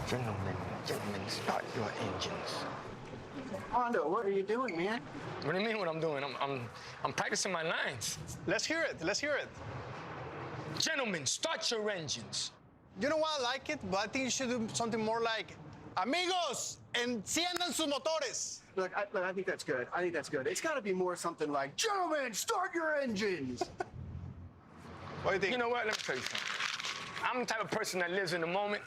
Gentlemen, start your engines. Hondo, what are you doing, man? What do you mean what I'm doing? I'm practicing my lines. Let's hear it. Let's hear it. Gentlemen, start your engines. You know why I like it? But I think you should do something more like, amigos, enciendan sus motores. Look, I think that's good. I think that's good. It's got to be more something like, gentlemen, start your engines. What do you think? You know what? Let me tell you something. I'm the type of person that lives in the moment.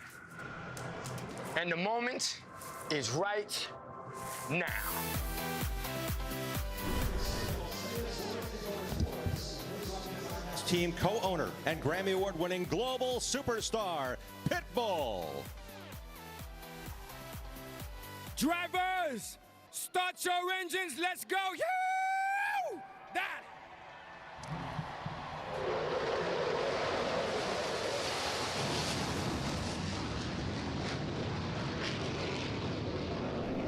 And the moment is right now. Team co-owner and Grammy Award-winning global superstar, Pitbull. Drivers, start your engines, let's go. You! That!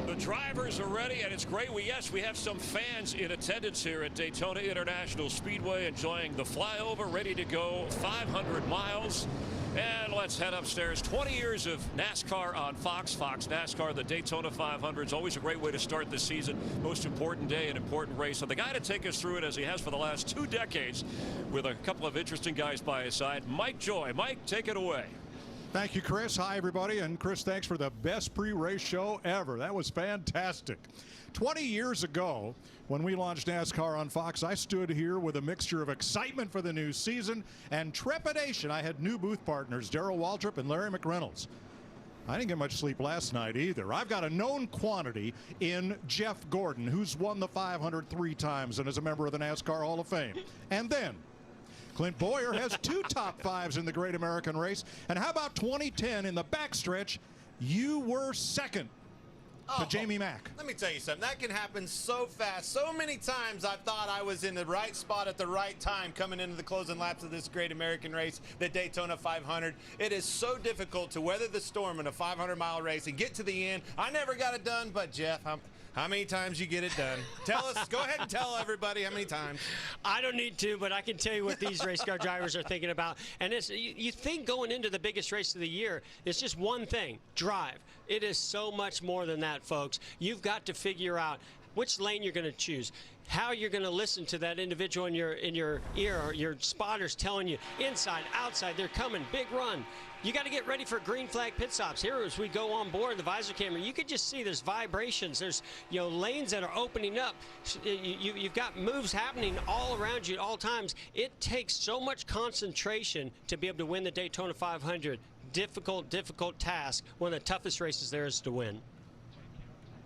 The drivers are ready, and it's great. We have some fans in attendance here at Daytona International Speedway enjoying the flyover, ready to go 500 miles. And let's head upstairs. 20 years of NASCAR on Fox NASCAR. The Daytona 500 is always a great way to start the season. Most important day, an important race. So the guy to take us through it, as he has for the last 2 decades, with a couple of interesting guys by his side, Mike Joie. Mike, take it away. Thank you, Chris. Hi, everybody. And Chris, thanks for the best pre-race show ever. That was fantastic. 20 years ago, when we launched NASCAR on Fox, I stood here with a mixture of excitement for the new season and trepidation. I had new booth partners, Darrell Waltrip and Larry McReynolds. I didn't get much sleep last night either. I've got a known quantity in Jeff Gordon, who's won the 500 3 times and is a member of the NASCAR Hall of Fame. And then Clint Boyer has 2 top 5s in the Great American Race. And how about 2010 in the backstretch? You were second to Jamie Mack. Let me tell you something. That can happen so fast. So many times I've thought I was in the right spot at the right time coming into the closing laps of this Great American Race, the Daytona 500. It is so difficult to weather the storm in a 500-mile race and get to the end. I never got it done, but Jeff, how many times you get it done? Tell us. Go ahead and tell everybody how many times. I don't need to, but I can tell you what these race car drivers are thinking about. And it's, you think going into the biggest race of the year, it's just one thing, drive. It is so much more than that, folks. You've got to figure out which lane you're going to choose, how you're going to listen to that individual in your ear, or your spotters telling you inside, outside, they're coming, big run. You got to get ready for green flag pit stops. Here, as we go on board the visor camera, you can just see there's vibrations. There's lanes that are opening up. You've got moves happening all around you at all times. It takes so much concentration to be able to win the Daytona 500. Difficult task. One of the toughest races there is to win.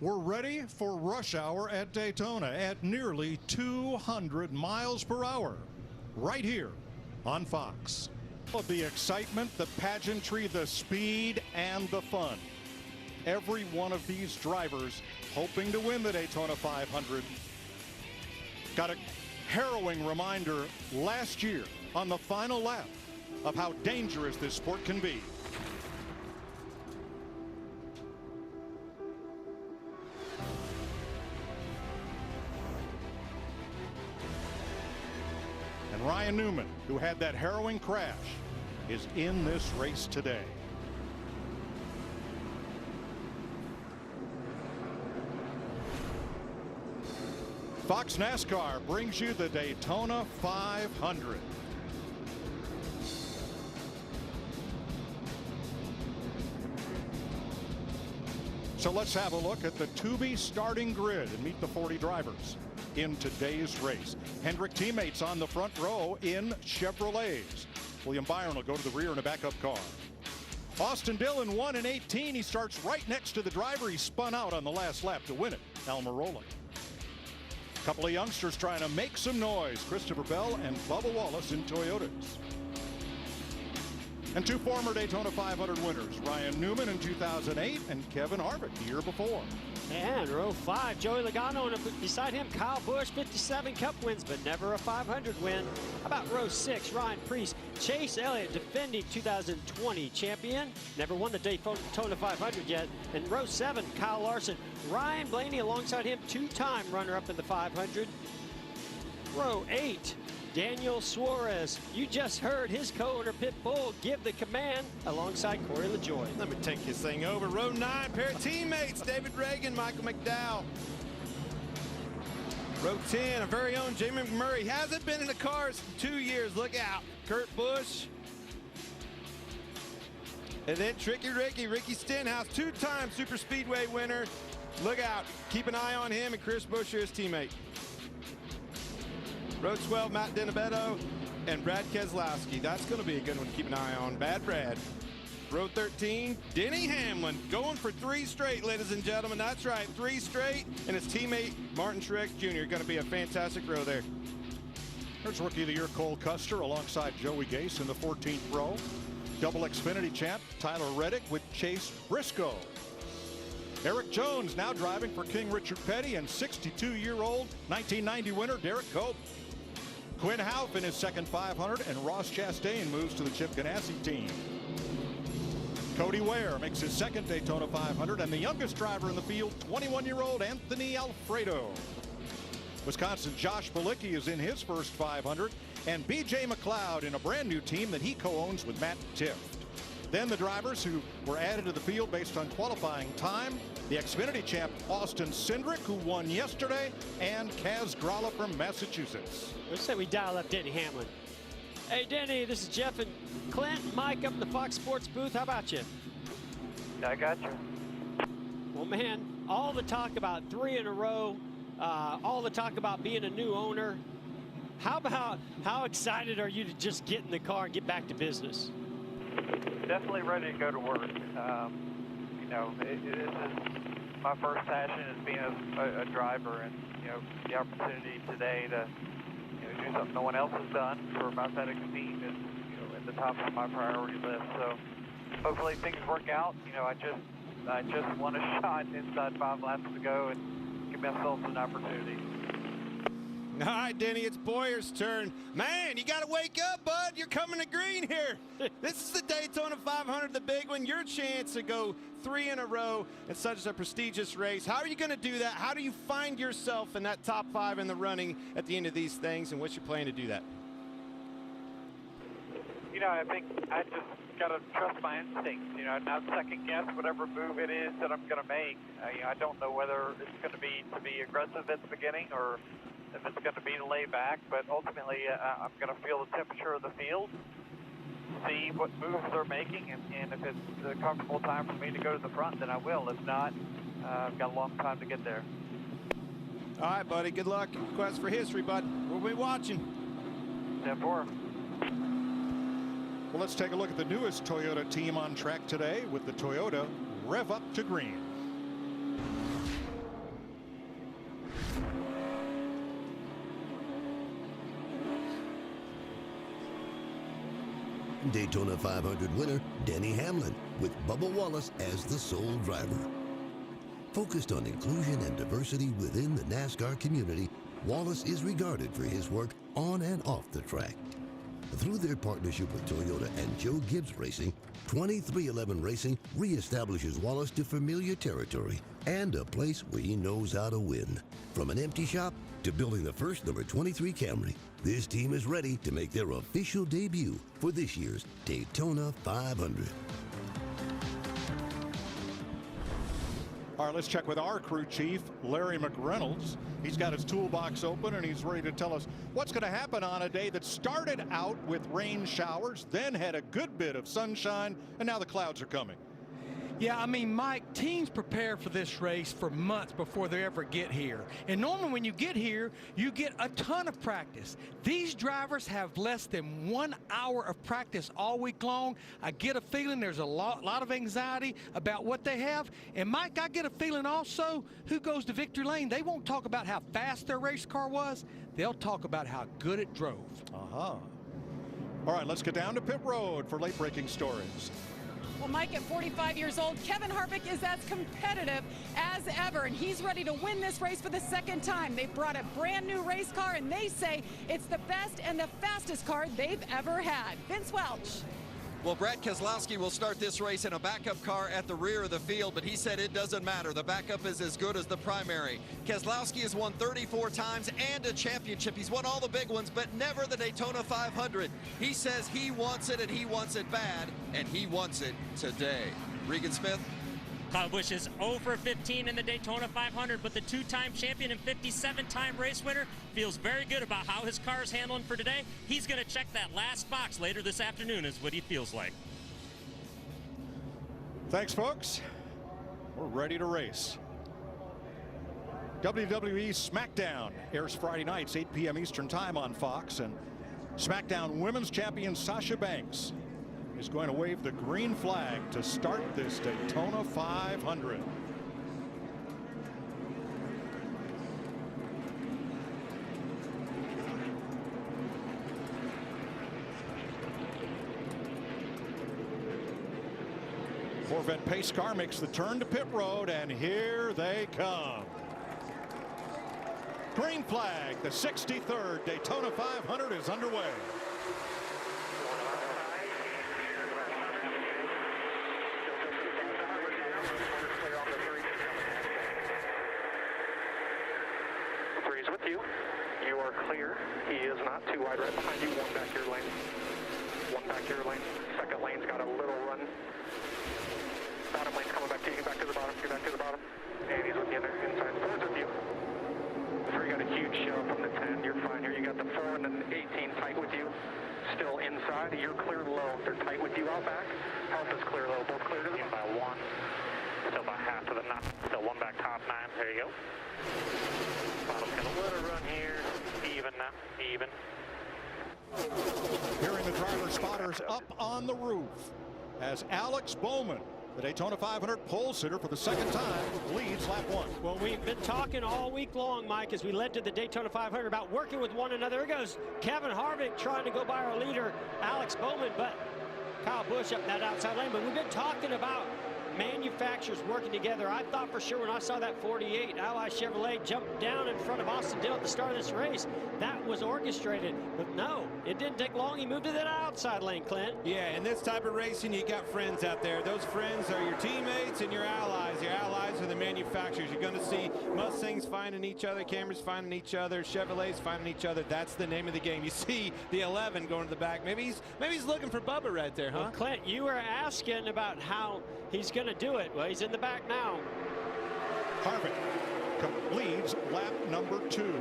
We're ready for rush hour at Daytona at nearly 200 miles per hour, right here on Fox. The excitement, the pageantry, the speed, and the fun. Every one of these drivers hoping to win the Daytona 500. Got a harrowing reminder last year on the final lap of how dangerous this sport can be. And Ryan Newman, who had that harrowing crash, is in this race today. Fox NASCAR brings you the Daytona 500. So let's have a look at the to-be starting grid and meet the 40 drivers in today's race. Hendrick teammates on the front row in Chevrolets. William Byron will go to the rear in a backup car. Austin Dillon won in 18. He starts right next to the driver. He spun out on the last lap to win it, Almarolia. A couple of youngsters trying to make some noise. Christopher Bell and Bubba Wallace in Toyotas. And 2 former Daytona 500 winners, Ryan Newman in 2008 and Kevin Harvick the year before. And row 5, Joey Logano, and beside him, Kyle Busch, 57 Cup wins, but never a 500 win. How about row 6, Ryan Preece, Chase Elliott, defending 2020 champion, never won the Daytona 500 yet. And row 7, Kyle Larson, Ryan Blaney alongside him, 2-time runner-up in the 500. Row 8, Daniel Suarez. You just heard his co-owner Pitbull give the command alongside Corey LaJoie. Let me take this thing over. Row 9, pair of teammates, David Ragan, Michael McDowell. Row 10, our very own Jay McMurray. Hasn't been in the cars in 2 years. Look out. Kurt Busch. And then Tricky Ricky Stenhouse, 2-time Super Speedway winner. Look out. Keep an eye on him and Chris Buescher, his teammate. Row 12, Matt DiDeBenedetto and Brad Keselowski. That's going to be a good one to keep an eye on. Bad Brad. Row 13, Denny Hamlin going for 3 straight, ladies and gentlemen. That's right, 3 straight. And his teammate, Martin Truex Jr. Going to be a fantastic row there. There's Rookie of the Year Cole Custer alongside Joey Gase in the 14th row. Double Xfinity champ Tyler Redick with Chase Briscoe. Erik Jones now driving for King Richard Petty and 62-year-old 1990 winner Derrik Cope. Quinn Houff in his second 500 and Ross Chastain moves to the Chip Ganassi team. Cody Ware makes his second Daytona 500 and the youngest driver in the field, 21-year-old Anthony Alfredo. Wisconsin Josh Bilicki is in his first 500 and B.J. McLeod in a brand new team that he co-owns with Matt Tifft. Then the drivers who were added to the field based on qualifying time, the Xfinity champ Austin Cindric, who won yesterday, and Kaz Gralla from Massachusetts. Let's say we dial up Denny Hamlin. Hey, Denny, this is Jeff and Clint, Mike up in the Fox Sports booth. How about you? I got you. Well, man, all the talk about 3 in a row, all the talk about being a new owner. How excited are you to just get in the car and get back to business? Definitely ready to go to work. You know, this is my first passion is being a driver, and you know, the opportunity today to do something no one else has done for my FedEx team is at the top of my priority list. So hopefully things work out. You know, I just won a shot inside 5 laps to go and give myself an opportunity. All right, Denny, it's Boyer's turn. Man, you got to wake up, bud. You're coming to green here. This is the Daytona 500, the big one. Your chance to go 3 in a row in such a prestigious race. How are you going to do that? How do you find yourself in that top 5 in the running at the end of these things, and what's your plan to do that? You know, I think I just got to trust my instincts, you know, not second guess whatever move it is that I'm going to make. I don't know whether it's going to be aggressive at the beginning or if it's going to be to lay back, but ultimately I'm going to feel the temperature of the field, see what moves they're making, and if it's a comfortable time for me to go to the front, then I will. If not, I've got a long time to get there. All right, buddy, good luck. Quest for history, bud. We'll be watching. 10-4. Well, let's take a look at the newest Toyota team on track today with the Toyota Rev Up to Green. Daytona 500 winner Denny Hamlin with Bubba Wallace as the sole driver. Focused on inclusion and diversity within the NASCAR community, Wallace is regarded for his work on and off the track. Through their partnership with Toyota and Joe Gibbs Racing, 2311 Racing reestablishes Wallace to familiar territory and a place where he knows how to win. From an empty shop to building the first number 23 Camry, this team is ready to make their official debut for this year's Daytona 500. All right, let's check with our crew chief, Larry McReynolds. He's got his toolbox open and he's ready to tell us what's going to happen on a day that started out with rain showers, then had a good bit of sunshine, and now the clouds are coming. Yeah, I mean, Mike, teams prepare for this race for months before they ever get here. And normally when you get here, you get a ton of practice. These drivers have less than 1 hour of practice all week long. I get a feeling there's a lot of anxiety about what they have. And Mike, I get a feeling also who goes to victory lane, they won't talk about how fast their race car was. They'll talk about how good it drove. All right, let's get down to pit road for late breaking stories. Well, Mike, at 45 years old, Kevin Harvick is as competitive as ever, and he's ready to win this race for the second time. They brought a brand new race car, and they say it's the best and the fastest car they've ever had. Vince Welch. Well, Brad Keselowski will start this race in a backup car at the rear of the field, but he said it doesn't matter. The backup is as good as the primary. Keselowski has won 34 times and a championship. He's won all the big ones, but never the Daytona 500. He says he wants it, and he wants it bad, and he wants it today. Regan Smith. Kyle Busch is 0 for 15 in the Daytona 500, but the two-time champion and 57-time race winner feels very good about how his car is handling for today. He's going to check that last box later this afternoon is what he feels like. Thanks, folks. We're ready to race. WWE SmackDown airs Friday nights, 8 p.m. Eastern Time on Fox, and SmackDown Women's Champion Sasha Banks is going to wave the green flag to start this Daytona 500. Corvette pace car makes the turn to pit road, and here they come. Green flag, the 63rd Daytona 500 is underway. With you. You are clear. He is not too wide right behind you. One back your lane. One back your lane. Second lane's got a little run. Bottom lane's coming back to you. Get back to the bottom. Get back to the bottom. And he's with you there. Inside. Thirds with you. The 3 got a huge shell from the 10. You're fine here. You got the 4 and then 18 tight with you. Still inside. You're clear low. They're tight with you out back. Help is clear low. Both clear to the by 1. Still by half to the 9. Still 1 back top 9. There you go. Bottom's got a little run here. Even now. Even. Hearing the driver spotters up on the roof as Alex Bowman, the Daytona 500 pole sitter for the second time, leads lap 1. Well, we've been talking all week long, Mike, as we led to the Daytona 500 about working with one another. There goes Kevin Harvick trying to go by our leader, Alex Bowman, but Kyle Busch up in that outside lane. But we've been talking about manufacturers working together. I thought for sure when I saw that 48 Ally Chevrolet jump down in front of Austin Dillon at the start of this race, that was orchestrated. But no, it didn't take long. He moved to that outside lane, Clint. Yeah, in this type of racing, you got friends out there. Those friends are your teammates and your allies. Your allies are the manufacturers. You're going to see Mustangs finding each other, Camrys finding each other, Chevrolets finding each other. That's the name of the game. You see the 11 going to the back. Maybe he's looking for Bubba right there, huh? Well, Clint, you were asking about how he's going to do it. Well, he's in the back now. Harvick leads lap number 2.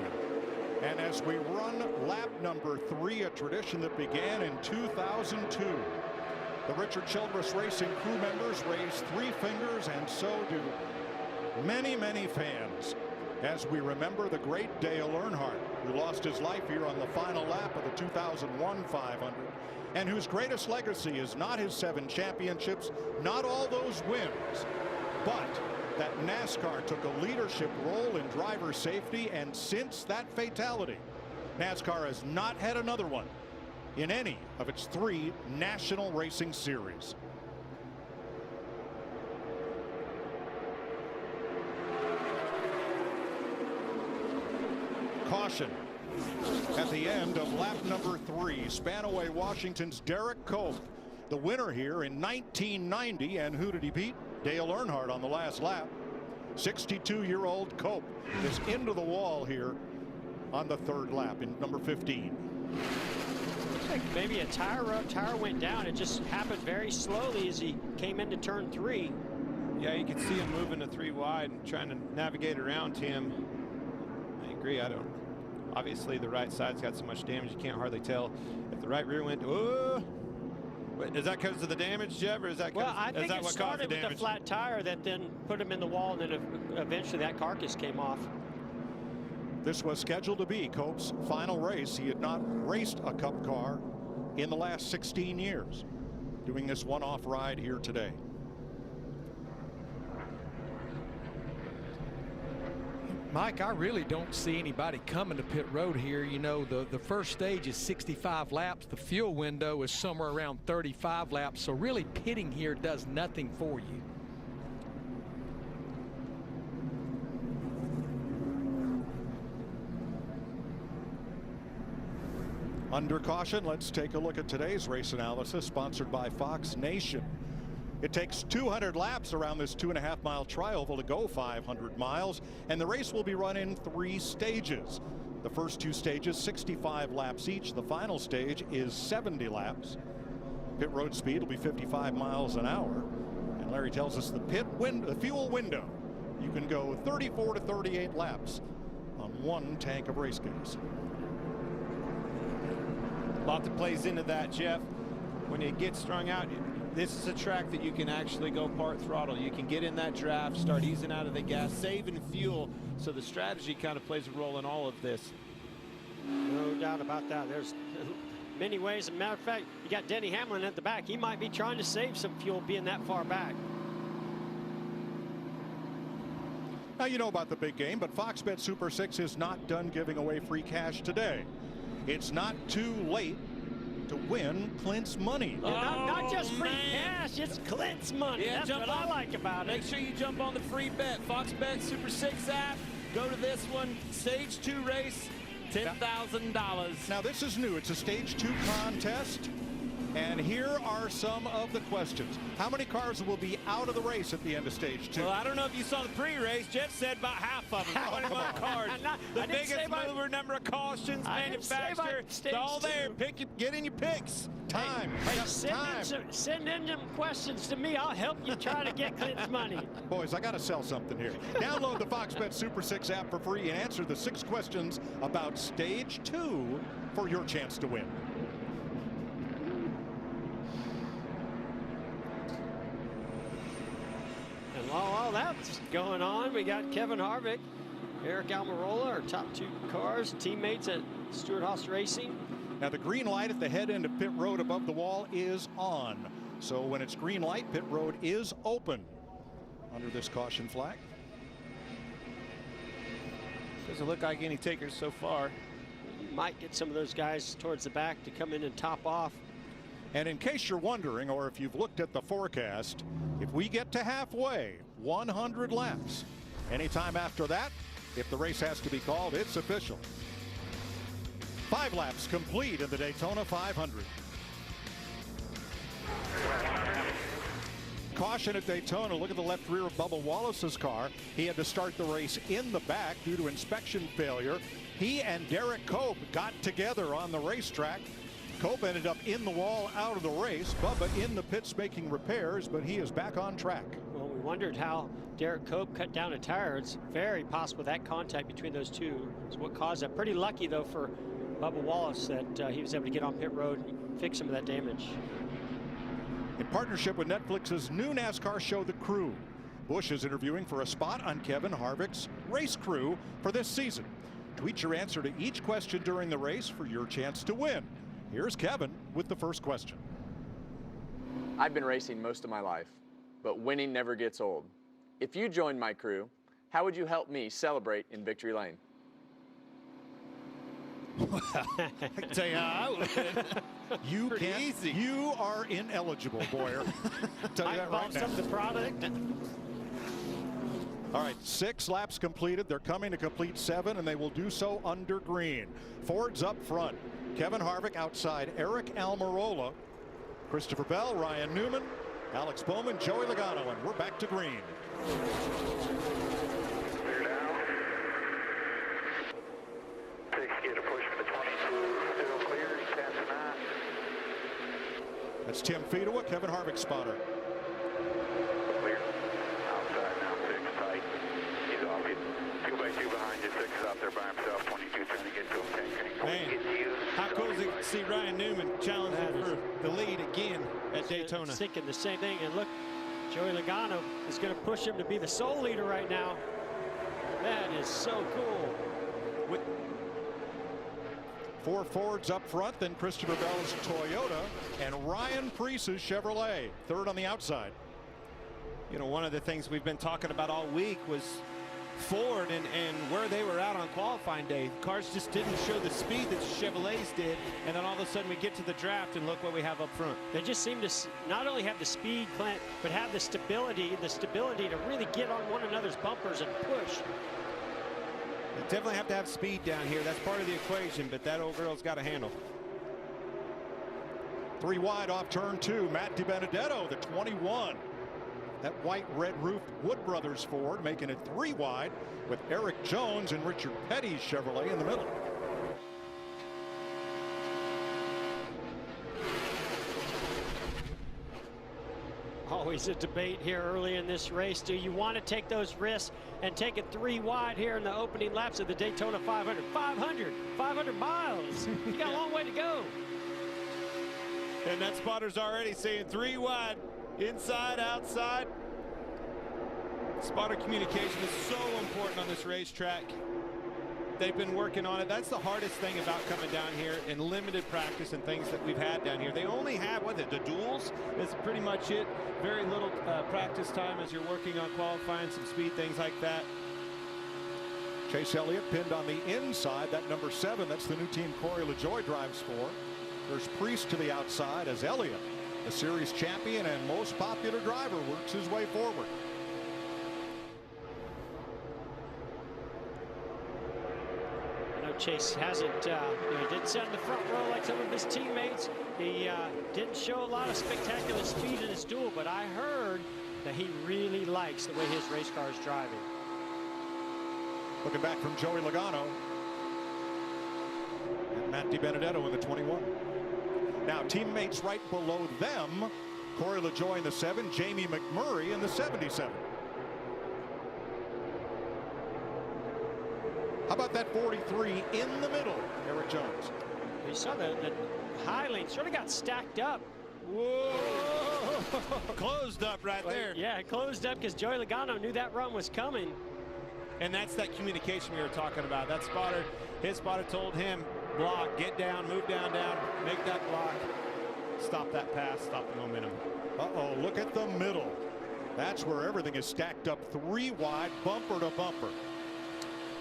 And as we run lap number 3, a tradition that began in 2002, the Richard Childress Racing crew members raise 3 fingers, and so do many, many fans, as we remember the great Dale Earnhardt, who lost his life here on the final lap of the 2001 500, and whose greatest legacy is not his 7 championships, not all those wins, but that NASCAR took a leadership role in driver safety, and since that fatality, NASCAR has not had another one in any of its 3 national racing series. Caution at the end of lap number 3. Spanaway Washington's Derrik Cope, the winner here in 1990, and who did he beat? Dale Earnhardt on the last lap. 62-year-old Cope is into the wall here on the 3rd lap in number 15. Looks like maybe a tire went down. It just happened very slowly as he came into turn 3. Yeah, you can see him moving to 3 wide and trying to navigate around him. I agree. Obviously, the right side's got so much damage you can't hardly tell if the right rear went. Oh, wait, is that because of the damage, Jeff, or is that? Well, I think it started with a flat tire that then put him in the wall, and then eventually that carcass came off. This was scheduled to be Cope's final race. He had not raced a Cup car in the last 16 years, doing this one-off ride here today. Mike, I really don't see anybody coming to pit road here. You know, the first stage is 65 laps. The fuel window is somewhere around 35 laps. So really pitting here does nothing for you. Under caution, let's take a look at today's race analysis, sponsored by Fox Nation. It takes 200 laps around this 2.5-mile tri-oval to go 500 miles, and the race will be run in 3 stages. The first 2 stages, 65 laps each. The final stage is 70 laps. Pit road speed will be 55 miles an hour. And Larry tells us the fuel window, you can go 34 to 38 laps on 1 tank of race gas. A lot that plays into that, Jeff. When it gets strung out, this is a track that you can actually go part throttle. You can get in that draft, start easing out of the gas, saving fuel. So the strategy kind of plays a role in all of this. No doubt about that. There's many ways. As a matter of fact, you got Denny Hamlin at the back. He might be trying to save some fuel being that far back. Now, you know about the big game, but Fox Bet Super 6 is not done giving away free cash today. It's not too late to win Clint's money. Not just free cash, it's Clint's money. Yeah, That's what I like about it. Make sure you jump on the free bet. Fox Bet Super 6 app. Go to this one. Stage 2 race, $10,000. Now, this is new. It's a stage 2 contest. And here are some of the questions. How many cars will be out of the race at the end of stage 2? Well, I don't know if you saw the pre-race. Jeff said about half of them. 21 cars. The biggest mover, number of cautions, manufacturer. It's all there. Get in your picks. Time. Send in some questions to me. I'll help you try to get Clint's money. Boys, I got to sell something here. Download the Fox Bet Super 6 app for free and answer the 6 questions about stage 2 for your chance to win. While that's going on, we got Kevin Harvick, Aric Almarolia, our top 2 cars, teammates at Stewart-Haas Racing. Now, the green light at the head end of pit road above the wall is on. So when it's green light, pit road is open under this caution flag. Doesn't look like any takers so far. You might get some of those guys towards the back to come in and top off. And in case you're wondering, or if you've looked at the forecast, if we get to halfway, 100 laps. Anytime after that, if the race has to be called, it's official. 5 laps complete in the Daytona 500. Caution at Daytona. Look at the left rear of Bubba Wallace's car. He had to start the race in the back due to inspection failure. He and Derrik got together on the racetrack. Cope ended up in the wall out of the race. Bubba in the pits making repairs, but he is back on track. Well, we wondered how Derrik Cope cut down a tire. It's very possible that contact between those two is what caused that. Pretty lucky, though, for Bubba Wallace that he was able to get on pit road and fix some of that damage. In partnership with Netflix's new NASCAR show, The Crew, Busch is interviewing for a spot on Kevin Harvick's race crew for this season. Tweet your answer to each question during the race for your chance to win. Here's Kevin with the first question. I've been racing most of my life, but winning never gets old. If you joined my crew, how would you help me celebrate in Victory Lane? I can tell you how I would. You can't. Easy. You are ineligible, Boyer. Tell you that right now. The product. All right, 6 laps completed. They're coming to complete 7, and they will do so under green. Ford's up front. Kevin Harvick outside Aric Almarolia, Christopher Bell, Ryan Newman, Alex Bowman, Joie Logano, and we're back to green. Clear down. 6 get a push for the 22. Still clear. 10 to 9. That's Tim Fedewa, Kevin Harvick spotter. Clear. Outside now. 6 tight. He's off it. 2 by 2 behind you. 6 is out there by himself. 22 trying to get to him. Man, how cool is it to see Ryan Newman challenging for the lead again at Daytona? Thinking the same thing, and look, Joie Logano is going to push him to be the sole leader right now. That is so cool. 4 Fords up front, then Christopher Bell's Toyota, and Ryan Preece's Chevrolet, third on the outside. You know, one of the things we've been talking about all week was Ford and where they were out on qualifying day. Cars just didn't show the speed that Chevrolets did, and then all of a sudden we get to the draft and look what we have up front. They just seem to not only have the speed, Clint, but have the stability to really get on one another's bumpers and push. They definitely have to have speed down here. That's part of the equation, but that old girl's got a handle. 3 wide off turn 2. Matt DiBenedetto, the 21. That white red roofed Wood Brothers Ford making it 3 wide with Aric Jones and Richard Petty's Chevrolet in the middle. Always a debate here early in this race. Do you want to take those risks and take it 3 wide here in the opening laps of the Daytona 500? 500 miles. You got a long way to go. And that spotter's already saying 3 wide, inside, outside. Spotter communication is so important on this racetrack. They've been working on it. That's the hardest thing about coming down here in limited practice and things that we've had down here. They only have, the duels is pretty much it. Very little practice time as you're working on qualifying, some speed, things like that. Chase Elliott pinned on the inside. That number 7, that's the new team Corey LaJoie drives for. There's Preece to the outside as Elliott, the series champion and most popular driver, works his way forward. Chase hasn't, he didn't sit in the front row like some of his teammates. He didn't show a lot of spectacular speed in his duel, but I heard that he really likes the way his race car is driving. Looking back from Joey Logano and Matt DiBenedetto in the 21. Now teammates right below them, Corey LaJoie in the 7, Jamie McMurray in the 77. How about that 43 in the middle, Aric Jones? You saw the high lane sort of got stacked up. Whoa! Closed up right there. Yeah, it closed up because Joey Logano knew that run was coming. And that's that communication we were talking about. That spotter, his spotter told him, block, get down, move down, make that block. Stop that pass, stop the momentum. Uh-oh, look at the middle. That's where everything is stacked up 3 wide, bumper to bumper.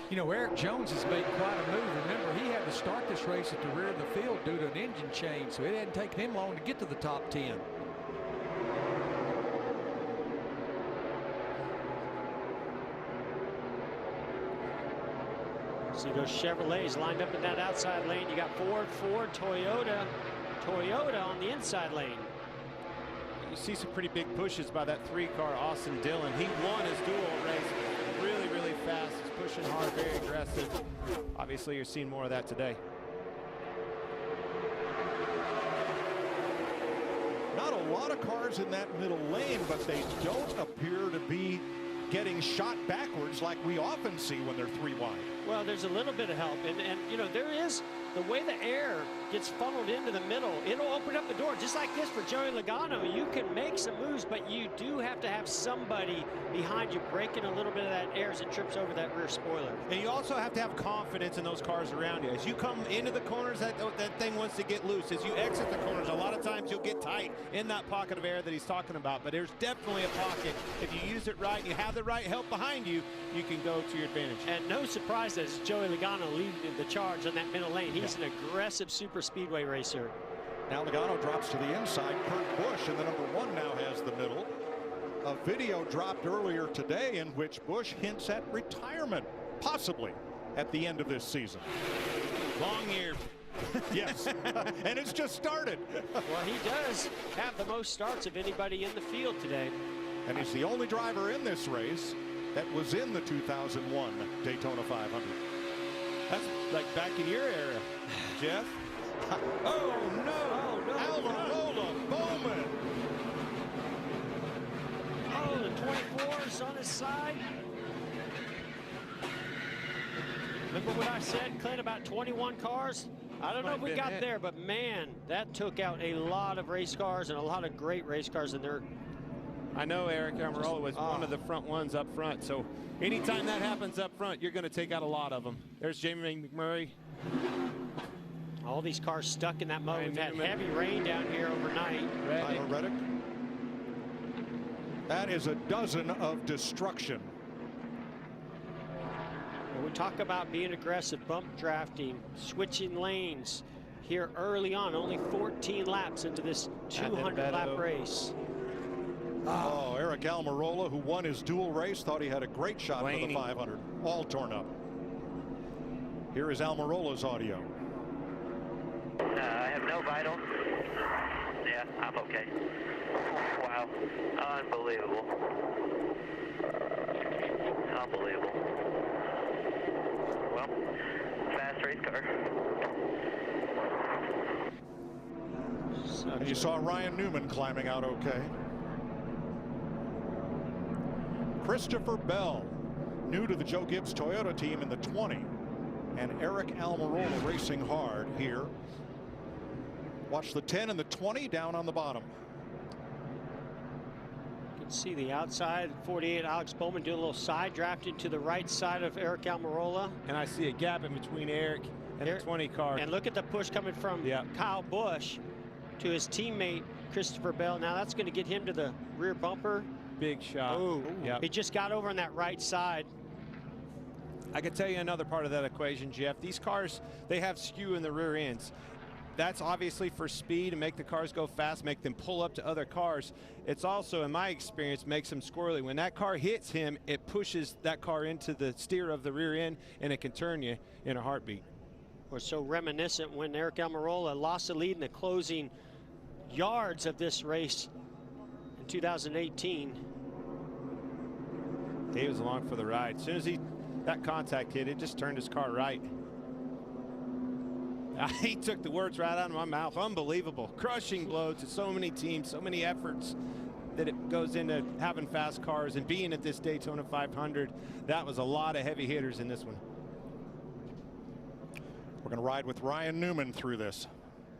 You know, Aric Jones has made quite a move. Remember, he had to start this race at the rear of the field due to an engine change, so it hadn't taken him long to get to the top 10. See those Chevrolets lined up in that outside lane. You got Ford, Toyota on the inside lane. You see some pretty big pushes by that 3-car Austin Dillon. He won his duel race really, really fast. He's pushing hard, very aggressive. Obviously, you're seeing more of that today. Not a lot of cars in that middle lane, but they don't appear to be getting shot backwards like we often see when they're 3 wide. Well, there's a little bit of help, and you know, there is the way the air gets funneled into the middle. It'll open up the door just like this for Joey Logano. You can make some moves, but you do have to have somebody behind you breaking a little bit of that air as it trips over that rear spoiler. And you also have to have confidence in those cars around you. As you come into the corners, that thing wants to get loose. As you exit the corners, a lot of times you'll get tight in that pocket of air that he's talking about. But there's definitely a pocket. If you use it right and you have the right help behind you, you can go to your advantage. And no surprise that it's Joey Logano leading the charge on that middle lane. He's an aggressive super speedway racer. Now Logano drops to the inside. Kurt Busch in the number 1 now has the middle. A video dropped earlier today in which Busch hints at retirement, possibly at the end of this season. Long year. Yes, and it's just started. Well, he does have the most starts of anybody in the field today. And he's the only driver in this race that was in the 2001 Daytona 500. That's like back in your era, Jeff. Oh, no. Almarolia, Bowman. Oh, the 24's on his side. Remember what I said, Clint, about 21 cars? I don't know if we got there, but man, that took out a lot of race cars and a lot of great race cars in there. I know Aric Almarolia was one of the front ones up front, so anytime that happens up front, you're going to take out a lot of them. There's Jamie McMurray. All these cars stuck in that mud. We've had heavy rain down here overnight. Redick. That is a dozen of destruction. When we talk about being aggressive, bump drafting, switching lanes here early on, only 14 laps into this 200-lap race. Oh, Aric Almarolia, who won his dual race, thought he had a great shot for the 500. All torn up. Here is Almarola's audio. I have no vitals. Yeah, I'm okay. Wow. Unbelievable. Unbelievable. Well, fast race car. And you saw Ryan Newman climbing out okay. Christopher Bell, new to the Joe Gibbs Toyota team in the 20. And Aric Almarolia racing hard here. Watch the 10 and the 20 down on the bottom. You can see the outside 48 Alex Bowman doing a little side drafting to the right side of Aric Almarolia. And I see a gap in between Aric and the 20 car. And look at the push coming from Kyle Busch to his teammate Christopher Bell. Now that's going to get him to the rear bumper. Big shot. Oh, he just got over on that right side. I can tell you another part of that equation, Jeff. These cars, they have skew in the rear ends. That's obviously for speed and make the cars go fast, make them pull up to other cars. It's also, in my experience, makes them squirrely. When that car hits him, it pushes that car into the steer of the rear end, and it can turn you in a heartbeat. We're so reminiscent when Aric Almarolia lost the lead in the closing yards of this race in 2018. He was along for the ride. As soon as that contact hit, it just turned his car right. He took the words right out of my mouth. Unbelievable. Crushing blow to so many teams, so many efforts that it goes into having fast cars and being at this Daytona 500. That was a lot of heavy hitters in this one. We're going to ride with Ryan Newman through this.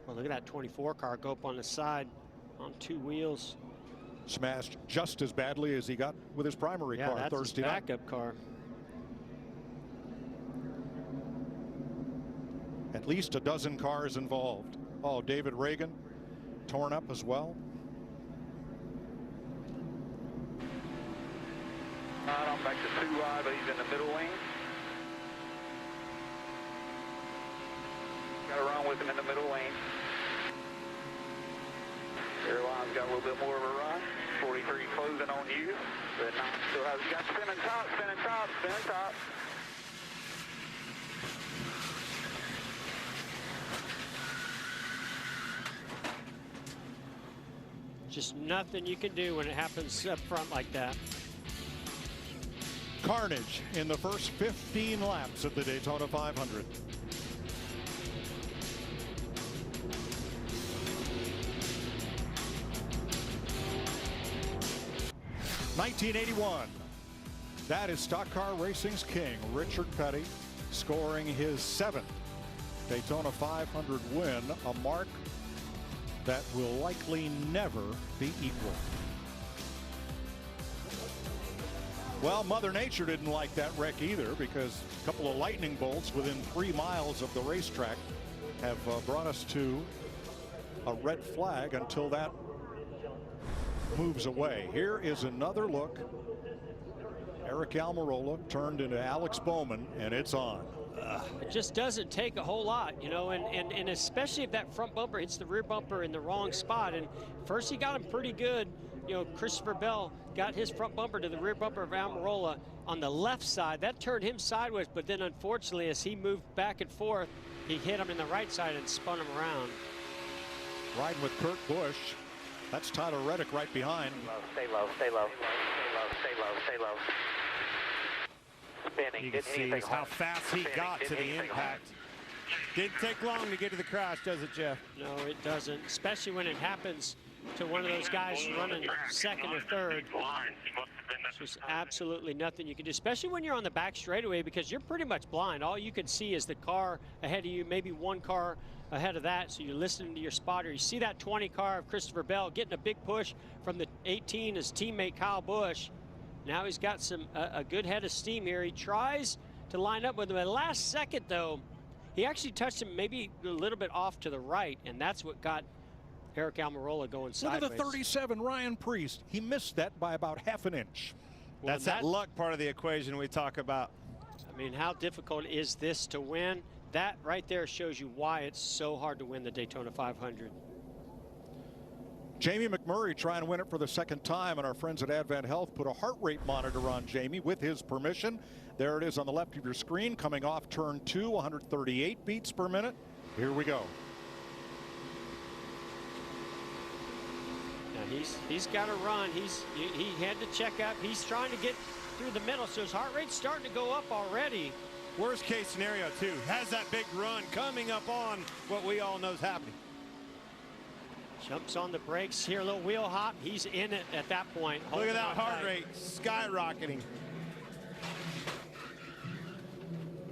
Well, look at that 24 car go up on the side on two wheels. Smashed just as badly as he got with his primary car that's Thursday his night. backup car. At least a dozen cars involved. Oh, David Ragan torn up as well. I'm back to 2 wide, but he's in the middle lane. Got to run with him in the middle lane. Airline's got a little bit more of a run. 43 closing on you. But not still has got spinning top, spinning top, spinning top. Just nothing you can do when it happens up front like that. Carnage in the first 15 laps of the Daytona 500. (1981). That is stock car racing's king, Richard Petty, scoring his 7th Daytona 500 win, a mark that will likely never be equal. Well, Mother Nature didn't like that wreck either, because a couple of lightning bolts within 3 miles of the racetrack have brought us to a red flag until that moves away. Here is another look. Aric Almarolia turned into Alex Bowman, and it's on. It just doesn't take a whole lot, you know, and especially if that front bumper hits the rear bumper in the wrong spot. And first he got him pretty good. You know, Christopher Bell got his front bumper to the rear bumper of Almarolia on the left side. That turned him sideways, but then unfortunately as he moved back and forth, he hit him in the right side and spun him around. Riding with Kurt Busch. That's Tyler Redick right behind. Stay low, stay low, stay low, stay low, stay low. Spinning. You can see how fast he got to the impact. Didn't take long to get to the crash, does it, Jeff? No, it doesn't, especially when it happens to one of those guys running second or third. There's just absolutely nothing you can do, especially when you're on the back straightaway, because you're pretty much blind. All you can see is the car ahead of you, maybe one car ahead of that, so you're listening to your spotter. You see that 20 car of Christopher Bell getting a big push from the 18, his teammate Kyle Busch. Now he's got a good head of steam here. He tries to line up with him. At the last second, though, he actually touched him maybe a little bit off to the right, and that's what got Aric Almarolia going sideways. Look at the 37, Ryan Preece. He missed that by about ½ an inch. Well, that's that luck part of the equation we talk about. I mean, how difficult is this to win? That right there shows you why it's so hard to win the Daytona 500. Jamie McMurray trying to win it for the 2nd time, and our friends at Advent Health put a heart rate monitor on Jamie with his permission. There it is on the left of your screen, coming off turn 2, 138 beats per minute. Here we go. he's got to run. He had to check up. He's trying to get through the middle, so his heart rate's starting to go up already. Worst case scenario, too, has that big run coming up on what we all know is happening. Jumps on the brakes here, a little wheel hop. He's in it at that point. Look at that heart rate skyrocketing.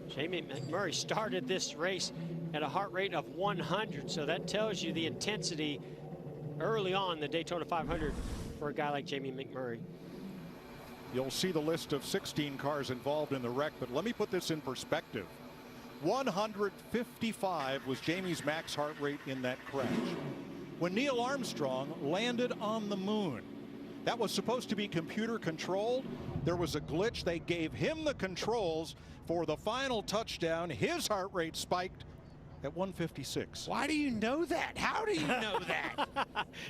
Jamie McMurray started this race at a heart rate of 100, so that tells you the intensity early on the Daytona 500 for a guy like Jamie McMurray. You'll see the list of 16 cars involved in the wreck, but let me put this in perspective. 155 was Jamie's max heart rate in that crash. When Neil Armstrong landed on the moon, that was supposed to be computer controlled. There was a glitch. They gave him the controls for the final touchdown. His heart rate spiked at 156. Why do you know that? How do you know that?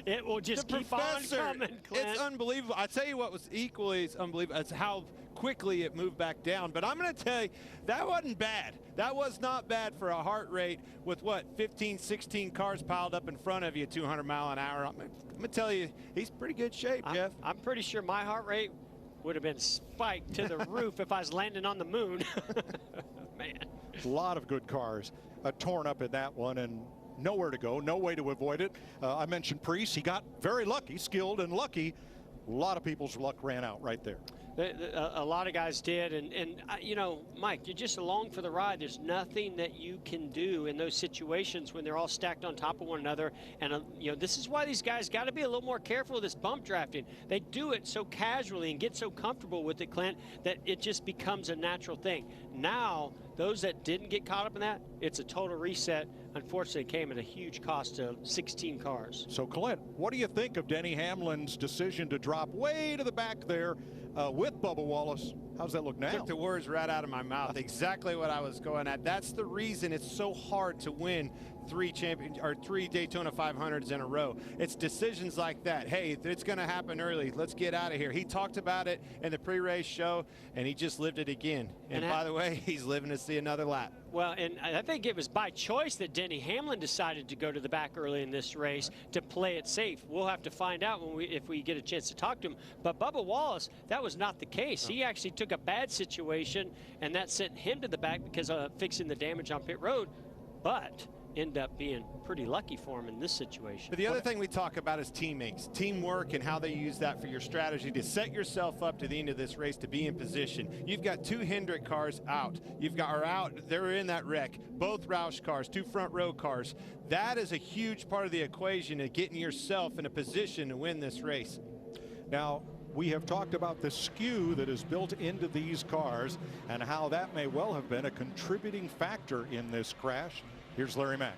It will just keep on coming, Clint. It's unbelievable. I tell you what was equally as unbelievable is how quickly it moved back down. But I'm going to tell you, that wasn't bad. That was not bad for a heart rate with, what, 15, 16 cars piled up in front of you, 200 mile an hour. I'm going to tell you, he's pretty good shape, Jeff. I'm pretty sure my heart rate would have been spiked to the roof if I was landing on the moon. Man. A lot of good cars torn up in that one, and nowhere to go, no way to avoid it. I mentioned Preece. He got very lucky, skilled and lucky. A lot of people's luck ran out right there. A lot of guys did, and you know, Mike, you're just along for the ride. There's nothing that you can do in those situations when they're all stacked on top of one another. And you know, this is why these guys got to be a little more careful of this bump drafting. They do it so casually and get so comfortable with it, Clint, that it just becomes a natural thing. Now, those that didn't get caught up in that, it's a total reset. Unfortunately, it came at a huge cost to 16 cars. So, Clint, what do you think of Denny Hamlin's decision to drop way to the back there with Bubba Wallace? How's that look now? Took the words right out of my mouth. Exactly what I was going at. That's the reason it's so hard to win three Daytona 500s in a row. It's decisions like that. Hey, it's going to happen early. Let's get out of here. He talked about it in the pre-race show, and he just lived it again. And by the way, he's living to see another lap. Well, and I think it was by choice that Denny Hamlin decided to go to the back early in this race to play it safe. We'll have to find out if we get a chance to talk to him. But Bubba Wallace, that was not the case. He actually took a bad situation, and that sent him to the back because of fixing the damage on pit road. But end up being pretty lucky for him in this situation. But the other thing we talk about is teammates, teamwork, and how they use that for your strategy to set yourself up to the end of this race to be in position. You've got two Hendrick cars out. They're in that wreck. Both Roush cars, two front row cars. That is a huge part of the equation of getting yourself in a position to win this race. Now, we have talked about the skew that is built into these cars and how that may well have been a contributing factor in this crash. Here's Larry Mack.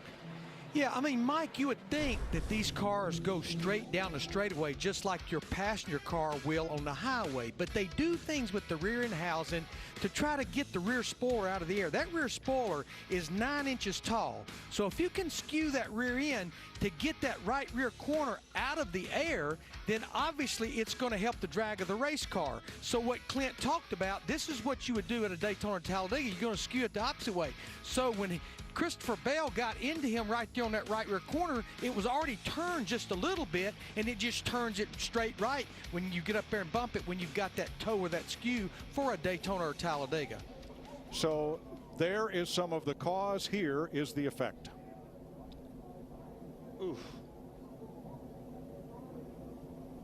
Yeah, I mean, Mike, you would think that these cars go straight down the straightaway just like your passenger car will on the highway, but they do things with the rear end housing to try to get the rear spoiler out of the air. That rear spoiler is 9 inches tall, so if you can skew that rear end to get that right rear corner out of the air, then obviously it's going to help the drag of the race car. So what Clint talked about, this is what you would do at a Daytona Talladega. You're going to skew it the opposite way. So when Christopher Bell got into him right there on that right rear corner, it was already turned just a little bit, and it just turns it straight right when you get up there and bump it when you've got that toe or that skew for a Daytona or Talladega. So there is some of the cause. Here is the effect. Oof.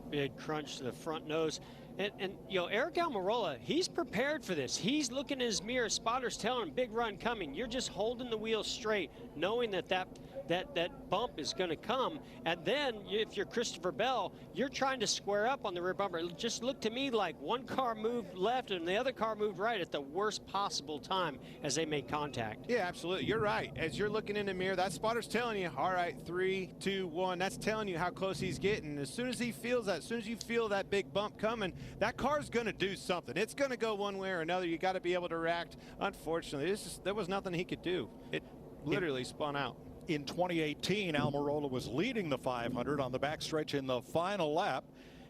Big crunch to the front nose. And you know, Aric Almarolia, he's prepared for this. He's looking in his mirror, spotters telling him big run coming. You're just holding the wheel straight, knowing that bump is going to come. And then if you're Christopher Bell, you're trying to square up on the rear bumper. It just looked to me like one car moved left and the other car moved right at the worst possible time as they made contact. Yeah, absolutely. You're right. As you're looking in the mirror, that spotter's telling you, all right, 3, 2, 1. That's telling you how close he's getting. As soon as he feels that, as soon as you feel that big bump coming, that car's going to do something. It's going to go one way or another. You got to be able to react. Unfortunately, there was nothing he could do. It literally spun out. In 2018, Almarolia was leading the 500 on the backstretch in the final lap,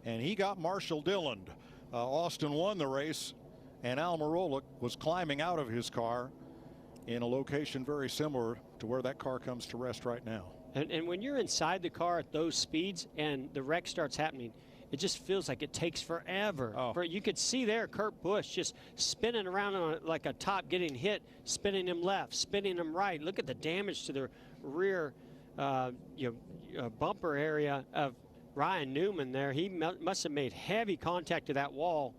and he got Marshall Dillon. Austin won the race, and Almarolia was climbing out of his car in a location very similar to where that car comes to rest right now. And when you're inside the car at those speeds and the wreck starts happening, it just feels like it takes forever. You could see there Kurt Busch just spinning around on like a top, getting hit, spinning him left, spinning him right. Look at the damage to the rear bumper area of Ryan Newman there. He must have made heavy contact to that wall.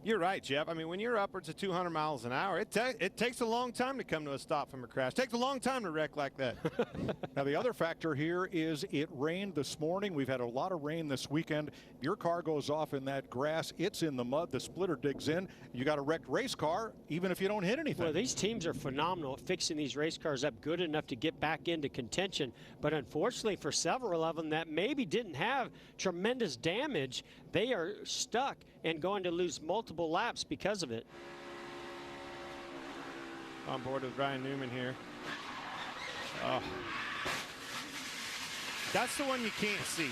You're right, Jeff. I mean, when you're upwards of 200 miles an hour, it takes a long time to come to a stop from a crash. It takes a long time to wreck like that. Now, the other factor here is it rained this morning. We've had a lot of rain this weekend. If your car goes off in that grass, it's in the mud, the splitter digs in. You got a wrecked race car, even if you don't hit anything. Well, these teams are phenomenal at fixing these race cars up good enough to get back into contention. But unfortunately for several of them that maybe didn't have tremendous damage, they are stuck and going to lose multiple laps because of it. On board with Ryan Newman here. Oh. That's the one you can't see.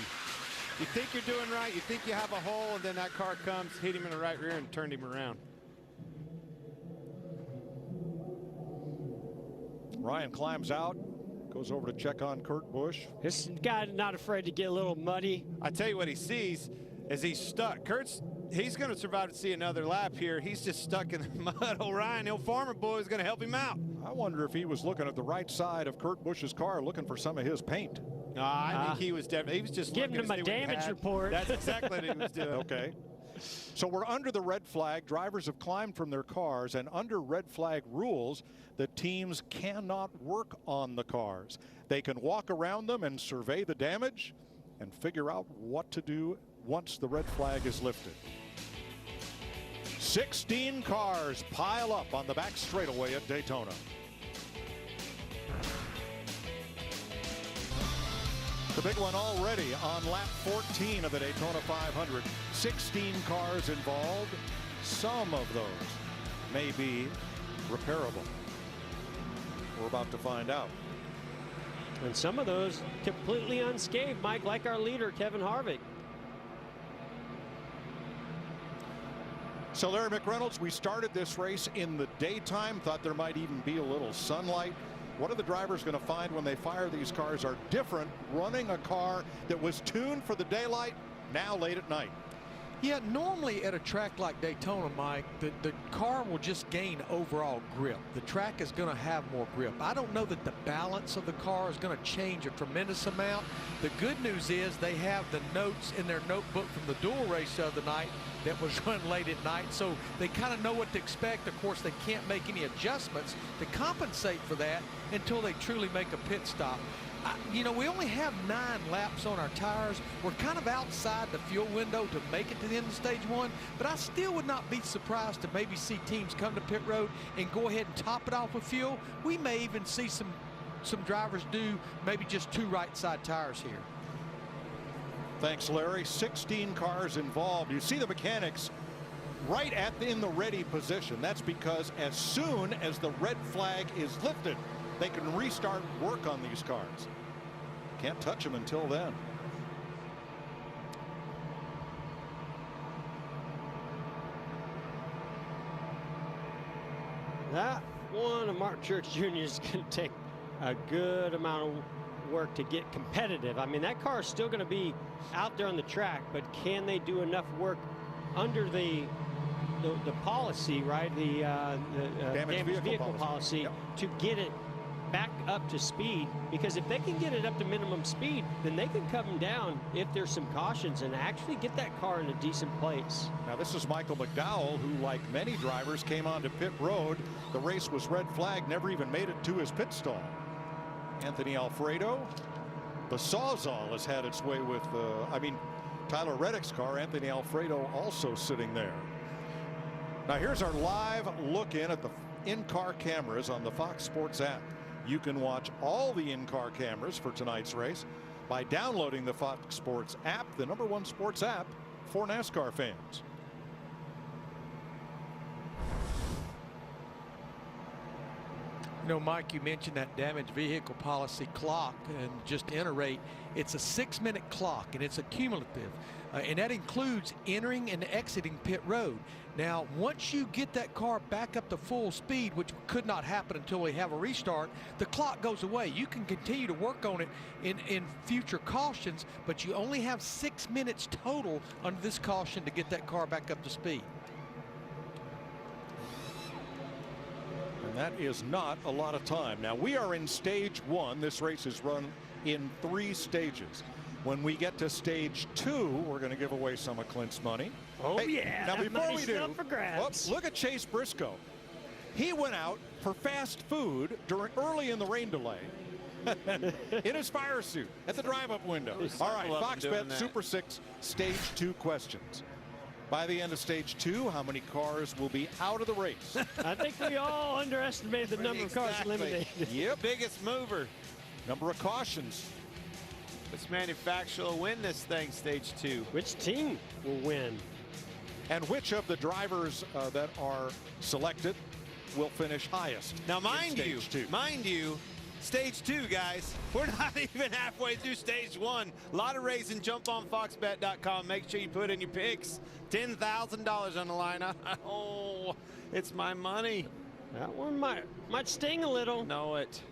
You think you're doing right, you think you have a hole, and then that car comes, hit him in the right rear, and turned him around. Ryan climbs out, goes over to check on Kurt Busch. This guy's not afraid to get a little muddy. I tell you what he sees is he's stuck. He's going to survive to see another lap here. He's just stuck in the mud. Oh, Ryan, old farmer boy, is going to help him out. I wonder if he was looking at the right side of Kurt Busch's car, looking for some of his paint. No, I think he was definitely. He was just giving him a damage report. That's exactly what he was doing. Okay. So we're under the red flag. Drivers have climbed from their cars, and under red flag rules, the teams cannot work on the cars. They can walk around them and survey the damage and figure out what to do once the red flag is lifted. 16 cars pile up on the back straightaway at Daytona. The big one already on lap 14 of the Daytona 500. 16 cars involved. Some of those may be repairable. We're about to find out. And some of those completely unscathed, Mike, like our leader, Kevin Harvick. So Larry McReynolds, we started this race in the daytime, thought there might even be a little sunlight. What are the drivers going to find when they fire these cars are different running a car that was tuned for the daylight now late at night? Yeah, normally at a track like Daytona, Mike, the car will just gain overall grip. The track is going to have more grip. I don't know that the balance of the car is going to change a tremendous amount. The good news is they have the notes in their notebook from the dual race the other night that was run late at night, so they kind of know what to expect. Of course, they can't make any adjustments to compensate for that until they truly make a pit stop. You know, we only have 9 laps on our tires. We're kind of outside the fuel window to make it to the end of stage 1, but I still would not be surprised to maybe see teams come to pit road and go ahead and top it off with fuel. We may even see some drivers do maybe just 2 right side tires here. Thanks, Larry. 16 cars involved. You see the mechanics right in the ready position. That's because as soon as the red flag is lifted, they can restart work on these cars. Can't touch them until then. That one of Mark Truex Jr. is going to take a good amount of work to get competitive. I mean, that car is still going to be out there on the track, but can they do enough work under the policy, right? The damaged vehicle policy yep. to get it back up to speed, because if they can get it up to minimum speed, then they can come down if there's some cautions and actually get that car in a decent place. Now this is Michael McDowell, who like many drivers came onto pit road. The race was red flag, never even made it to his pit stall. Anthony Alfredo, the Sawzall has had its way with Tyler Reddick's car. Anthony Alfredo also sitting there. Now here's our live look in at the in-car cameras on the Fox Sports app. You can watch all the in-car cameras for tonight's race by downloading the Fox Sports app, the #1 sports app for NASCAR fans. You know, Mike, you mentioned that damaged vehicle policy clock, and just to iterate, it's a 6-minute clock, and it's a cumulative, and that includes entering and exiting pit road. Now, once you get that car back up to full speed, which could not happen until we have a restart, the clock goes away. You can continue to work on it in future cautions, but you only have 6 minutes total under this caution to get that car back up to speed. And that is not a lot of time. Now, we are in stage 1. This race is run in 3 stages. When we get to stage 2, we're going to give away some of Clint's money. Oh, hey, yeah. Now, before we do, for grabs. whoops, look at Chase Briscoe. He went out for fast food early in the rain delay in his fire suit at the drive-up window. All right, Fox Bet Super 6 stage 2 questions. By the end of stage 2, how many cars will be out of the race? I think we all underestimated the number of cars eliminated. Yep. Biggest mover. Number of cautions. Which manufacturer will win this thing, stage 2? Which team will win? And which of the drivers that are selected will finish highest? Now, mind you, stage 2, guys. We're not even halfway through stage 1. A lot of racing. Jump on foxbet.com. Make sure you put in your picks. $10,000 on the line. Oh, it's my money. That one might sting a little. Know it.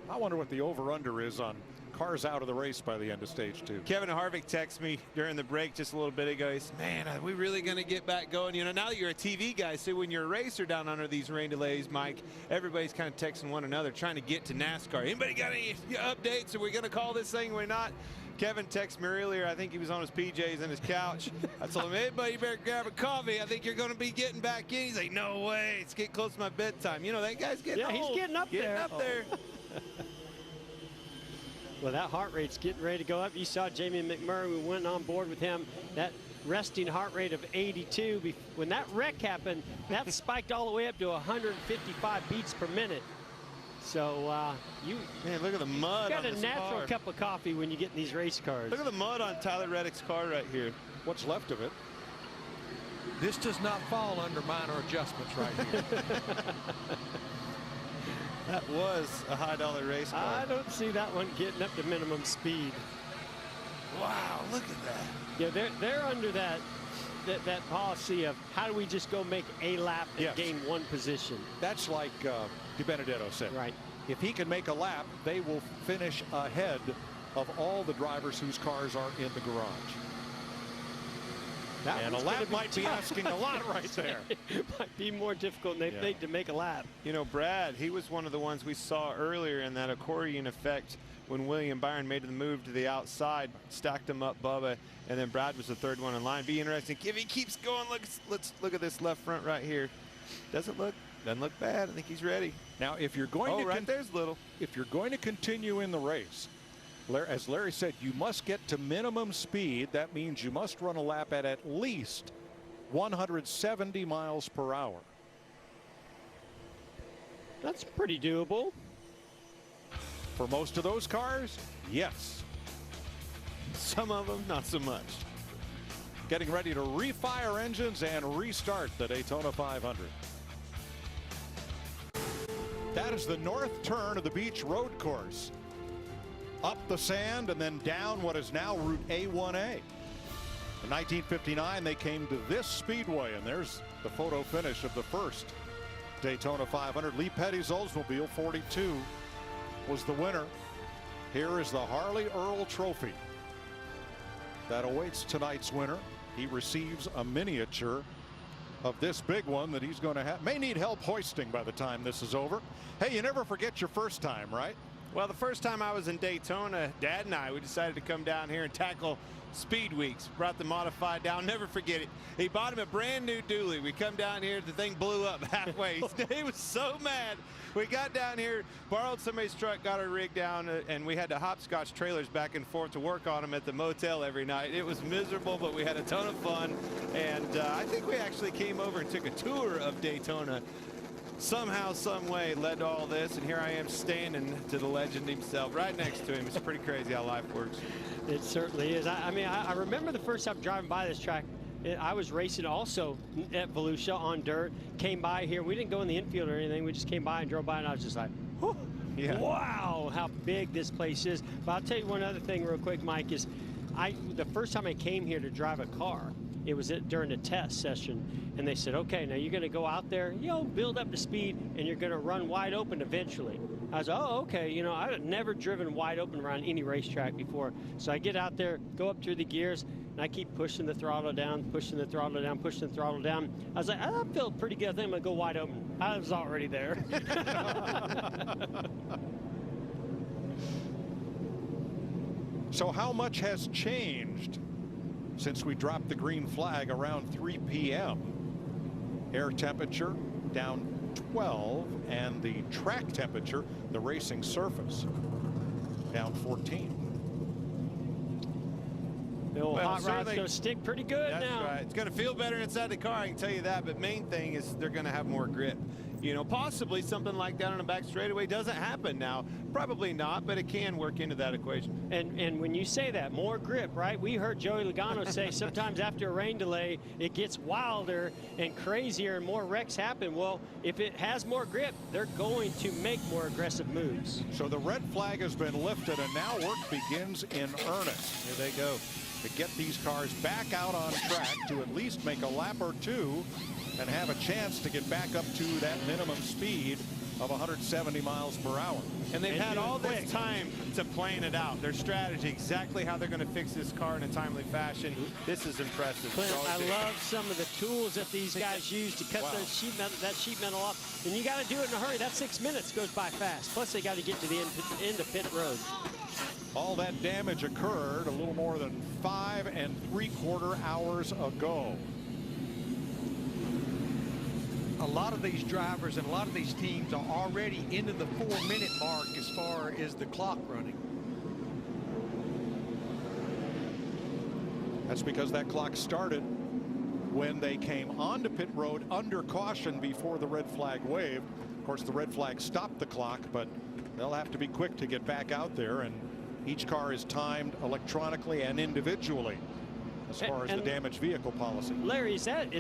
I wonder what the over-under is on cars out of the race by the end of stage 2. Kevin Harvick texted me during the break just a little bit ago. He said, man, are we really going to get back going? You know, now that you're a TV guy, so when you're a racer down under these rain delays, Mike, everybody's kind of texting one another, trying to get to NASCAR. Anybody got any updates? Are we going to call this thing? We're not. Kevin texted me earlier. I think he was on his PJs in his couch. I told him, hey, buddy, you better grab a coffee. I think you're going to be getting back in. He's like, no way. It's getting close to my bedtime. You know, that guy's getting old. Yeah, he's getting up there. Well, that heart rate's getting ready to go up. You saw Jamie McMurray. We went on board with him. That resting heart rate of 82. When that wreck happened, that spiked all the way up to 155 beats per minute. So man, look at the mud. You got on a natural car. cup of coffee when you get in these race cars. Look at the mud on Tyler Reddick's car right here. What's left of it? This does not fall under minor adjustments right here. That was a high-dollar race car. I don't see that one getting up to minimum speed. Wow, look at that. Yeah, they're under that policy of how do we just go make a lap and gain one position. That's like DiDeBenedetto said. Right. If he can make a lap, they will finish ahead of all the drivers whose cars are in the garage. And a lap might be asking a lot right there. It might be more difficult than they think to make a lap. You know, Brad, he was one of the ones we saw earlier in that accordion effect when William Byron made the move to the outside, stacked him up, Bubba, and then Brad was the third one in line. Be interesting if he keeps going. Let's look at this left front right here. Doesn't look bad. I think he's ready. Now, if you're going to right there's little. If you're going to continue in the race, as Larry said, you must get to minimum speed. That means you must run a lap at least 170 miles per hour. That's pretty doable. For most of those cars, yes. Some of them, not so much. Getting ready to refire engines and restart the Daytona 500. That is the north turn of the Beach Road Course. Up the sand and then down what is now Route A1A. In 1959, they came to this speedway, and there's the photo finish of the first Daytona 500. Lee Petty's Oldsmobile 42 was the winner. Here is the Harley Earl Trophy that awaits tonight's winner. He receives a miniature of this big one that he's going to have. May need help hoisting by the time this is over. Hey, you never forget your first time, right? Well, the first time I was in Daytona, Dad and we decided to come down here and tackle Speed Weeks. Brought the modified down. Never forget it. He bought him a brand new dually. We come down here, the thing blew up halfway. He was so mad. We got down here, borrowed somebody's truck, got our rig down, and we had to hopscotch trailers back and forth to work on them at the motel every night. It was miserable, but we had a ton of fun. And I think we actually came over and took a tour of Daytona. Somehow, some way led to all this, and here I am standing to the legend himself, right next to him. It's pretty crazy how life works. It certainly is. I mean, I remember the first time driving by this track, I was racing also at Volusia on dirt, came by here. We didn't go in the infield or anything. We just came by and drove by, and I was just like, whew, wow, how big this place is. But I'll tell you one other thing real quick, Mike, is the first time I came here to drive a car, it was during a test session, and they said, okay, now you're going to go out there, build up the speed, and you're going to run wide open eventually. I was, oh, okay. I've never driven wide open around any racetrack before. So I get out there, go up through the gears, and I keep pushing the throttle down, pushing the throttle down, pushing the throttle down. I was like, I feel pretty good. I think I'm going to go wide open. I was already there. So how much has changed since we dropped the green flag around 3 p.m.? Air temperature down 12, and the track temperature, the racing surface, down 14. The old hot rod's going to stick pretty good now. That's right. It's going to feel better inside the car, I can tell you that. But main thing is they're going to have more grip. Possibly something like that on a back straightaway doesn't happen now. Probably not, but it can work into that equation. And when you say that, more grip, right? We heard Joey Logano say sometimes after a rain delay, it gets wilder and crazier and more wrecks happen. Well, if it has more grip, they're going to make more aggressive moves. So the red flag has been lifted, and now work begins in earnest. Here they go to get these cars back out on track to at least make a lap or two and have a chance to get back up to that minimum speed of 170 miles per hour. And they've had all this time to plan it out. Their strategy, exactly how they're going to fix this car in a timely fashion. This is impressive. Clint, I love some of the tools that these guys use to cut that sheet metal off. And you got to do it in a hurry. That 6 minutes goes by fast. Plus, they got to get to the end of pit road. All that damage occurred a little more than 5 3/4 hours ago. A lot of these drivers and a lot of these teams are already into the 4-minute mark as far as the clock running. That's because that clock started when they came onto pit road under caution before the red flag waved. Of course, the red flag stopped the clock, but they'll have to be quick to get back out there, and each car is timed electronically and individually as far as the damaged vehicle policy. Larry, is that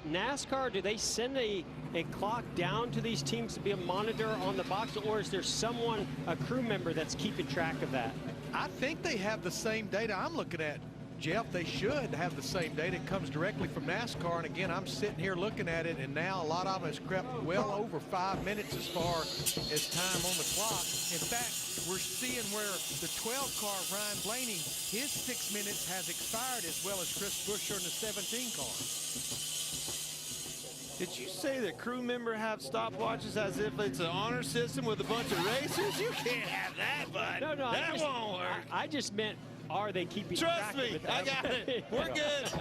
NASCAR? Do they send a clock down to these teams to be a monitor on the box, or is there someone, a crew member, that's keeping track of that? I think they have the same data I'm looking at, Jeff. They should have the same data. It comes directly from NASCAR, and again, I'm sitting here looking at it, and now a lot of them has crept well over 5 minutes as far as time on the clock. In fact, we're seeing where the 12 car, Ryan Blaney, his 6 minutes has expired, as well as Chris Buescher in the 17 car. Did you say that crew member have stopwatches as if it's an honor system with a bunch of racers? You can't have that, bud. No, that won't work. I just meant, are they keeping track of it? Trust me, I got it. We're good.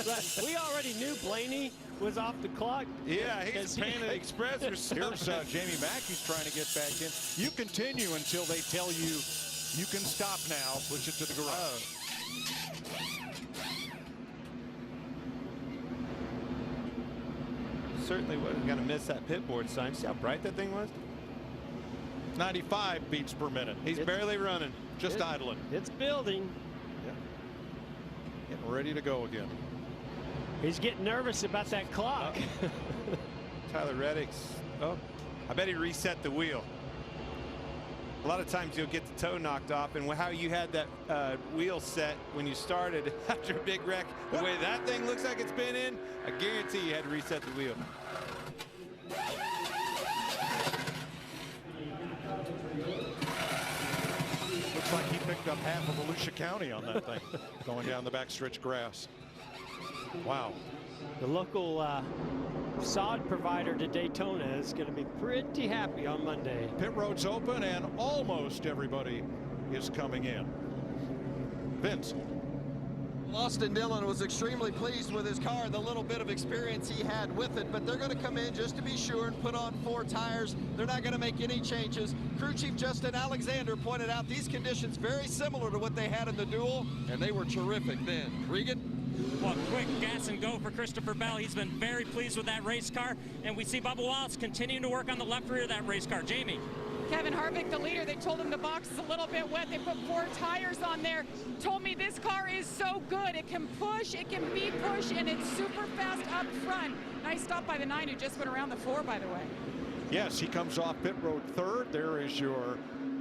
But we already knew Blaney was off the clock. Yeah, he's Panda Express or something. Here's Jamie Mackey's trying to get back in. You continue until they tell you you can stop now. Push it to the garage. Certainly wasn't going to miss that pit board sign. See how bright that thing was? 95 beats per minute. He's barely running. Just idling. It's building. Yeah. Getting ready to go again. He's getting nervous about that clock. Tyler Reddick's. Oh, I bet he reset the wheel. A lot of times you'll get the toe knocked off, and how you had that wheel set when you started after a big wreck, the way that thing looks like it's been in, I guarantee you had to reset the wheel. Looks like he picked up half of Volusia County on that thing, going down the backstretch grass. Wow. The local sod provider to Daytona is going to be pretty happy on Monday. Pit road's open and almost everybody is coming in. Vince. Austin Dillon was extremely pleased with his car, the little bit of experience he had with it, but they're going to come in just to be sure and put on 4 tires. They're not going to make any changes. Crew Chief Justin Alexander pointed out these conditions very similar to what they had in the duel, and they were terrific then. Regan? Well, quick gas and go for Christopher Bell. He's been very pleased with that race car, and we see Bubba Wallace continuing to work on the left rear of that race car. Jamie. Kevin Harvick, the leader, they told him the box is a little bit wet. They put 4 tires on there. Told me this car is so good. It can push, it can be pushed, and it's super fast up front. Nice stop by the 9 who just went around the 4, by the way. Yes, he comes off pit road 3rd. There is your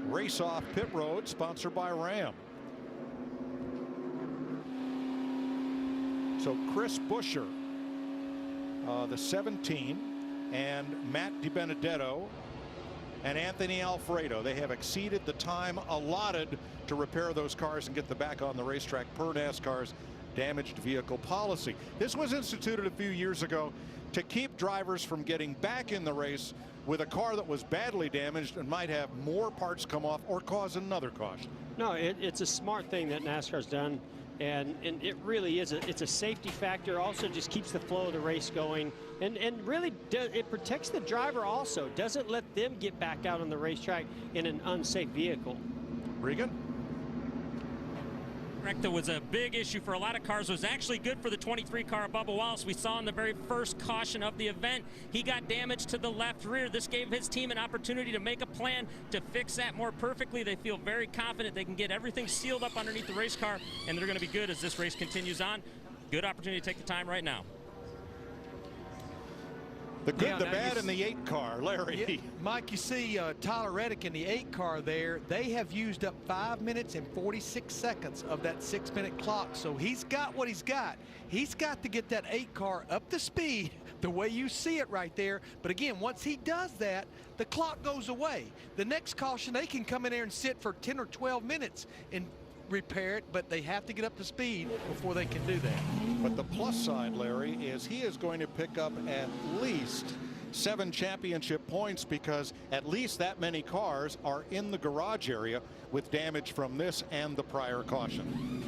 race off pit road, sponsored by Ram. So Chris Buescher, the 17, and Matt DiBenedetto and Anthony Alfredo. They have exceeded the time allotted to repair those cars and get them back on the racetrack per NASCAR's damaged vehicle policy. This was instituted a few years ago to keep drivers from getting back in the race with a car that was badly damaged and might have more parts come off or cause another caution. No, it's a smart thing that NASCAR's done. And it really is it's a safety factor. Also just keeps the flow of the race going, and really it protects the driver. Also doesn't let them get back out on the racetrack in an unsafe vehicle. Regan. That was a big issue for a lot of cars. It was actually good for the 23 car of Bubba Wallace. We saw in the very first caution of the event, he got damage to the left rear. This gave his team an opportunity to make a plan to fix that more perfectly. They feel very confident they can get everything sealed up underneath the race car, and they're going to be good as this race continues on. Good opportunity to take the time right now. The good, the bad, and the 8 car, Larry. Yeah, Mike, you see Tyler Redick in the 8 car there. They have used up 5 minutes and 46 seconds of that 6-minute clock. So he's got what he's got. He's got to get that 8 car up to speed the way you see it right there. But again, once he does that, the clock goes away. The next caution, they can come in there and sit for 10 or 12 minutes and repair it, but they have to get up to speed before they can do that. But the plus side, Larry, is he is going to pick up at least 7 championship points, because at least that many cars are in the garage area with damage from this and the prior caution.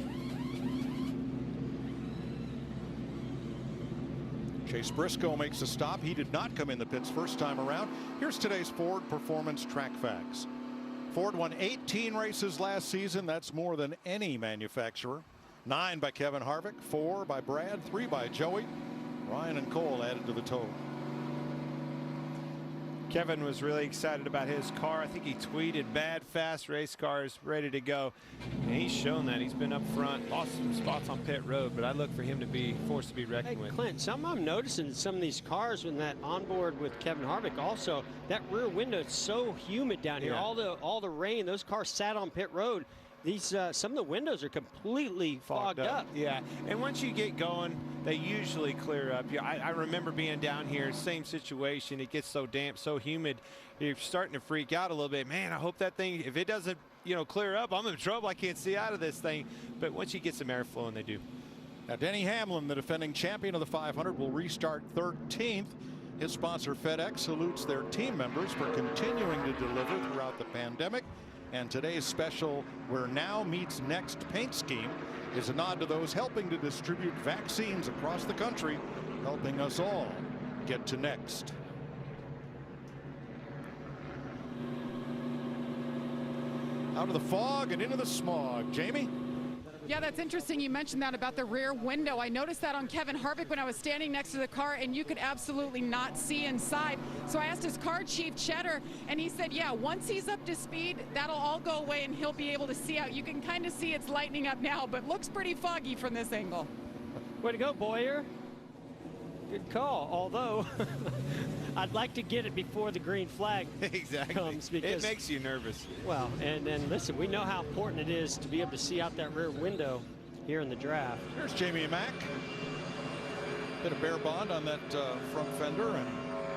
Chase Briscoe makes a stop. He did not come in the pits first time around. Here's today's Ford Performance Track Facts. Ford won 18 races last season. That's more than any manufacturer. 9 by Kevin Harvick, 4 by Brad, 3 by Joie. Ryan and Cole added to the total. Kevin was really excited about his car. I think he tweeted, "Bad, fast race cars ready to go." And he's shown that. He's been up front, lost some spots on pit road, but I look for him to be forced to be reckoned with. Clint, something I'm noticing in some of these cars when that onboard with Kevin Harvick, also that rear window, it's so humid down here. Yeah. All the rain, those cars sat on pit road. These some of the windows are completely fogged up. Yeah, and once you get going, they usually clear up. Yeah, I remember being down here, same situation. It gets so damp, so humid. You're starting to freak out a little bit. Man, I hope that thing, if it doesn't, clear up, I'm in trouble. I can't see out of this thing. But once you get some air flowing, they do. Now, Denny Hamlin, the defending champion of the 500, will restart 13th. His sponsor FedEx salutes their team members for continuing to deliver throughout the pandemic. And today's special Where Now Meets Next paint scheme is a nod to those helping to distribute vaccines across the country, helping us all get to next. Out of the fog and into the smog. Jamie? Yeah, that's interesting. You mentioned that about the rear window. I noticed that on Kevin Harvick when I was standing next to the car, and you could absolutely not see inside. So I asked his car chief, Cheddar, and he said, yeah, once he's up to speed, that'll all go away and he'll be able to see out. You can kind of see it's lightening up now, but looks pretty foggy from this angle. Way to go, Boyer. Good call, although I'd like to get it before the green flag comes, because it makes you nervous. Well, and listen, we know how important it is to be able to see out that rear window here in the draft. There's Jamie Mack. Bit of bare bond on that front fender. And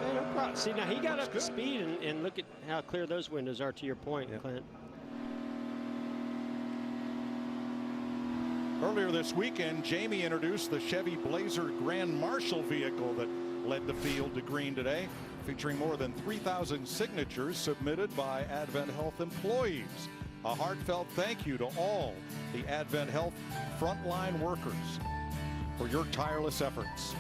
hey, no problem. See, now he got up to speed, and look at how clear those windows are, to your point, Clint. Earlier this weekend, Jamie introduced the Chevy Blazer Grand Marshal vehicle that led the field to green today, featuring more than 3,000 signatures submitted by Advent Health employees. A heartfelt thank you to all the Advent Health frontline workers for your tireless efforts.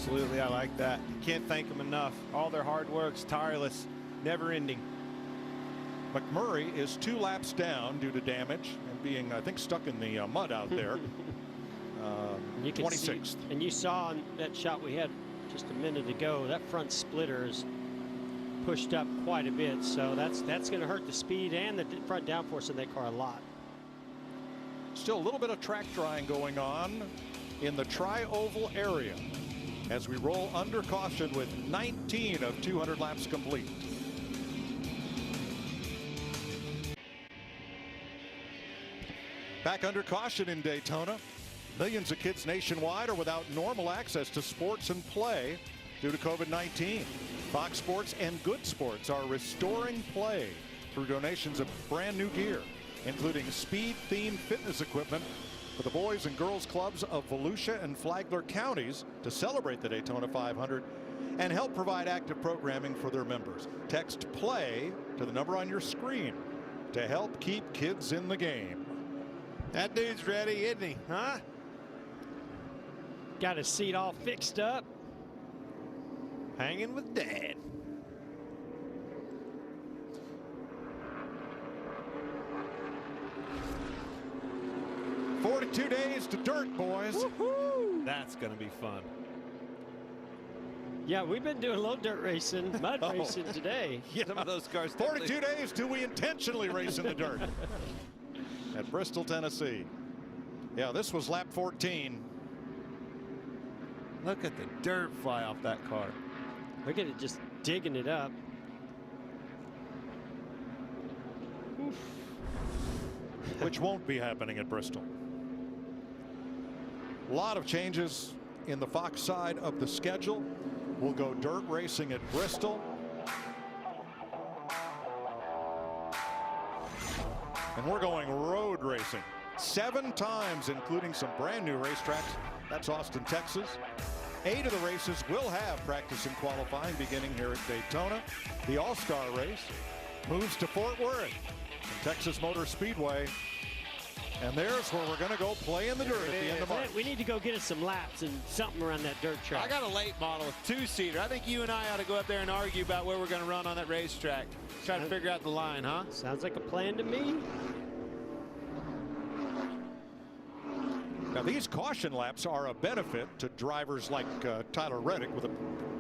Absolutely, I like that. Can't thank them enough. All their hard work's tireless, never ending. McMurray is 2 laps down due to damage and being, I think, stuck in the mud out there. You can 26th. see, and you saw in that shot we had just a minute ago, that front splitter is pushed up quite a bit, so that's going to hurt the speed and the front downforce in that car a lot. Still a little bit of track drying going on in the tri-oval area as we roll under caution with 19 of 200 laps complete. Back under caution in Daytona. Millions of kids nationwide are without normal access to sports and play due to COVID-19. Fox Sports and Good Sports are restoring play through donations of brand new gear, including speed-themed fitness equipment for the boys and girls clubs of Volusia and Flagler counties to celebrate the Daytona 500 and help provide active programming for their members. Text PLAY to the number on your screen to help keep kids in the game. That dude's ready, isn't he? Huh? Got his seat all fixed up. Hanging with Dad. "42 days to dirt, boys." That's going to be fun. Yeah, we've been doing a little dirt racing, mud racing today. Yeah. Some of those cars. 42 days till we intentionally race in the dirt at Bristol, Tennessee. Yeah, this was lap 14. Look at the dirt fly off that car. Look at it just digging it up. Oof. Which won't be happening at Bristol. A lot of changes in the Fox side of the schedule. We'll go dirt racing at Bristol. And we're going road racing 7 times, including some brand new racetracks. That's Austin, Texas. 8 of the races will have practice and qualifying beginning here at Daytona. The All-Star race moves to Fort Worth and Texas Motor Speedway. And there's where we're going to go play in the dirt at the end of March. We need to go get us some laps and something around that dirt track. I got a late model, a 2-seater. I think you and I ought to go up there and argue about where we're going to run on that racetrack. Try to figure out the line, huh? Sounds like a plan to me. Now, these caution laps are a benefit to drivers like Tyler Redick with a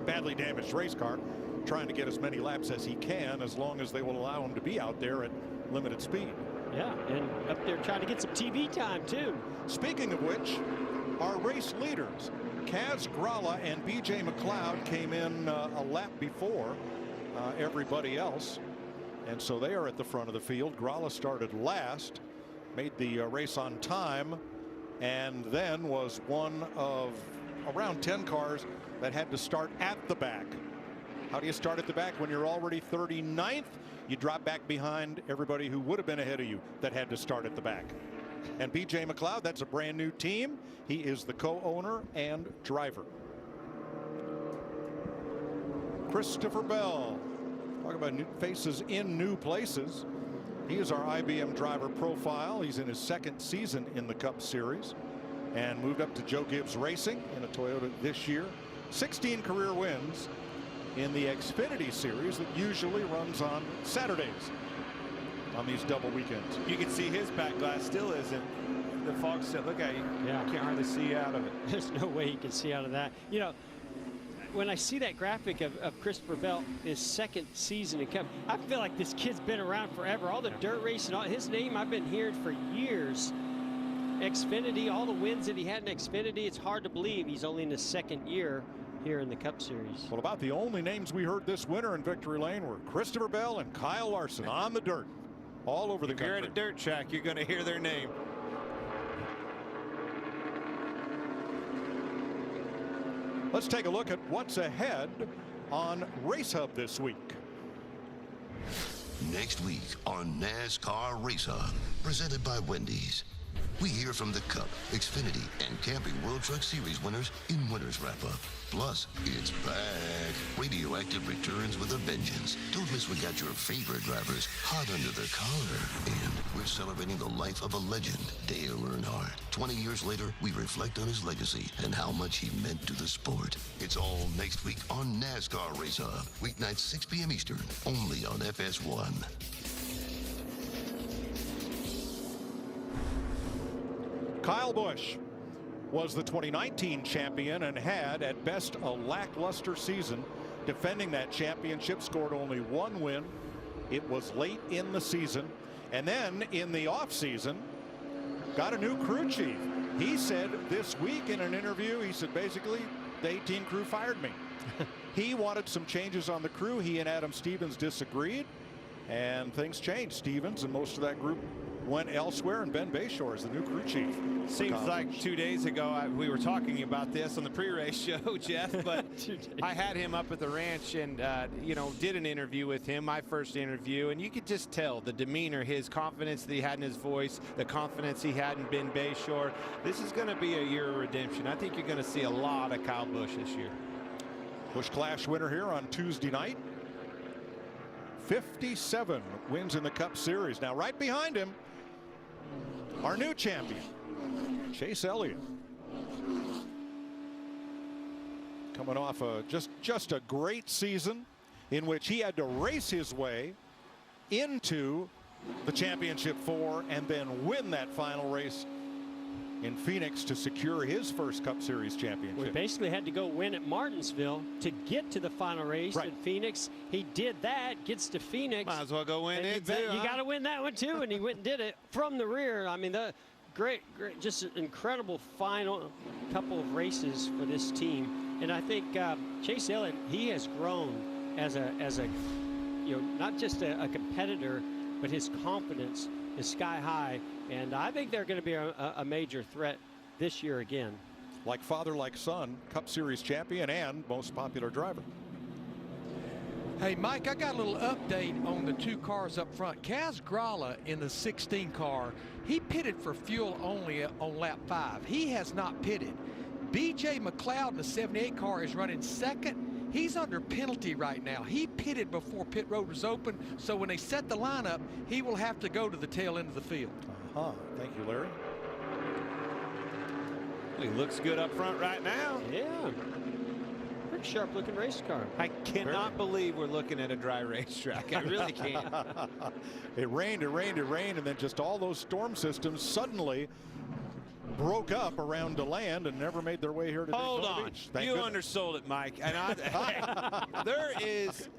badly damaged race car, trying to get as many laps as he can, as long as they will allow him to be out there at limited speed. Yeah, and up there trying to get some TV time, too. Speaking of which, our race leaders, Kaz Gralla and BJ McLeod, came in a lap before everybody else, and so they are at the front of the field. Gralla started last, made the race on time, and then was one of around 10 cars that had to start at the back. How do you start at the back when you're already 39th? You drop back behind everybody who would have been ahead of you that had to start at the back. And BJ McLeod, that's a brand new team. He is the co-owner and driver. Christopher Bell, talk about new faces in new places. He is our IBM driver profile. He's in his 2nd season in the Cup Series and moved up to Joe Gibbs Racing in a Toyota this year. 16 career wins in the Xfinity Series that usually runs on Saturdays on these double weekends. You can see his back glass still isn't. The fog set. Look at you. Yeah. You can't hardly see out of it. There's no way you can see out of that. You know, when I see that graphic of Christopher Bell, his 2nd season in Cup, I feel like this kid's been around forever. All the dirt racing, all his name I've been hearing for years. Xfinity, all the wins that he had in Xfinity, it's hard to believe he's only in his 2nd year here in the Cup Series. Well, about the only names we heard this winter in Victory Lane were Christopher Bell and Kyle Larson on the dirt all over the country. If you're at a dirt track, you're going to hear their name. Let's take a look at what's ahead on Race Hub this week. Next week on NASCAR Race Hub, presented by Wendy's. We hear from the Cup, Xfinity, and Camping World Truck Series winners in Winners Wrap-Up. Plus, it's back. Radioactive returns with a vengeance. Don't miss what got your favorite drivers hot under the collar. And we're celebrating the life of a legend, Dale Earnhardt. 20 years later, we reflect on his legacy and how much he meant to the sport. It's all next week on NASCAR Race Hub. Weeknights 6 p.m. Eastern, only on FS1. Kyle Busch was the 2019 champion and had at best a lackluster season defending that championship, scored only 1 win. It was late in the season, and then in the offseason got a new crew chief. He said this week in an interview, he said basically the 18 crew fired me. He wanted some changes on the crew. He and Adam Stevens disagreed, and things changed. Stevens and most of that group went elsewhere, and Ben Bayshore is the new crew chief. Seems like 2 days ago we were talking about this on the pre-race show, Jeff, but I had him up at the ranch and you know, did an interview with him, my first interview, and you could just tell the demeanor, his confidence that he had in his voice, the confidence he had in Ben Bayshore. This is going to be a year of redemption. I think you're going to see a lot of Kyle Busch this year. Busch Clash winner here on Tuesday night. 57 wins in the Cup Series. Now right behind him, our new champion, Chase Elliott. Coming off just a great season in which he had to race his way into the championship 4 and then win that final race in Phoenix to secure his first Cup Series championship. We basically had to go win at Martinsville to get to the final race in Phoenix. He did that, gets to Phoenix. Might as well go win it too. You got to win that one too, and he went and did it from the rear. I mean, the great, just an incredible final couple of races for this team. And I think Chase Elliott, he has grown as a you know, not just a competitor, but his confidence is sky high, and I think they're going to be a major threat this year again. Like father, like son, Cup Series champion and most popular driver. Hey, Mike, I got a little update on the 2 cars up front. Kaz Grala in the 16 car, he pitted for fuel only on lap 5. He has not pitted. B.J. McLeod in the 78 car is running second. He's under penalty right now. He pitted before pit road was open, so when they set the lineup, he will have to go to the tail end of the field. Thank you, Larry. He looks good up front right now. Yeah. Pretty sharp looking race car. I cannot believe we're looking at a dry racetrack. I really can't. It rained, and then just all those storm systems suddenly broke up around DeLand and never made their way here to Hold Daytona on. Beach. You undersold it, Mike. And there is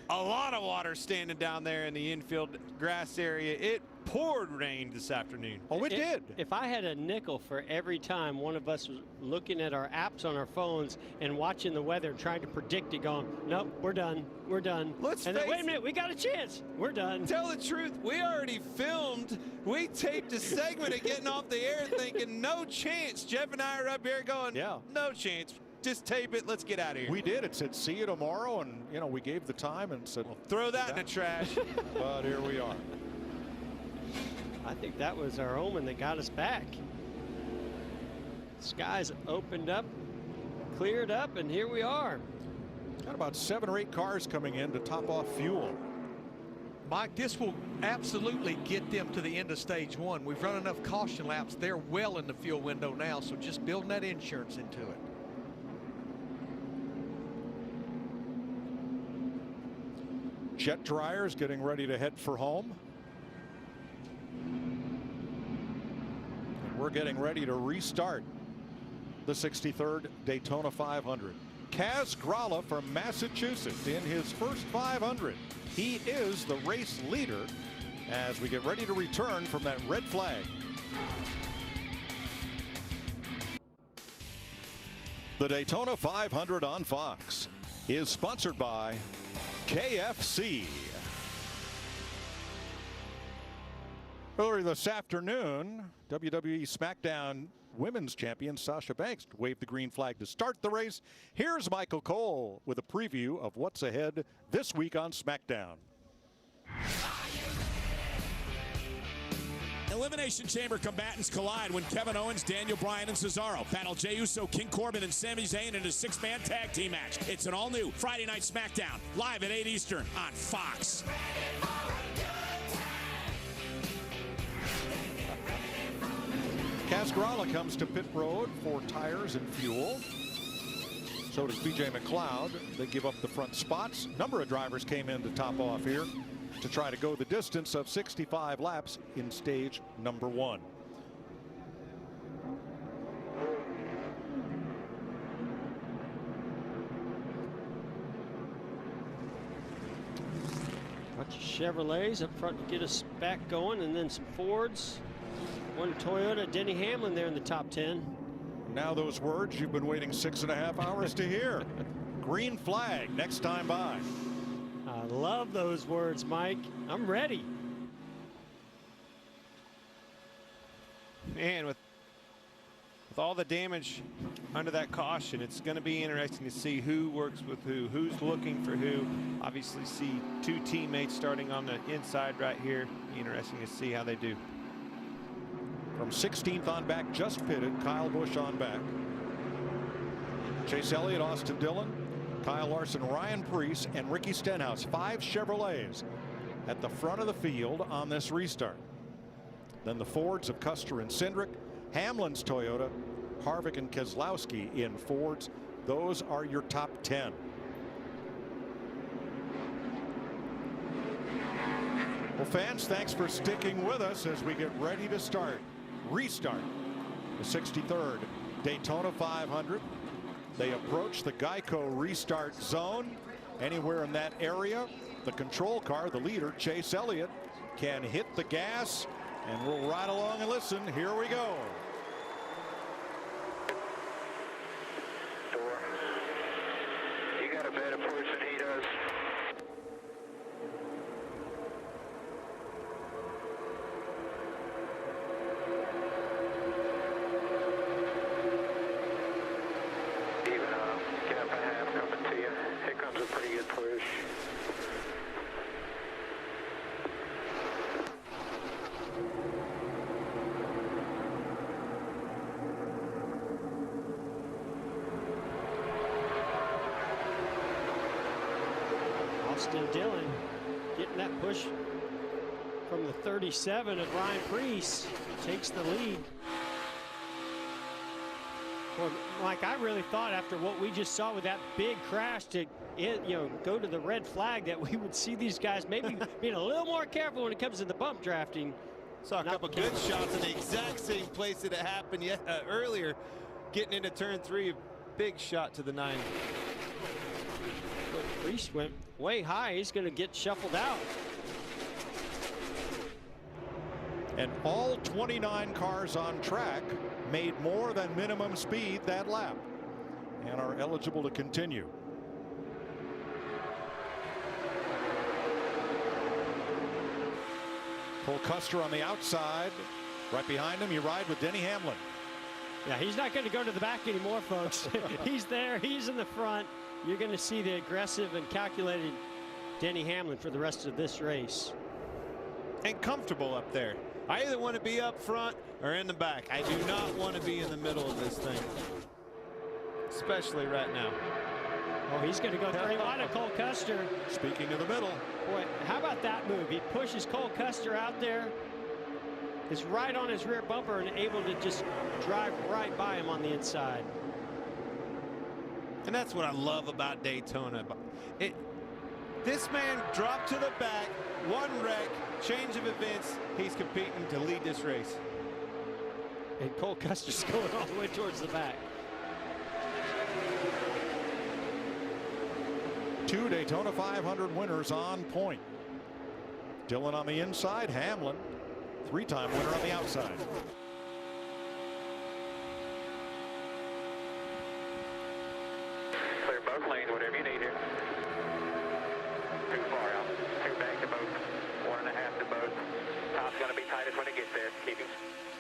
a lot of water standing down there in the infield grass area. It poured rain this afternoon. Oh, it did. If I had a nickel for every time one of us was looking at our apps on our phones and watching the weather, trying to predict it, going, nope, we're done, we're done. Let's and face then, wait a minute, we got a chance, we're done. Tell the truth, we already filmed. We taped a segment of getting off the air thinking, no chance. Jeff and I are up here going, no chance. Just tape it. Let's get out of here. We did. It said, see you tomorrow. And, you know, we gave the time and said, well, throw that in the trash. But here we are. I think that was our omen that got us back. Skies opened up, cleared up, and here we are. Got about 7 or 8 cars coming in to top off fuel. Mike, this will absolutely get them to the end of stage 1. We've run enough caution laps. They're well in the fuel window now, so just building that insurance into it. Jet dryers getting ready to head for home. And we're getting ready to restart the 63rd Daytona 500. Kaz Grala from Massachusetts in his first 500. He is the race leader as we get ready to return from that red flag. The Daytona 500 on Fox is sponsored by KFC. Earlier this afternoon, WWE SmackDown Women's Champion Sasha Banks waved the green flag to start the race. Here's Michael Cole with a preview of what's ahead this week on SmackDown. Elimination Chamber combatants collide when Kevin Owens, Daniel Bryan, and Cesaro battle Jey Uso, King Corbin, and Sami Zayn in a 6-man tag team match. It's an all-new Friday Night SmackDown, live at 8 Eastern on Fox. Kaz Grala comes to pit road for tires and fuel. So does B.J. McLeod. They give up the front spots. A number of drivers came in to top off here to try to go the distance of 65 laps in stage number 1. Bunch of Chevrolets up front to get us back going, and then some Fords. One Toyota, Denny Hamlin there in the top 10. Now those words you've been waiting 6.5 hours to hear. Green flag next time by. I love those words, Mike. I'm ready. Man, with all the damage under that caution, it's going to be interesting to see who works with who, who's looking for who. Obviously see two teammates starting on the inside right here. Be interesting to see how they do. From 16th on back, just pitted, Kyle Busch on back. Chase Elliott, Austin Dillon, Kyle Larson, Ryan Preece, and Ricky Stenhouse. 5 Chevrolets at the front of the field on this restart. Then the Fords of Custer and Cindric, Hamlin's Toyota, Harvick and Keselowski in Fords. Those are your top 10. Well, fans, thanks for sticking with us as we get ready to restart the 63rd Daytona 500. They approach the Geico restart zone. Anywhere in that area, the control car, the leader, Chase Elliott, can hit the gas, and we'll ride along and listen. Here we go. You got a better push than he does. Even gap and a half coming to you. Here comes a pretty good push. Austin Dillon getting that push from the 37 of Ryan Preece. Takes the lead. Well, Mike, I really thought after what we just saw with that big crash to go to the red flag that we would see these guys maybe being a little more careful when it comes to the bump drafting. Saw a couple good shots in the exact same place that it happened earlier. Getting into turn 3, a big shot to the 9. Preece went way high. He's going to get shuffled out. And all 29 cars on track made more than minimum speed that lap and are eligible to continue. Cole Custer on the outside. Right behind him, you ride with Denny Hamlin. Yeah, he's not going to go to the back anymore, folks. He's there. He's in the front. You're going to see the aggressive and calculated Denny Hamlin for the rest of this race. And comfortable up there. I either want to be up front or in the back. I do not want to be in the middle of this thing, especially right now. Oh, he's going to go 3 wide of Cole Custer. Speaking of the middle. Boy, how about that move? He pushes Cole Custer out there. Is right on his rear bumper and able to just drive right by him on the inside. And that's what I love about Daytona. This man dropped to the back, one wreck, change of events. He's competing to lead this race. And Cole Custer's going all the way towards the back. 2 Daytona 500 winners on point. Dillon on the inside, Hamlin, 3-time winner on the outside. Clear both lanes, whatever you need here. Too far out. 2 back to both. 1.5 to both. Top's going to be tightest when it gets there. Keep him.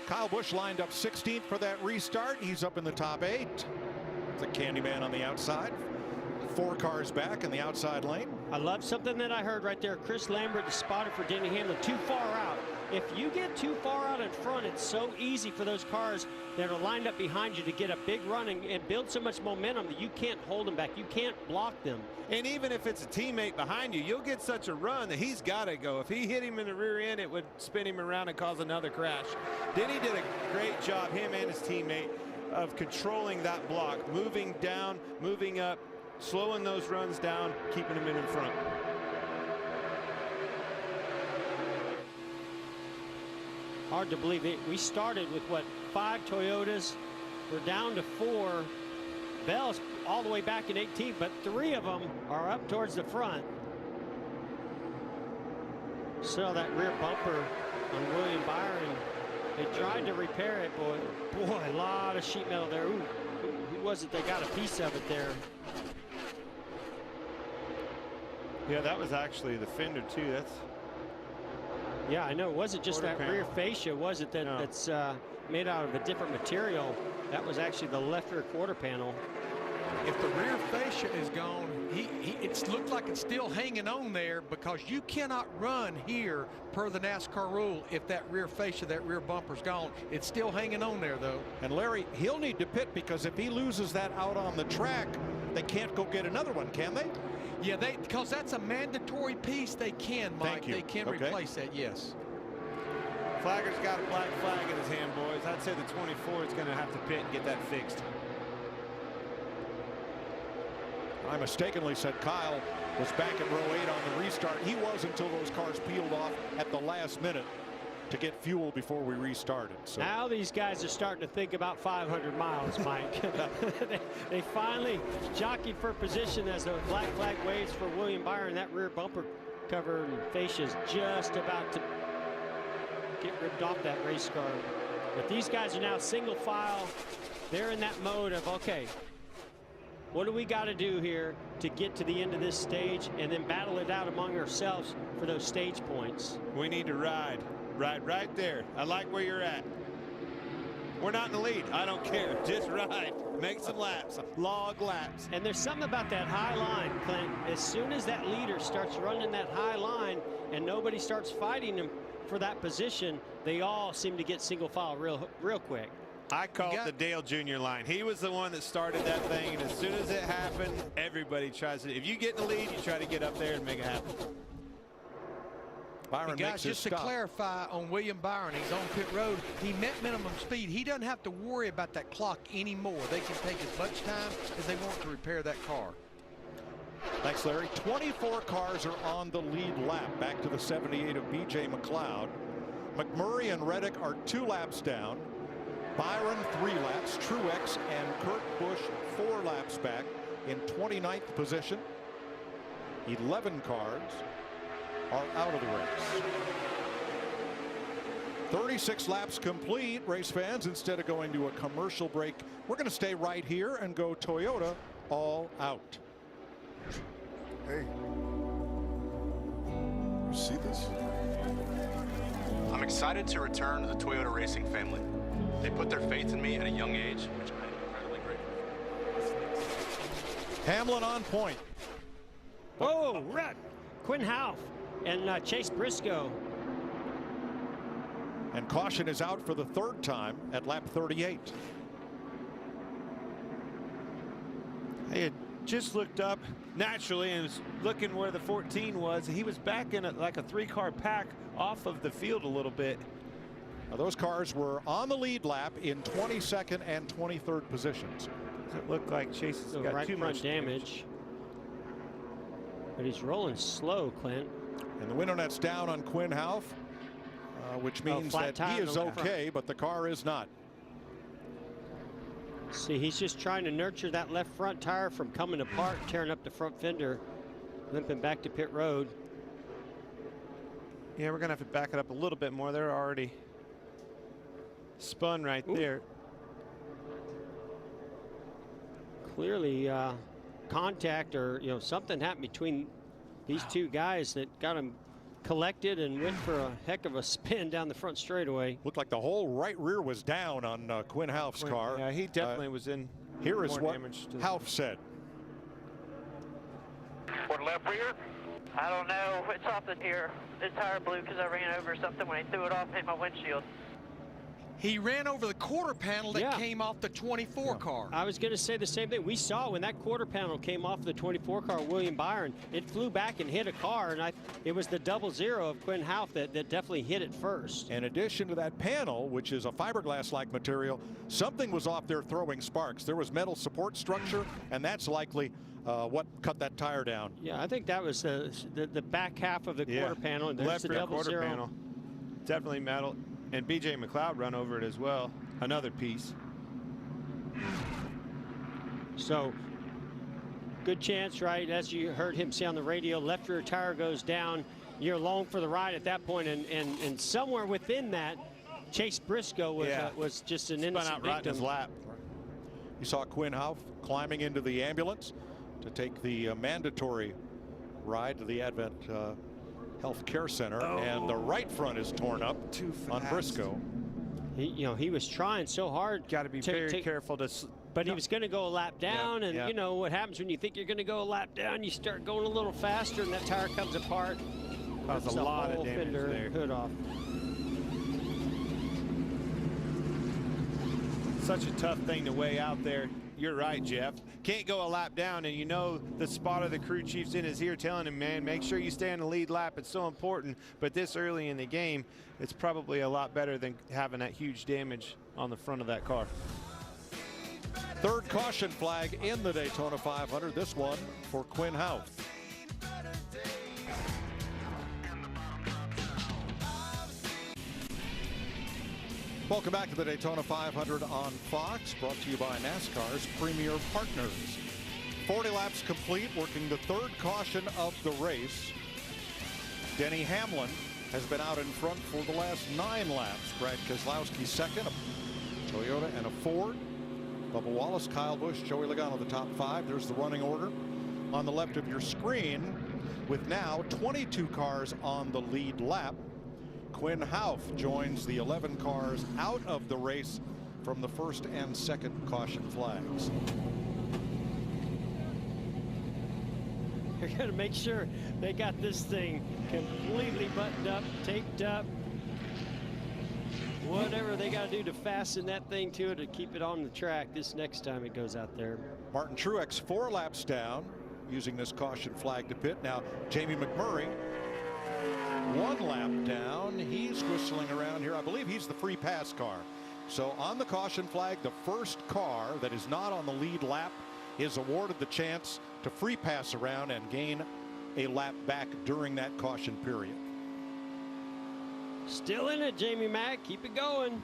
Kyle Busch lined up 16th for that restart. He's up in the top 8. It's a Candyman on the outside. 4 cars back in the outside lane. I love something that I heard right there. Chris Lambert is spotted for Denny Hamlin too far out. If you get too far out in front, it's so easy for those cars that are lined up behind you to get a big run and build so much momentum that you can't hold them back. You can't block them. And even if it's a teammate behind you, you'll get such a run that he's got to go. If he hit him in the rear end, it would spin him around and cause another crash. Denny did a great job, him and his teammate, of controlling that block, moving down, moving up, slowing those runs down, keeping them in front. Hard to believe it. We started with, what, 5 Toyotas. We're down to 4. Bell's all the way back in 18th, but 3 of them are up towards the front. Saw that rear bumper on William Byron. They tried to repair it, boy, a lot of sheet metal there. Ooh, who was it that got a piece of it there? Yeah, that was actually the fender too. That's. Yeah, I know. It wasn't just that rear fascia, was it? That's made out of a different material. That was actually the left rear quarter panel. If the rear fascia is gone, it looks like it's still hanging on there, because you cannot run here per the NASCAR rule if that rear fascia, that rear bumper's gone. It's still hanging on there, though. And Larry, he'll need to pit, because if he loses that out on the track, they can't go get another one, can they? Yeah, because that's a mandatory piece. They can, Mike. Thank you. They can replace that, yes. Flagger's got a black flag in his hand, boys. I'd say the 24 is going to have to pit and get that fixed. I mistakenly said Kyle was back at row 8 on the restart. He was until those cars peeled off at the last minute to get fuel before we restarted. So now these guys are starting to think about 500 miles, Mike. they finally jockeyed for position as the black flag waves for William Byron. That rear bumper cover and fascia is just about to get ripped off that race car. But these guys are now single file. They're in that mode of, okay, what do we got to do here to get to the end of this stage and then battle it out among ourselves for those stage points? We need to ride right there. I like where you're at. We're not in the lead. I don't care. Just ride. Make some laps. Log laps. And there's something about that high line, Clint. As soon as that leader starts running that high line and nobody starts fighting him for that position, they all seem to get single file real quick. I call it the Dale Jr. line. He was the one that started that thing, and as soon as it happened, everybody tries to. If you get in the lead, you try to get up there and make it happen. Byron and guys, just to clarify on William Byron, he's on pit road. He met minimum speed. He doesn't have to worry about that clock anymore. They can take as much time as they want to repair that car. Thanks, Larry. 24 cars are on the lead lap, back to the 78 of B.J. McLeod. McMurray and Redick are 2 laps down. Byron 3 laps. Truex and Kurt Busch 4 laps back in 29th position. 11 cars are out of the race. 36 laps complete, race fans. Instead of going to a commercial break, we're going to stay right here and go Toyota all out. Hey, you see this? I'm excited to return to the Toyota racing family. They put their faith in me at a young age, which I am incredibly grateful for. Hamlin on point. Whoa, Quinn Houff and Chase Briscoe. And caution is out for the 3rd time at lap 38. I had just looked up naturally and was looking where the 14 was. He was back in like a 3-car pack off of the field a little bit. Now, those cars were on the lead lap in 22nd and 23rd positions. Doesn't look like Chase has got too much damage. But he's rolling slow, Clint. And the window net's down on Quinn Houff, which means that he is okay, but the car is not. See, he's just trying to nurture that left front tire from coming apart, tearing up the front fender, limping back to pit road. Yeah, we're going to have to back it up a little bit more. They're already spun right there. Clearly contact or something happened between these two guys that got him collected and went for a heck of a spin down the front straightaway. Looked like the whole right rear was down on Quinn Houff's car. Yeah, he definitely was in. Here is what Houff said. What, left rear? I don't know. It's off the here. This tire blew because I ran over something when he threw it off and hit my windshield. He ran over the quarter panel that came off the 24 car. I was going to say the same thing. We saw when that quarter panel came off the 24 car, William Byron, it flew back and hit a car, and it was the 00 of Quinn Houff that definitely hit it first. In addition to that panel, which is a fiberglass-like material, something was off there throwing sparks. There was metal support structure, and that's likely what cut that tire down. Yeah, I think that was the back half of the quarter panel. And left the rear quarter panel. Definitely metal. And B.J. McLeod run over it as well. Another piece. So, good chance, right? As you heard him say on the radio, left rear tire goes down. you're along for the ride at that point, and somewhere within that, Chase Briscoe was just an innocent right in his victim. lap. You saw Quinn Houff climbing into the ambulance to take the mandatory ride to the Advent Health Care Center, and the right front is torn up on Briscoe. He was trying so hard. Got to be very careful to. But he was going to go a lap down, and you know what happens when you think you're going to go a lap down, you start going a little faster, and that tire comes apart. That was a lot of damage there. Hood off. Such a tough thing to weigh out there. You're right, Jeff. Can't go a lap down, and you know the spotter the crew chief's in his ear telling him, man, make sure you stay on the lead lap. It's so important. But this early in the game, it's probably a lot better than having that huge damage on the front of that car. Third caution flag in the Daytona 500. This one for Quinn Houff. Welcome back to the Daytona 500 on Fox, brought to you by NASCAR's premier partners. 40 laps complete, working the third caution of the race. Denny Hamlin has been out in front for the last 9 laps. Brad Keselowski second, a Toyota and a Ford. Bubba Wallace, Kyle Busch, Joie Logano, the top 5. There's the running order on the left of your screen, with now 22 cars on the lead lap. Quinn Houff joins the 11 cars out of the race from the first and second caution flags. They're going to make sure they got this thing completely buttoned up, taped up. Whatever they got to do to fasten that thing to it to keep it on the track this next time it goes out there. Martin Truex 4 laps down, using this caution flag to pit. Now Jamie McMurray 1 lap down. He's whistling around here. I believe he's the free pass car. So on the caution flag, the first car that is not on the lead lap is awarded the chance to free pass around and gain a lap back during that caution period. Still in it, Jamie Mack. Keep it going.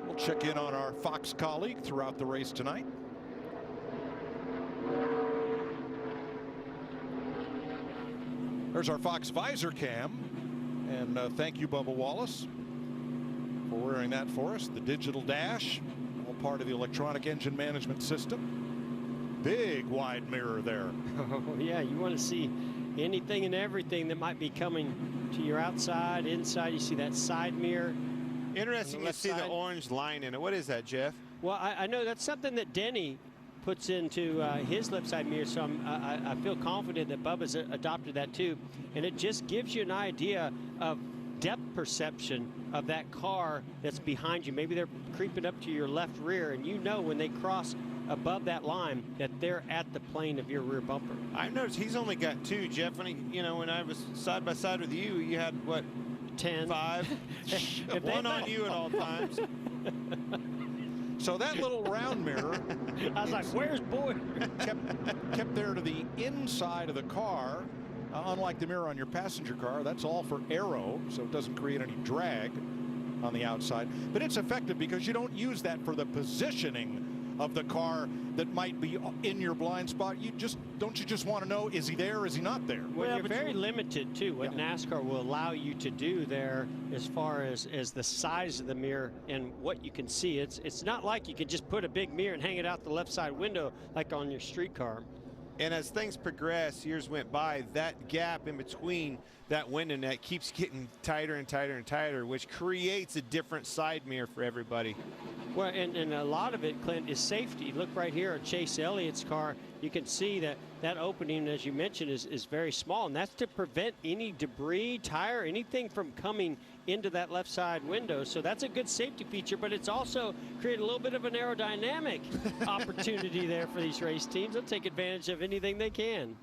We'll check in on our Fox colleague throughout the race tonight. There's our Fox visor cam. And thank you, Bubba Wallace, for wearing that for us. The digital dash, all part of the electronic engine management system. Big wide mirror there. Oh, yeah, you want to see anything and everything that might be coming to your outside, inside. You see that side mirror. Interesting to see the orange line in it. What is that, Jeff? Well, I know that's something that Denny puts into his left side mirror, so I feel confident that Bubba's adopted that too. And it just gives you an idea of depth perception of that car that's behind you. Maybe they're creeping up to your left rear, and you know when they cross above that line that they're at the plane of your rear bumper. I've noticed he's only got 2, Jeff. When when I was side by side with you, you had what, 10, 5, one on you at all times. So that little round mirror, I was like, where's Boyd? kept there to the inside of the car. Unlike the mirror on your passenger car, that's all for aero, so it doesn't create any drag on the outside. But it's effective because you don't use that for the positioning of the car that might be in your blind spot. Don't you just want to know, is he there, is he not there? Well, you're very limited too what NASCAR will allow you to do there as far as the size of the mirror and what you can see. It's not like you can just put a big mirror and hang it out the left side window like on your street car. And as things progress, years went by, that gap in between that window net keeps getting tighter and tighter and tighter, which creates a different side mirror for everybody. Well, and a lot of it, Clint, is safety. Look right here at Chase Elliott's car. You can see that opening, as you mentioned, is very small, and that's to prevent any debris, tire, anything from coming into that left side window. So that's a good safety feature, but it's also created a little bit of an aerodynamic opportunity there for these race teams. They'll take advantage of anything they can.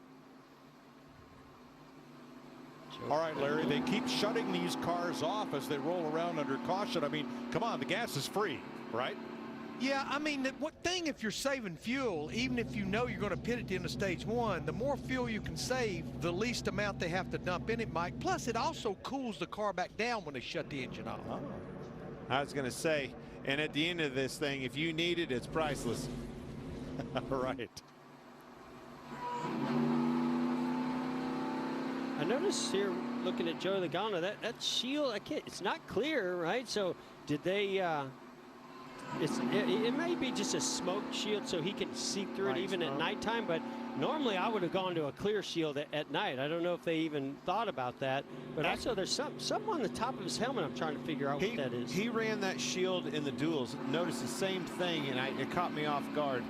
All right, Larry, they keep shutting these cars off as they roll around under caution. I mean, come on, the gas is free, right? Yeah, I mean, what thing if you're saving fuel, even if you know you're going to pit at the end of stage 1, the more fuel you can save, the least amount they have to dump in it, Mike. Plus, it also cools the car back down when they shut the engine off. Oh. I was going to say, and at the end of this thing, if you need it, it's priceless. Right. I noticed here, looking at Joie Logano, that shield, it's not clear, right? So did they, it may be just a smoke shield so he can see through it even at nighttime, but normally I would have gone to a clear shield at night. I don't know if they even thought about that, but also there's something on the top of his helmet I'm trying to figure out what that is. He ran that shield in the duels. Noticed the same thing, and it caught me off guard.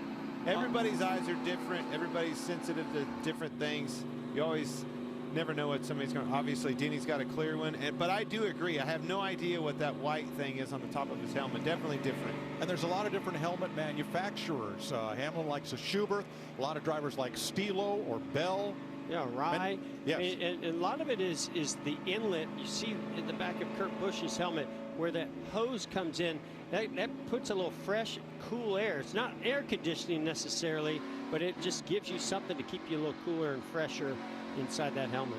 Everybody's eyes are different. Everybody's sensitive to different things. You always never know what somebody's going to. Obviously, Denny's got a clear one, but I do agree. I have no idea what that white thing is on the top of his helmet. Definitely different. And there's a lot of different helmet manufacturers. Hamlin likes a Schubert. A lot of drivers like Stilo or Bell. Yeah, Rye. Yes. And a lot of it is the inlet. You see in the back of Kurt Busch's helmet where that hose comes in. That puts a little fresh, cool air. It's not air conditioning necessarily, but it just gives you something to keep you a little cooler and fresher inside that helmet.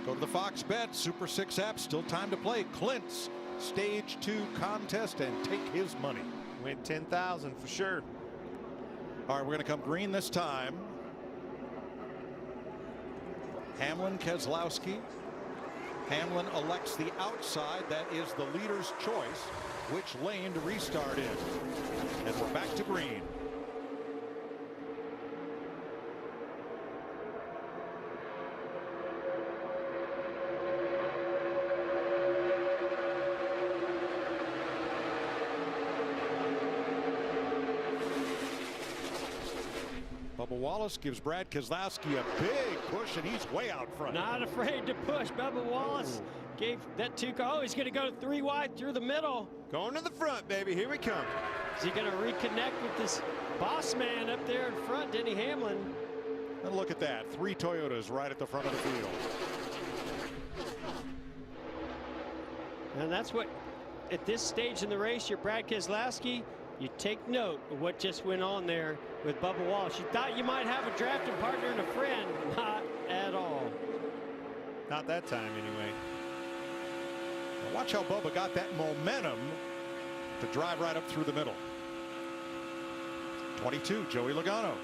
Go to the Fox Bet Super 6 app. Still time to play Clint's Stage 2 contest and take his money. Win $10,000 for sure. All right, we're going to come green this time. Hamlin, Keselowski. Hamlin elects the outside. That is the leader's choice, which lane to restart in. And we're back to green. Bubba Wallace gives Brad Keselowski a big push, and he's way out front. Not afraid to push. Bubba Wallace gave that 2 car. Oh, he's going to go 3 wide through the middle. Going to the front, baby. Here we come. Is he going to reconnect with this boss man up there in front, Denny Hamlin? And look at that. 3 Toyotas right at the front of the field. And that's what, at this stage in the race, you're Brad Keselowski. You take note of what just went on there with Bubba Wallace. You thought you might have a drafting partner and a friend. Not at all. Not that time, anyway. Now watch how Bubba got that momentum to drive right up through the middle. 22, Joie Logano.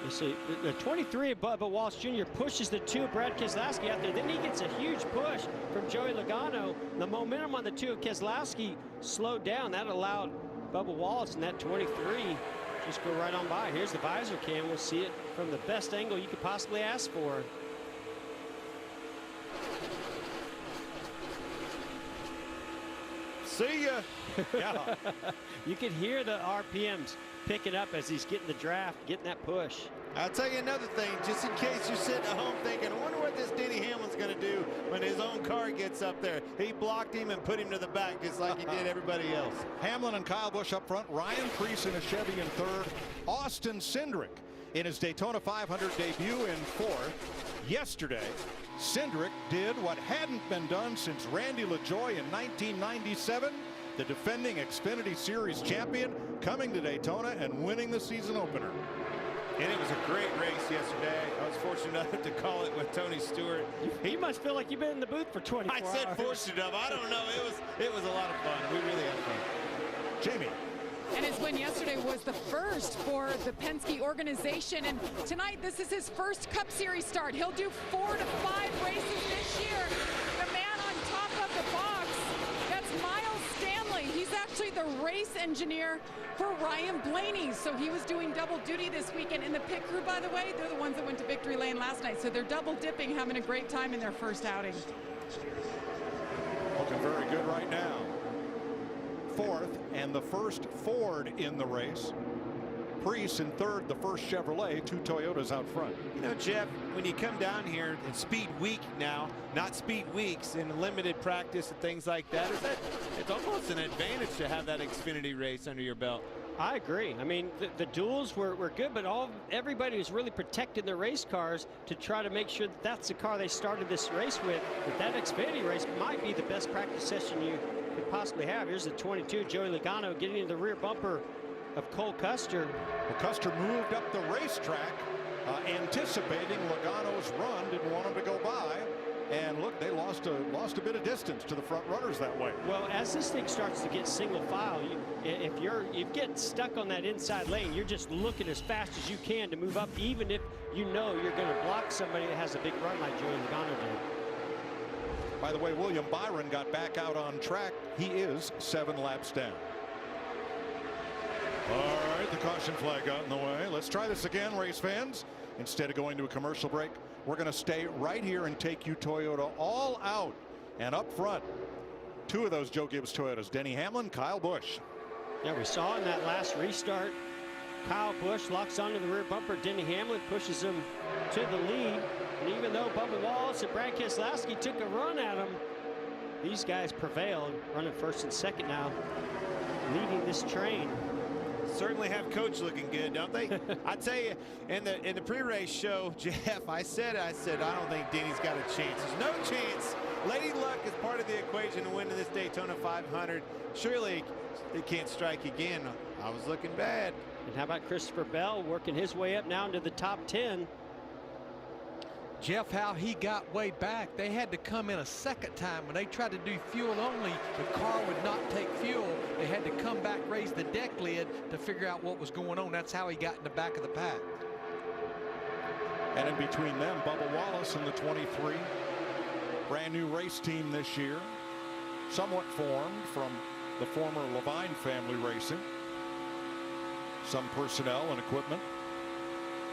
You see, the 23 of Bubba Wallace Jr. pushes the 2 of Brad Keselowski out there. Then he gets a huge push from Joie Logano. The momentum on the 2 of Keselowski slowed down. That allowed Bubba Wallace and that 23 just go right on by. Here's the visor cam. We'll see it from the best angle you could possibly ask for. See ya. Yeah. You can hear the RPMs picking up as he's getting the draft, getting that push. I'll tell you another thing, just in case you're sitting at home thinking, I wonder what this Denny Hamlin's going to do when his own car gets up there. He blocked him and put him to the back just like he did everybody else. Hamlin and Kyle Busch up front. Ryan Preece in a Chevy in 3rd. Austin Cindric in his Daytona 500 debut in 4th. Yesterday, Cindric did what hadn't been done since Randy LaJoie in 1997. The defending Xfinity Series champion coming to Daytona and winning the season opener. And it was a great race yesterday. I was fortunate enough to call it with Tony Stewart. He must feel like you've been in the booth for 24 hours. I said fortunate enough. I don't know. It was a lot of fun. We really had fun. Jamie. And his win yesterday was the first for the Penske organization. And tonight, this is his first Cup Series start. He'll do 4 to 5 races this year. The man on top of the box, that's Miles Stanley. He's actually the race engineer for Ryan Blaney. So he was doing double duty this weekend. And the pit crew, by the way, they're the ones that went to victory lane last night. So they're double dipping, having a great time in their first outing. Looking very good right now. 4th and the first Ford in the race. Preece in 3rd, the first Chevrolet, 2 Toyotas out front. You know, Jeff, when you come down here in speed week now, not speed weeks, in limited practice and things like that, it's almost an advantage to have that Xfinity race under your belt. I agree. I mean, the duels were good, but everybody was really protecting their race cars to try to make sure that that's the car they started this race with. But that Xfinity race might be the best practice session you could possibly have. Here's the 22, Joie Logano getting into the rear bumper of Cole Custer. Well, Custer moved up the racetrack, anticipating Logano's run, didn't want him to go by. And look, they lost a bit of distance to the front runners that way. Well, as this thing starts to get single file, if you get stuck on that inside lane, you're just looking as fast as you can to move up, even if you know you're going to block somebody that has a big run like Joie Logano did. By the way, William Byron got back out on track. He is 7 laps down. All right, the caution flag got in the way. Let's try this again, race fans. Instead of going to a commercial break, we're going to stay right here and take you Toyota all out. And up front, 2 of those Joe Gibbs Toyotas, Denny Hamlin, Kyle Busch. Yeah, we saw in that last restart, Kyle Busch locks onto the rear bumper. Denny Hamlin pushes him to the lead. And even though Bubba Wallace and Brad Keselowski took a run at him, these guys prevailed, running first and second now, leading this train. Certainly have Coach looking good, don't they? I tell you, in the pre-race show, Jeff, I said I don't think Denny's got a chance. There's no chance. Lady Luck is part of the equation to winning this Daytona 500. Surely it can't strike again. I was looking bad. And how about Christopher Bell working his way up now into the top 10? Jeff, how he got way back. They had to come in a second time. When they tried to do fuel only, the car would not take fuel. They had to come back, raise the deck lid to figure out what was going on. That's how he got in the back of the pack. And in between them, Bubba Wallace in the 23. Brand new race team this year. Somewhat formed from the former Levine family racing. Some personnel and equipment.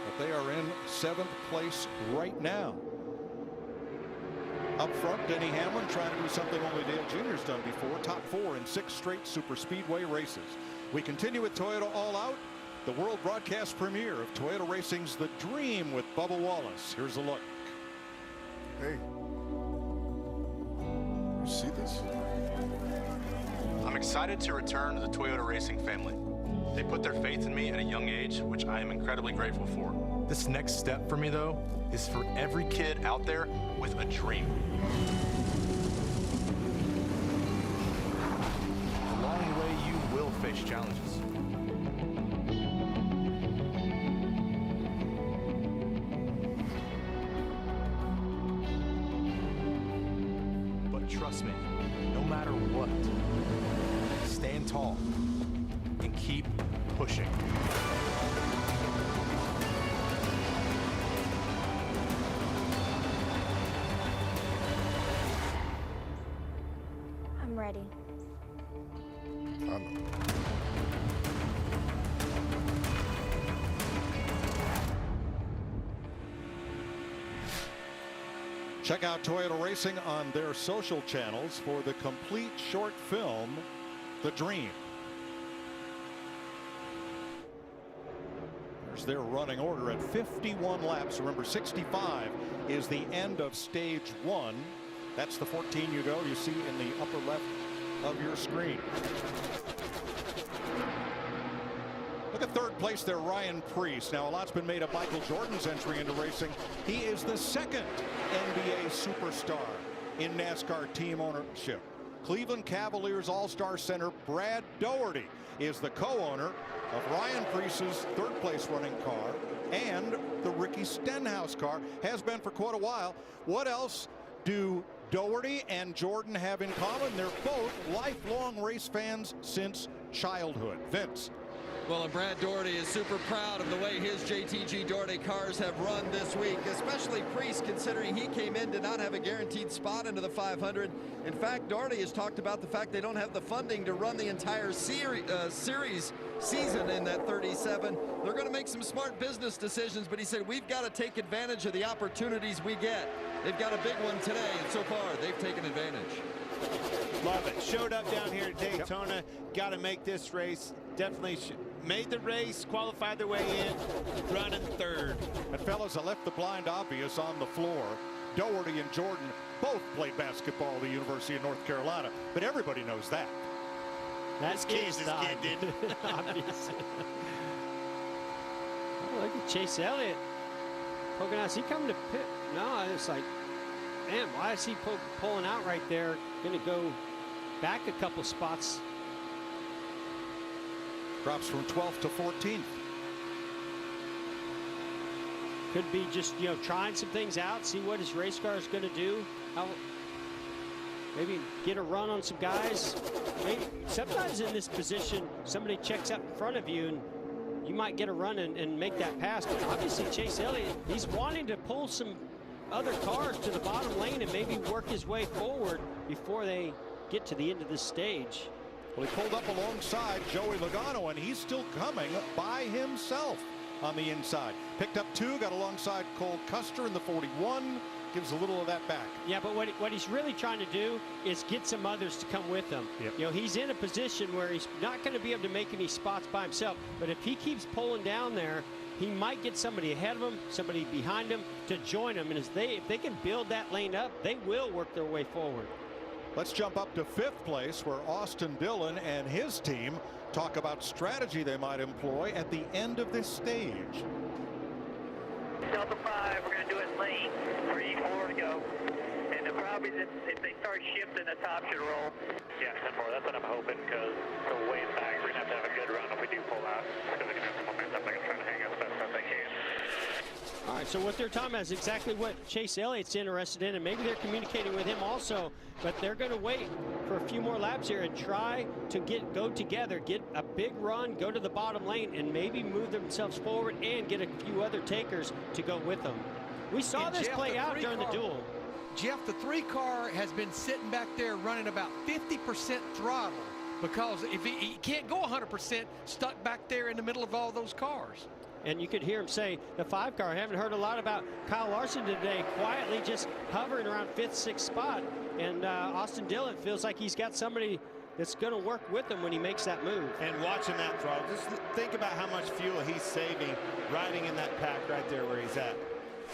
But they are in 7th place right now. Up front, Denny Hamlin trying to do something only Dale Jr.'s done before. Top 4 in 6 straight super speedway races. We continue with Toyota All Out, the world broadcast premiere of Toyota Racing's The Dream with Bubba Wallace. Here's a look. Hey, you see this? I'm excited to return to the Toyota Racing family. They put their faith in me at a young age, which I am incredibly grateful for. This next step for me, though, is for every kid out there with a dream. Along the way, you will face challenges. But trust me, no matter what, stand tall and keep pushing. I'm ready. Check out Toyota Racing on their social channels for the complete short film, The Dream. There's their running order at 51 laps. Remember, 65 is the end of stage 1. That's the 14 you go. You see in the upper left of your screen. Look at 3rd place there, Ryan Preece. Now, a lot's been made of Michael Jordan's entry into racing. He is the 2nd NBA superstar in NASCAR team ownership. Cleveland Cavaliers All-Star center Brad Doherty is the co-owner of Ryan Preece's 3rd place running car and the Ricky Stenhouse car. Has been for quite a while. What else do Doherty and Jordan have in common? They're both lifelong race fans since childhood. Vince. Well, and Brad Doherty is super proud of the way his JTG Doherty cars have run this week, especially Preece, considering he came in, did not have a guaranteed spot into the 500. In fact, Doherty has talked about the fact they don't have the funding to run the entire series season in that 37. They're going to make some smart business decisions, but he said, we've got to take advantage of the opportunities we get. They've got a big one today, and so far, they've taken advantage. Love it. Showed up down here at Daytona. Got to make this race. Definitely made the race, qualified their way in, running 3rd. And fellas, I left the blind obvious on the floor. Doherty and Jordan both played basketball at the University of North Carolina, but everybody knows that. That's Kansas kid did. Obvious. Oh, look at Chase Elliott poking out. Is he coming to pit? No, it's like, man, why is he pulling out right there? Going to go back a couple spots. Drops from 12th to 14th. Could be just, you know, trying some things out, see what his race car is going to do. Maybe get a run on some guys. Maybe sometimes in this position, somebody checks up in front of you and you might get a run and make that pass. But obviously Chase Elliott, he's wanting to pull some other cars to the bottom lane and maybe work his way forward before they get to the end of this stage. Well, he pulled up alongside Joey Logano, and he's still coming by himself on the inside. Picked up 2, got alongside Cole Custer in the 41. Gives a little of that back. Yeah, but what he's really trying to do is get some others to come with him. Yep. You know, he's in a position where he's not going to be able to make any spots by himself. But if he keeps pulling down there, he might get somebody ahead of him, somebody behind him to join him. And if they can build that lane up, they will work their way forward. Let's jump up to 5th place, where Austin Dillon and his team talk about strategy they might employ at the end of this stage. Delta 5, we're going to do it lane 3, 4 to go. And probably if they start shifting, the top should roll. Yeah, 10-4. That's what I'm hoping, because the way back, we're going to have a good run if we do pull out. Because they're going to have some momentum. They're trying to hang us best as they can. All right, so what they're talking about is exactly what Chase Elliott's interested in, and maybe they're communicating with him also, but they're going to wait for a few more laps here and try to go together, get a big run, go to the bottom lane, and maybe move themselves forward and get a few other takers to go with them. We saw this play out during the duel. Jeff, the 3 car has been sitting back there running about 50% throttle because if he can't go 100% stuck back there in the middle of all those cars. And you could hear him say, the 5 car, I haven't heard a lot about Kyle Larson today, quietly just hovering around 5th, 6th spot. And Austin Dillon feels like he's got somebody that's going to work with him when he makes that move. And watching that throttle, just think about how much fuel he's saving riding in that pack right there where he's at.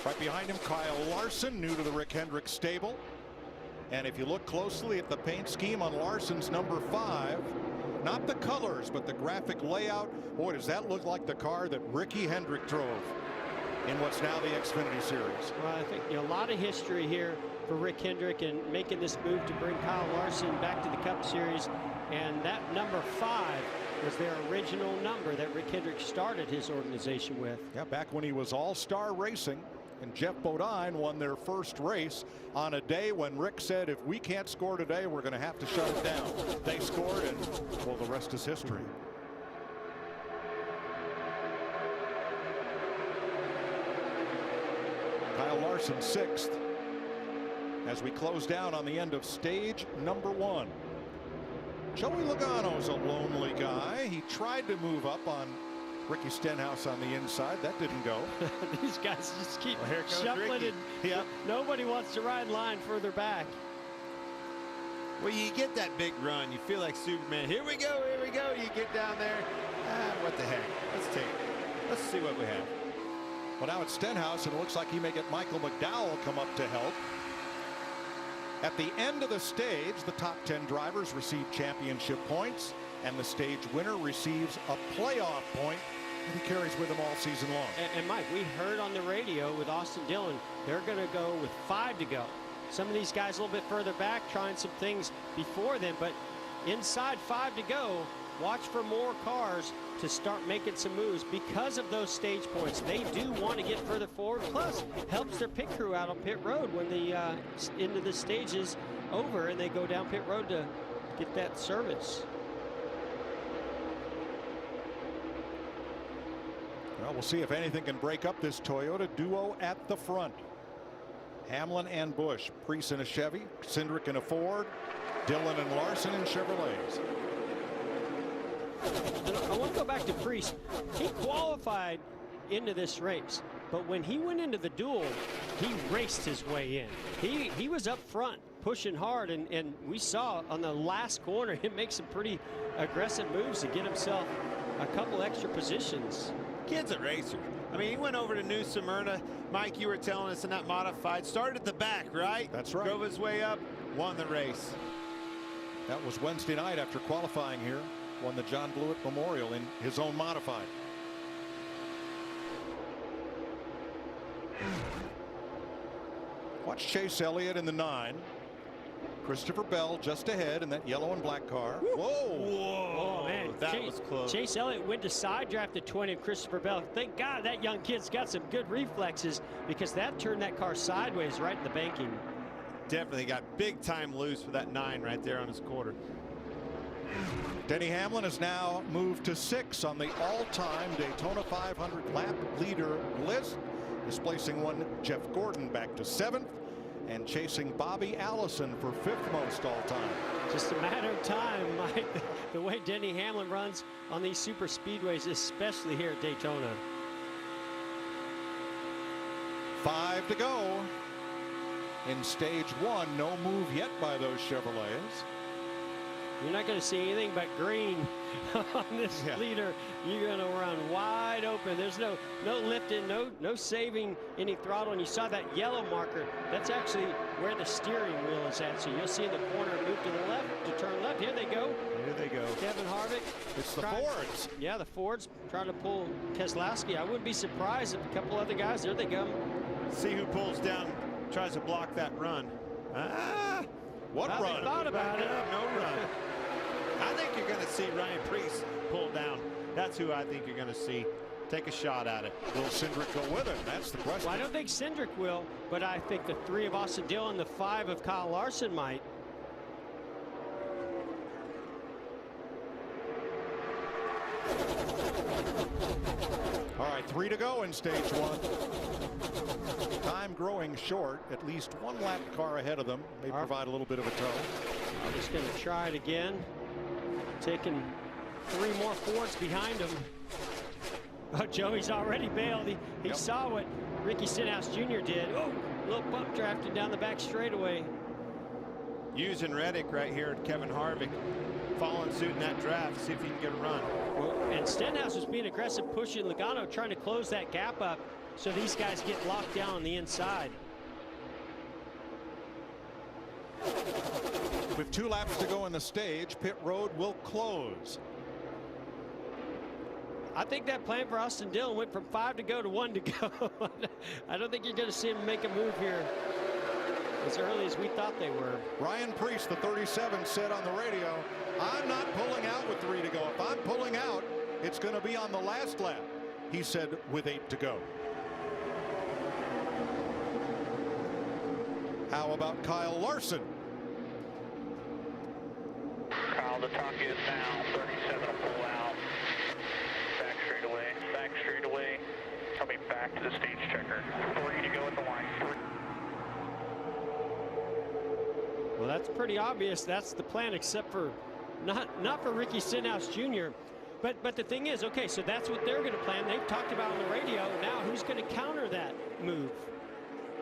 Right behind him, Kyle Larson, new to the Rick Hendrick stable. And if you look closely at the paint scheme on Larson's number 5, not the colors, but the graphic layout, boy, does that look like the car that Ricky Hendrick drove in what's now the Xfinity Series. Well, I think a lot of history here for Rick Hendrick and making this move to bring Kyle Larson back to the Cup Series. And that number 5 was their original number that Rick Hendrick started his organization with. Yeah, back when he was All-Star Racing and Jeff Bodine won their first race on a day when Rick said, if we can't score today, we're going to have to shut it down. They scored, and well, the rest is history. Kyle Larson 6th as we close down on the end of stage number 1. Joey Logano's a lonely guy. He tried to move up on Ricky Stenhouse on the inside. That didn't go. These guys just keep shuffling it. Yep. Nobody wants to ride line further back. Well, you get that big run. You feel like Superman. Here we go, here we go. You get down there. What the heck? Let's take it. Let's see what we have. Well, now it's Stenhouse, and it looks like he may get Michael McDowell come up to help. At the end of the stage, the top 10 drivers receive championship points, and the stage winner receives a playoff point that he carries with him all season long. And Mike, we heard on the radio with Austin Dillon, they're going to go with 5 to go. Some of these guys a little bit further back trying some things before them, but inside 5 to go, watch for more cars to start making some moves because of those stage points. They do want to get further forward, plus helps their pit crew out on pit road when the end of the stage is over and they go down pit road to get that service. Well, we'll see if anything can break up this Toyota duo at the front. Hamlin and Busch, Preece in a Chevy, Cindric in a Ford, Dillon and Larson in Chevrolets. I want to go back to Preece. He qualified into this race, but when he went into the duel, he raced his way in. He was up front pushing hard, and we saw on the last corner him make some pretty aggressive moves to get himself a couple extra positions. Kid's a racer. I mean, he went over to New Smyrna. Mike, you were telling us in that modified, started at the back, right? That's right. Drove his way up, won the race. That was Wednesday night after qualifying here. Won the John Blewett Memorial in his own modified. Watch Chase Elliott in the 9. Christopher Bell just ahead in that yellow and black car. Whoa! Oh man, that was close. Chase Elliott went to side draft the 20 of Christopher Bell. Thank God that young kid's got some good reflexes, because that turned that car sideways right in the banking. Definitely got big time loose for that 9 right there on his quarter. Denny Hamlin has now moved to 6th on the all-time Daytona 500 lap leader list, displacing one Jeff Gordon back to 7th and chasing Bobby Allison for 5th most all-time. Just a matter of time, Mike, the way Denny Hamlin runs on these super speedways, especially here at Daytona. 5 to go in stage 1. No move yet by those Chevrolets. You're not going to see anything but green on this leader. You're going to run wide open. There's no lifting, no saving any throttle. And you saw that yellow marker. That's actually where the steering wheel is at. So you'll see in the corner move to the left to turn left. Here they go. Here they go. Kevin Harvick. It's the Fords. Yeah, the Fords trying to pull Keselowski. I wouldn't be surprised if a couple other guys. There they go. See who pulls down, tries to block that run. What well, run? They thought about it. No run. I think you're going to see Ryan Preece pull down. That's who I think you're going to see take a shot at it. Will Cindric go with him? That's the question. Well, I don't think Cindric will, but I think the 3 of Austin Dillon, the 5 of Kyle Larson might. All right, 3 to go in stage 1. Time growing short. At least one lap car ahead of them. May provide a little bit of a tow. I'm just going to try it again. Taking 3 more Fords behind him. Oh, Joey's already bailed. He saw what Ricky Stenhouse Jr. did. Oh, little bump drafted down the back straightaway. Using Redick right here at Kevin Harvick. Following suit in that draft. See if he can get a run. Well, and Stenhouse was being aggressive, pushing Logano, trying to close that gap up so these guys get locked down on the inside. With 2 laps to go in the stage, pit road will close. I think that plan for Austin Dillon went from 5 to go to 1 to go. I don't think you're going to see him make a move here as early as we thought they were. Ryan Preece, the 37, said on the radio, I'm not pulling out with 3 to go. If I'm pulling out, it's going to be on the last lap. He said with 8 to go. How about Kyle Larson? Kyle, the talk is now 37 to pull out. Back straight away. Coming back to the stage checker. 3 to go at the line. Well, that's pretty obvious. That's the plan, except for not for Ricky Stenhouse Jr. But the thing is, okay, so that's what they're going to plan. They've talked about on the radio. Now who's going to counter that move?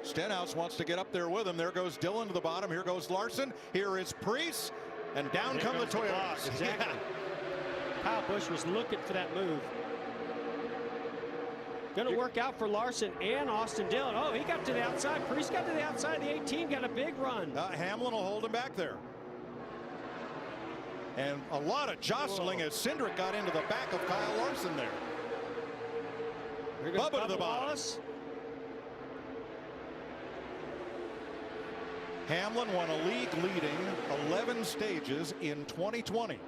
Stenhouse wants to get up there with him. There goes Dillion to the bottom. Here goes Larson. Here is Preece. And down come the Toyotas. Exactly. Kyle Busch was looking for that move. Going to work out for Larson and Austin Dillon. Oh, he got to the outside. Preece got to the outside. The 18 got a big run. Hamlin will hold him back there. And a lot of jostling as Cindric got into the back of Kyle Larson there. Bubba to the bottom. Wallace. Hamlin won a league leading 11 stages in 2020.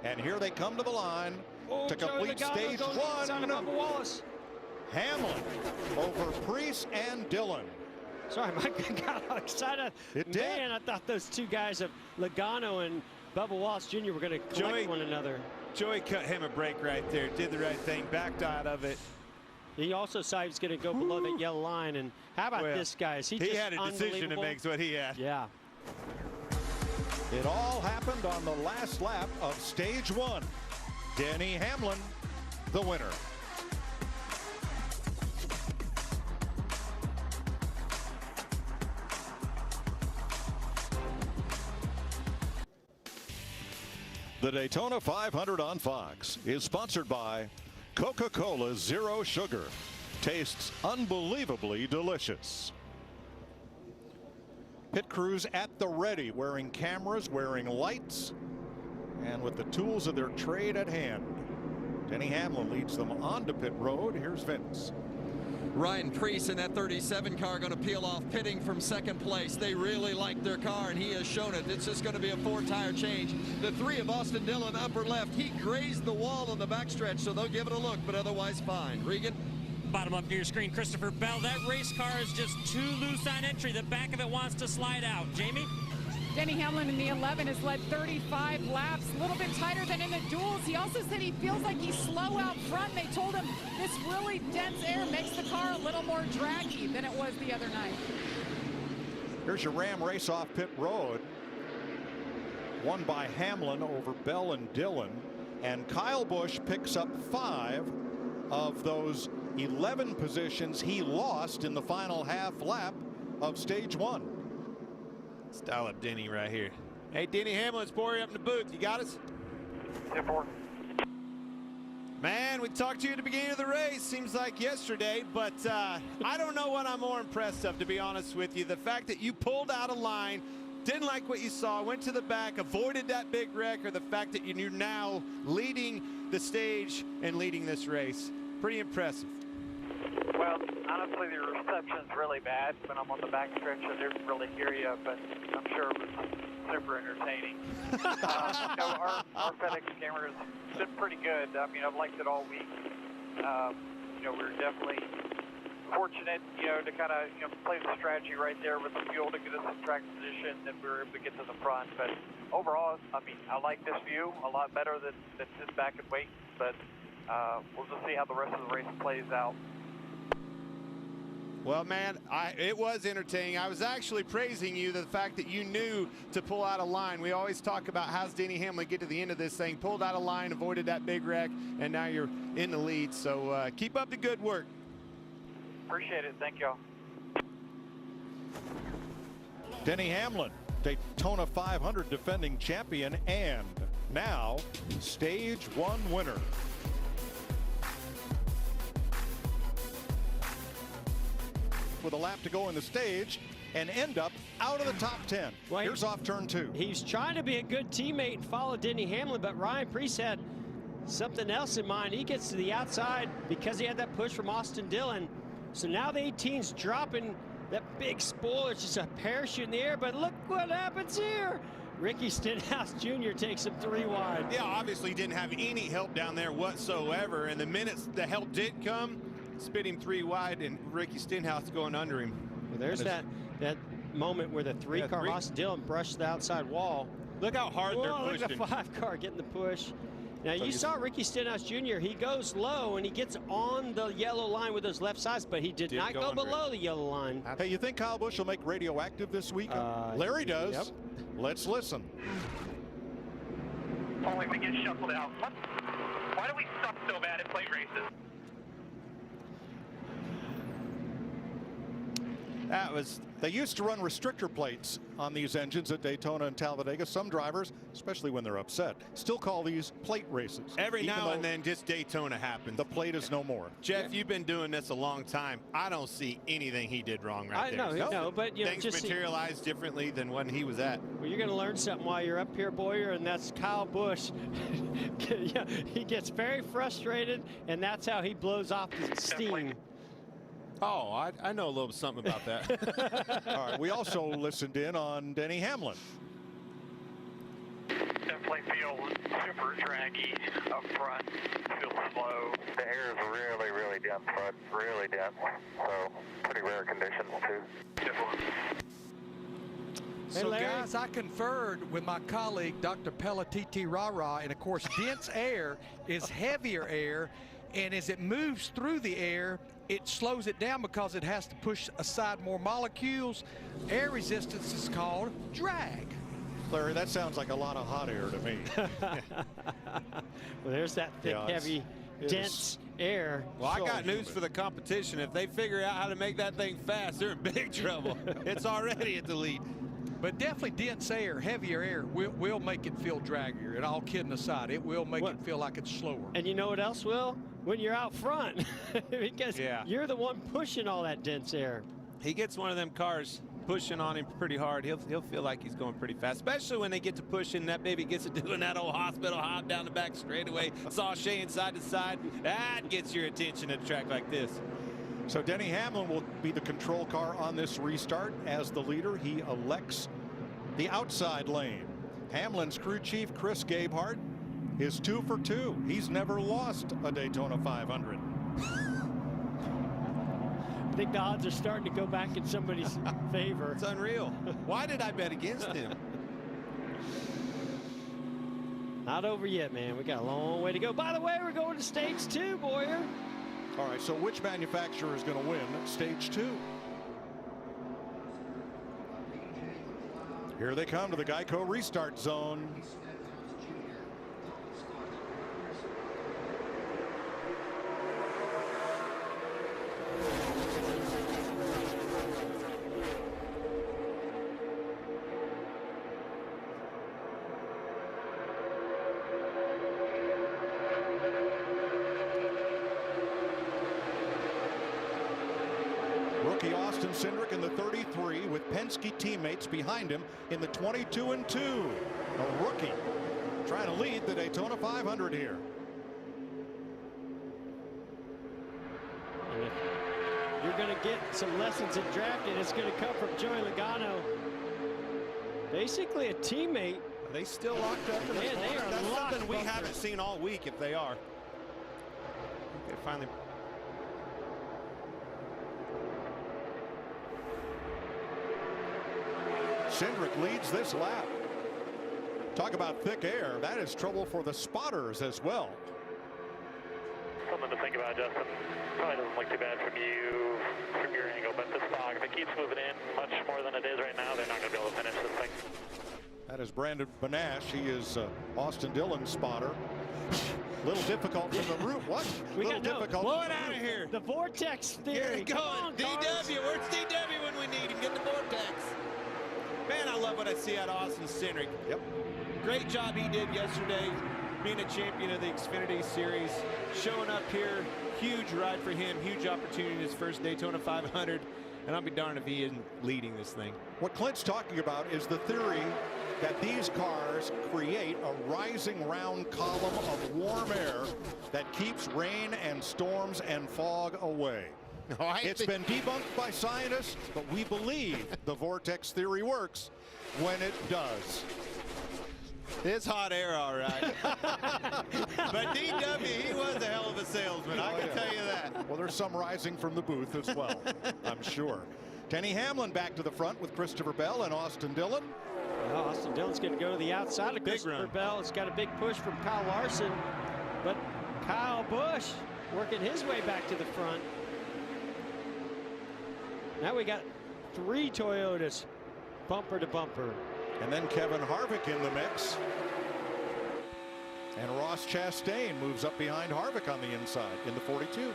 And here they come to the line to complete stage 1. Wallace. Hamlin over Preece and Dillion. Sorry, Mike got all excited. It did. Man, I thought those 2 guys of Logano and Bubba Wallace Jr. were going to collect one another. Joey cut him a break right there. Did the right thing. Backed out of it. He also saw he was going to go below that yellow line. And how about this guy? Is he just had a decision to make, is what he had. Yeah. It all happened on the last lap of stage 1. Denny Hamlin, the winner. The Daytona 500 on Fox is sponsored by Coca-Cola Zero Sugar. Tastes unbelievably delicious. Pit crews at the ready, wearing cameras, wearing lights, and with the tools of their trade at hand. Denny Hamlin leads them onto pit road. Here's Vince. Ryan Preece in that 37 car going to peel off pitting from 2nd place. They really like their car, and he has shown it. It's just going to be a 4-tire change. The 3 of Austin Dillon upper left. He grazed the wall on the backstretch, so they'll give it a look, but otherwise fine. Regan? Bottom up to your screen, Christopher Bell. That race car is just too loose on entry. The back of it wants to slide out. Jamie? Denny Hamlin in the 11 has led 35 laps, a little bit tighter than in the duels. He also said he feels like he's slow out front. They told him this really dense air makes the car a little more draggy than it was the other night. Here's your Ram race off pit road. Won by Hamlin over Bell and Dillon. And Kyle Busch picks up 5 of those 11 positions he lost in the final half lap of stage 1. Style up Denny right here. Hey, Denny Hamlin, it's pouring up in the booth. You got us? 10-4. Man, we talked to you at the beginning of the race. Seems like yesterday, but I don't know what I'm more impressed of, to be honest with you. The fact that you pulled out of line, didn't like what you saw, went to the back, avoided that big wreck, or the fact that you're now leading the stage and leading this race. Pretty impressive. Well, honestly, the reception's really bad when I'm on the back stretch. I didn't really hear you, but I'm sure it was super entertaining. Our FedEx camera's been pretty good. I mean, I've liked it all week. We're definitely fortunate, to kind of play the strategy right there with the fuel to get us in track position, and we were able to get to the front. But overall, I mean, I like this view a lot better than sitting back and waiting. But we'll just see how the rest of the race plays out. Well, man, it was entertaining. I was actually praising you, the fact that you knew to pull out of line. We always talk about how's Denny Hamlin get to the end of this thing. Pulled out of line, avoided that big wreck, and now you're in the lead. So keep up the good work. Appreciate it. Thank y'all. Denny Hamlin, Daytona 500 defending champion, and now stage 1 winner. With a lap to go in the stage and end up out of the top 10. Well, here's off turn 2. He's trying to be a good teammate and follow Denny Hamlin, but Ryan Preece had something else in mind. He gets to the outside because he had that push from Austin Dillon. So now the 18's dropping that big spoiler. It's just a parachute in the air, but look what happens here. Ricky Stenhouse Jr. takes him 3 wide. Yeah, obviously didn't have any help down there whatsoever, and the minutes the help did come, spit him 3 wide, and Ricky Stenhouse going under him. Well, there's that moment where the 3-car Austin Dillon brushed the outside wall. Look how hard they're pushing. Look at the 5-car getting the push. Now, you saw Ricky Stenhouse Jr. He goes low, and he gets on the yellow line with those left sides, but he did not go below the yellow line. Hey, you think Kyle Busch will make radioactive this week? Larry does. Yep. Let's listen. Only we get shuffled out. Why do we suck so bad at plate races? They used to run restrictor plates on these engines at Daytona and Talladega. Some drivers, especially when they're upset, still call these plate races. Every now and then just Daytona happens. The plate is no more. Jeff, you've been doing this a long time. I don't see anything he did wrong there. No, but things materialized differently than when he was at. Well, you're going to learn something while you're up here, Boyer, and that's Kyle Busch. Yeah, he gets very frustrated, and that's how he blows off the steam. Oh, I know a little something about that. All right, we also listened in on Denny Hamlin. Definitely feel super draggy up front, feel slow. The air is really, really dense, bud. Really dense. So, pretty rare conditions, too. So, guys, I conferred with my colleague, Dr. Pelletiti Rara, and, of course, dense air is heavier air, and as it moves through the air, it slows it down because it has to push aside more molecules. Air resistance is called drag. Larry, that sounds like a lot of hot air to me. Well, there's that thick, heavy, dense air. Well, I got news for the competition. If they figure out how to make that thing fast, they're in big trouble. It's already at the lead. But definitely dense air, heavier air, will make it feel draggier. And all kidding aside, it will make it feel like it's slower. And you know what else will? When you're out front, because you're the one pushing all that dense air. He gets one of them cars pushing on him pretty hard. He'll feel like he's going pretty fast, especially when they get to pushing. That baby gets to doing that old hospital hop down the back straightaway, sashaying side to side. That gets your attention at a track like this. So Denny Hamlin will be the control car on this restart. As the leader, he elects the outside lane. Hamlin's crew chief, Chris Gabehart, is 2 for 2. He's never lost a Daytona 500. I think the odds are starting to go back in somebody's favor. It's unreal. Why did I bet against him? Not over yet, man. We got a long way to go. By the way, we're going to stage 2, Boyer. All right, so which manufacturer is going to win stage 2? Here they come to the Geico restart zone. In the 33 with Penske teammates behind him in the 22 and 2. A rookie trying to lead the Daytona 500 here. And if you're going to get some lessons in drafting, it's going to come from Joie Logano. Basically a teammate. Are they still locked up in the corner? They are That's locked something we up haven't seen all week if they are. Okay, finally. Cindric leads this lap. Talk about thick air. That is trouble for the spotters as well. Something to think about, Justin. Probably doesn't look too bad from you, from your angle, but this fog, if it keeps moving in much more than it is right now, they're not going to be able to finish this thing. That is Brandon Benash. He is Austin Dillon's spotter. Little difficult from the root. What? We little got difficult. Blow it out of here. The vortex theory. Here it going. DW. Where's DW when we need him? Get the vortex. Man, I love what I see out of Austin Cindric. Yep. Great job he did yesterday, being a champion of the Xfinity Series, showing up here. Huge ride for him, huge opportunity in his first Daytona 500, and I'll be darned if he isn't leading this thing. What Clint's talking about is the theory that these cars create a rising round column of warm air that keeps rain and storms and fog away. It's been debunked by scientists, but we believe the vortex theory works when it does. It's hot air, all right. But DW, he was a hell of a salesman, I can tell you that. Well, there's some rising from the booth as well, I'm sure. Denny Hamlin back to the front with Christopher Bell and Austin Dillon. Well, Austin Dillon's going to go to the outside of Christopher Bell. It's got a big push from Kyle Larson, but Kyle Busch working his way back to the front. Now we got 3 Toyotas, bumper to bumper. And then Kevin Harvick in the mix. And Ross Chastain moves up behind Harvick on the inside in the 42.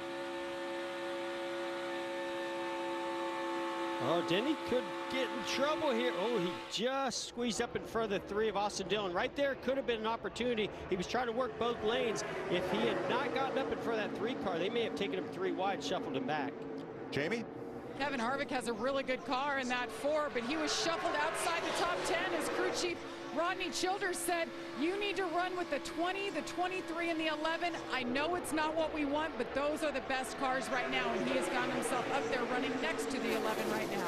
Oh, Denny could get in trouble here. Oh, he just squeezed up in front of the 3 of Austin Dillon. Right there could have been an opportunity. He was trying to work both lanes. If he had not gotten up in front of that 3 car, they may have taken him 3 wide, shuffled him back. Jamie? Kevin Harvick has a really good car in that 4, but he was shuffled outside the top 10 as crew chief Rodney Childers said, you need to run with the 20, the 23, and the 11. I know it's not what we want, but those are the best cars right now, and he has gotten himself up there running next to the 11 right now.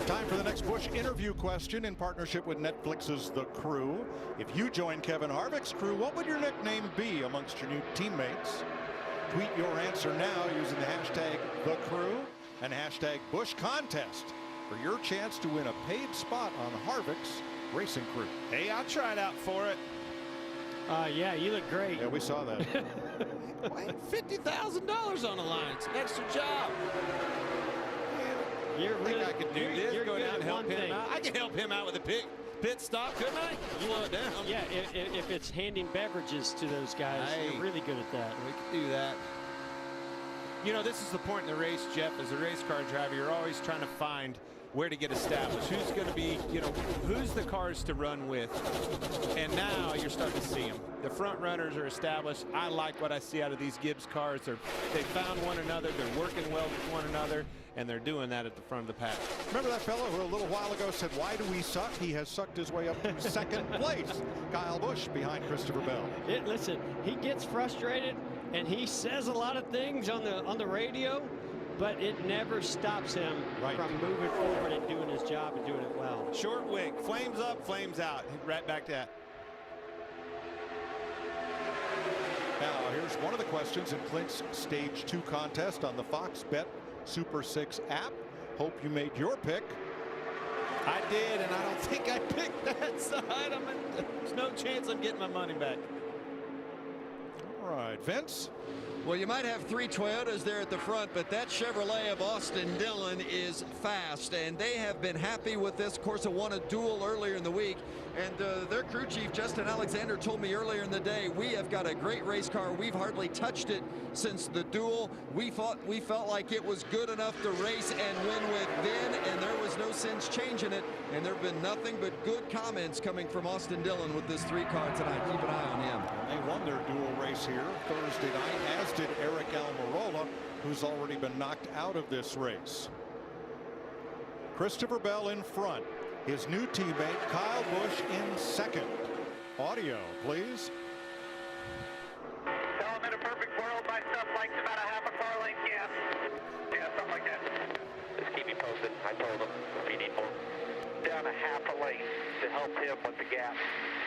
Time for the next Busch interview question in partnership with Netflix's The Crew. If you join Kevin Harvick's crew, what would your nickname be amongst your new teammates? Tweet your answer now using the hashtag The Crew and hashtag Busch Contest for your chance to win a paid spot on Harvick's racing crew. Hey, I'll try it out for it. Yeah, you look great. Yeah, we saw that. $50,000 on the line. It's an extra job. You're I think I could do this. You're Go good down and at help one him thing. out. I can help him out with a pit stop, couldn't I? Slow it down. Yeah, if it's handing beverages to those guys, you're really good at that. We can do that. You know, this is the point in the race, Jeff. As a race car driver, you're always trying to find where to get established. Who's going to be, you know, who's the cars to run with. And now you're starting to see them. The front runners are established. I like what I see out of these Gibbs cars. They found one another. They're working well with one another. And they're doing that at the front of the pack. Remember that fellow who a little while ago said, why do we suck? He has sucked his way up to second place. Kyle Busch behind Christopher Bell. Listen, he gets frustrated and he says a lot of things on the radio, but it never stops him from moving forward and doing his job and doing it well. Short wick, flames up, flames out. Right back to that. Now, here's one of the questions in Clint's Stage 2 contest on the Fox Bet Super 6 app. Hope you made your pick. I did, and I don't think I picked that side. There's no chance I'm getting my money back. All right, Vince. Well, you might have 3 Toyotas there at the front, but that Chevrolet of Austin Dillon is fast, and they have been happy with this. Of course, it won a duel earlier in the week, and their crew chief, Justin Alexander, told me earlier in the day, we have got a great race car. We've hardly touched it since the duel. We felt like it was good enough to race and win with then, and there was no sense changing it, and there have been nothing but good comments coming from Austin Dillon with this 3 car tonight. Keep an eye on him. They won their dual race here Thursday night, as did Aric Almarolia, who's already been knocked out of this race. Christopher Bell in front. His new teammate Kyle Busch in second. Audio, please. Tell him in a perfect world, my stuff likes about a half a car length gap. Yeah, something like that. Just keep me posted. I told him if he need more. Down a half a lane to help him with the gap.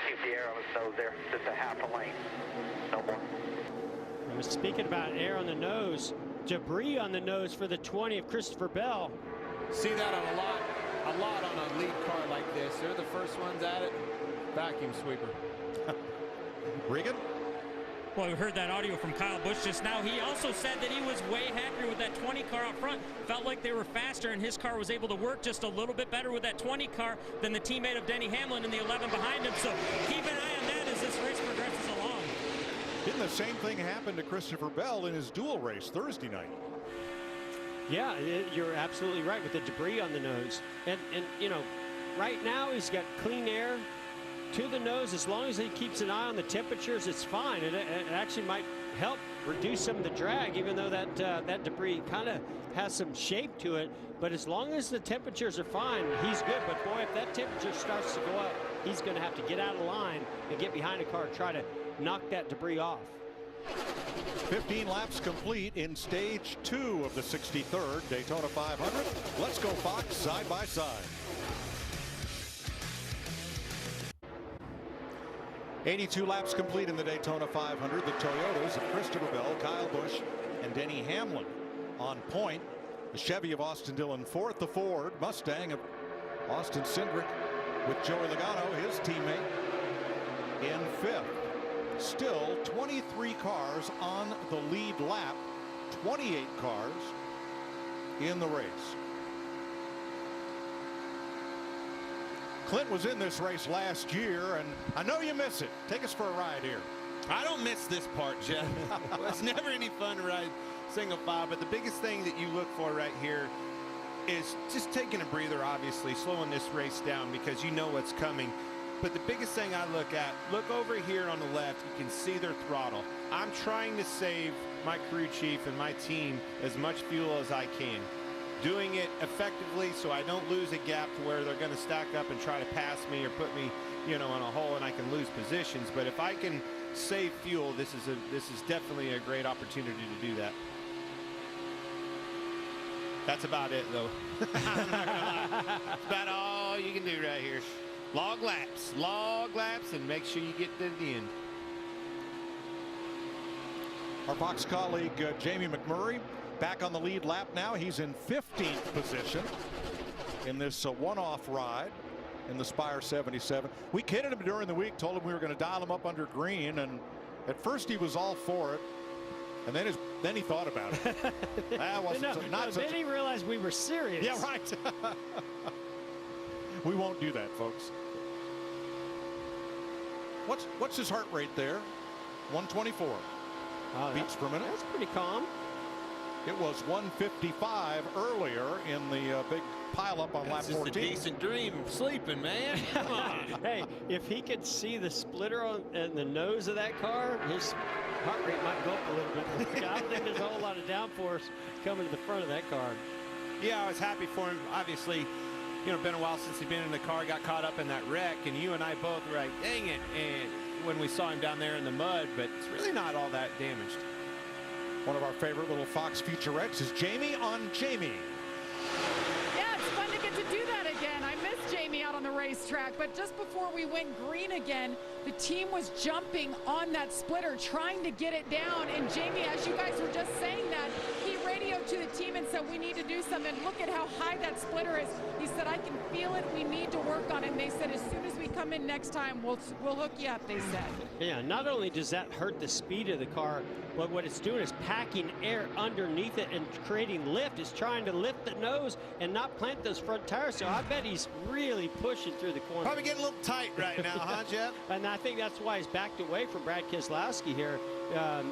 Keep the air on his nose there. Just a half a lane. No more. I was speaking about air on the nose. Debris on the nose for the 20 of Christopher Bell. See that on a lot on a lead car like this. They're the first ones at it. Vacuum sweeper. Ragan? Well, we heard that audio from Kyle Busch just now. He also said that he was way happier with that 20 car out front. Felt like they were faster, and his car was able to work just a little bit better with that 20 car than the teammate of Denny Hamlin in the 11 behind him. So keep an eye on that as this race progresses along. Didn't the same thing happen to Christopher Bell in his dual race Thursday night? Yeah, you're absolutely right with the debris on the nose. And you know, right now he's got clean air to the nose. As long as he keeps an eye on the temperatures, it's fine. It actually might help reduce some of the drag, even though that debris kind of has some shape to it. But as long as the temperatures are fine, he's good. But boy, if that temperature starts to go up, he's going to have to get out of line and get behind a car and try to knock that debris off. 15 laps complete in stage 2 of the 63rd Daytona 500. Let's go Fox side by side. 82 laps complete in the Daytona 500. The Toyotas of Christopher Bell, Kyle Busch, and Denny Hamlin on point. The Chevy of Austin Dillon fourth. The Ford Mustang of Austin Cindric with Joie Logano, his teammate, in fifth. Still 23 cars on the lead lap, 28 cars in the race. Clint was in this race last year, and I know you miss it. Take us for a ride here. I don't miss this part, Jeff. It's never any fun to ride single file, but the biggest thing that you look for right here is just taking a breather, obviously, slowing this race down because you know what's coming. But the biggest thing I look over here on the left, you can see their throttle. I'm trying to save my crew chief and my team as much fuel as I can. Doing it effectively so I don't lose a gap to where they're going to stack up and try to pass me or put me, you know, in a hole and I can lose positions. But if I can save fuel, this is definitely a great opportunity to do that. That's about it, though. I'm not gonna lie. That's about all you can do right here. Log laps, and make sure you get to the end. Our Fox colleague Jamie McMurray back on the lead lap now. He's in 15th position in this one-off ride in the Spire 77. We kidded him during the week, told him we were going to dial him up under green, and at first he was all for it, and then he thought about it. That wasn't then he realized we were serious. Yeah, right. We won't do that, folks. What's his heart rate there? 124. Beats per minute. That's pretty calm. It was 155 earlier in the big pileup on lap 14. Just a decent dream of sleeping, man. Come on. Hey, if he could see the splitter on the nose of that car, his heart rate might go up a little bit. I don't think there's a whole lot of downforce coming to the front of that car. Yeah, I was happy for him. Obviously, you know, been a while since he'd been in the car, got caught up in that wreck, and you and I both were like, dang it, and when we saw him down there in the mud, but it's really not all that damaged. One of our favorite little Fox featurettes is Jamie on Jamie. Yeah, it's fun to get to do that again. I miss Jamie out on the racetrack, but just before we went green again, the team was jumping on that splitter, trying to get it down, and Jamie, as you guys were just saying that, he radioed spoke to the team and said, we need to do something. Look at how high that splitter is. He said, I can feel it. We need to work on it. And they said, as soon as we come in next time, we'll hook you up, they said. Yeah, not only does that hurt the speed of the car, but what it's doing is packing air underneath it and creating lift. It's trying to lift the nose and not plant those front tires. So I bet he's really pushing through the corner. Probably getting a little tight right now, huh, Jeff? And I think that's why he's backed away from Brad Keselowski here,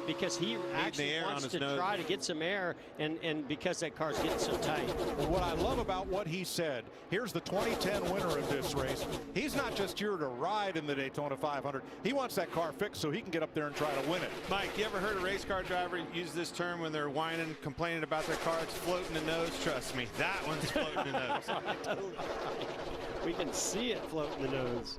because he actually wants to try to get some air, and because that car's getting so tight. Well, what I love about what he said, here's the 2010 winner of this race. He's not just here to ride in the Daytona 500. He wants that car fixed so he can get up there and try to win it. Mike, you ever heard a race car driver use this term when they're whining, complaining about their car? It's floating the nose. Trust me, that one's floating the nose. We can see it floating the nose.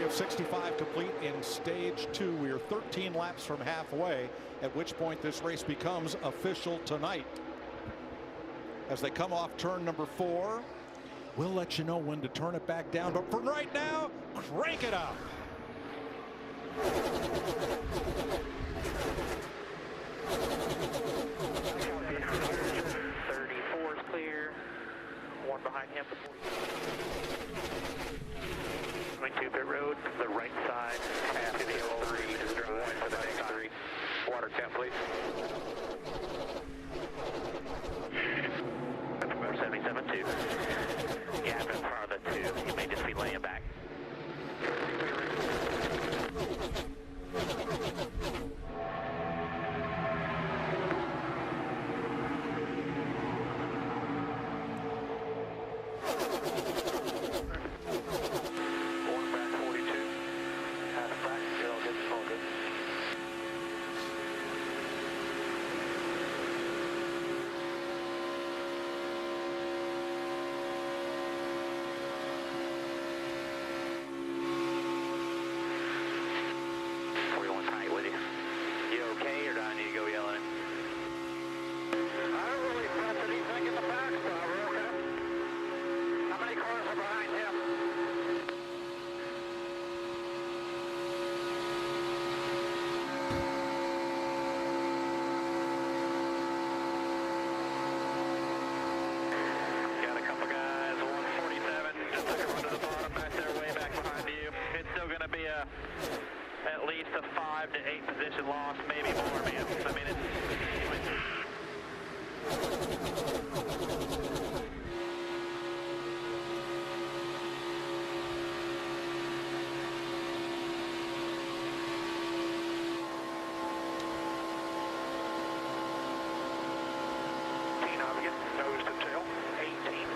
Of 65 complete in stage 2. We are 13 laps from halfway, at which point this race becomes official tonight. As they come off turn number 4, we'll let you know when to turn it back down, but for right now, crank it up. 34 is clear. One behind him. 22 pit road, the right side, half to the L3, one for the next 3. Water temp, please. 77-2. Gap in front of the 2. You may just be laying back. At least a 5 to 8 position loss, maybe more, man. I mean, nose to tail, 18.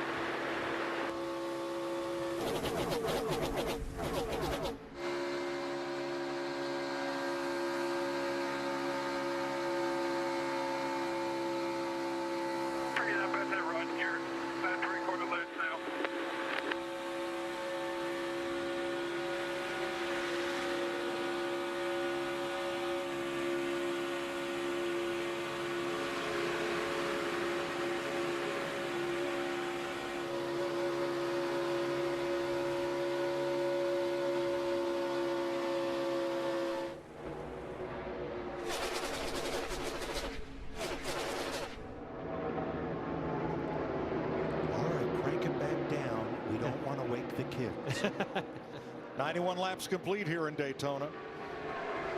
The kids. 91 laps complete here in Daytona.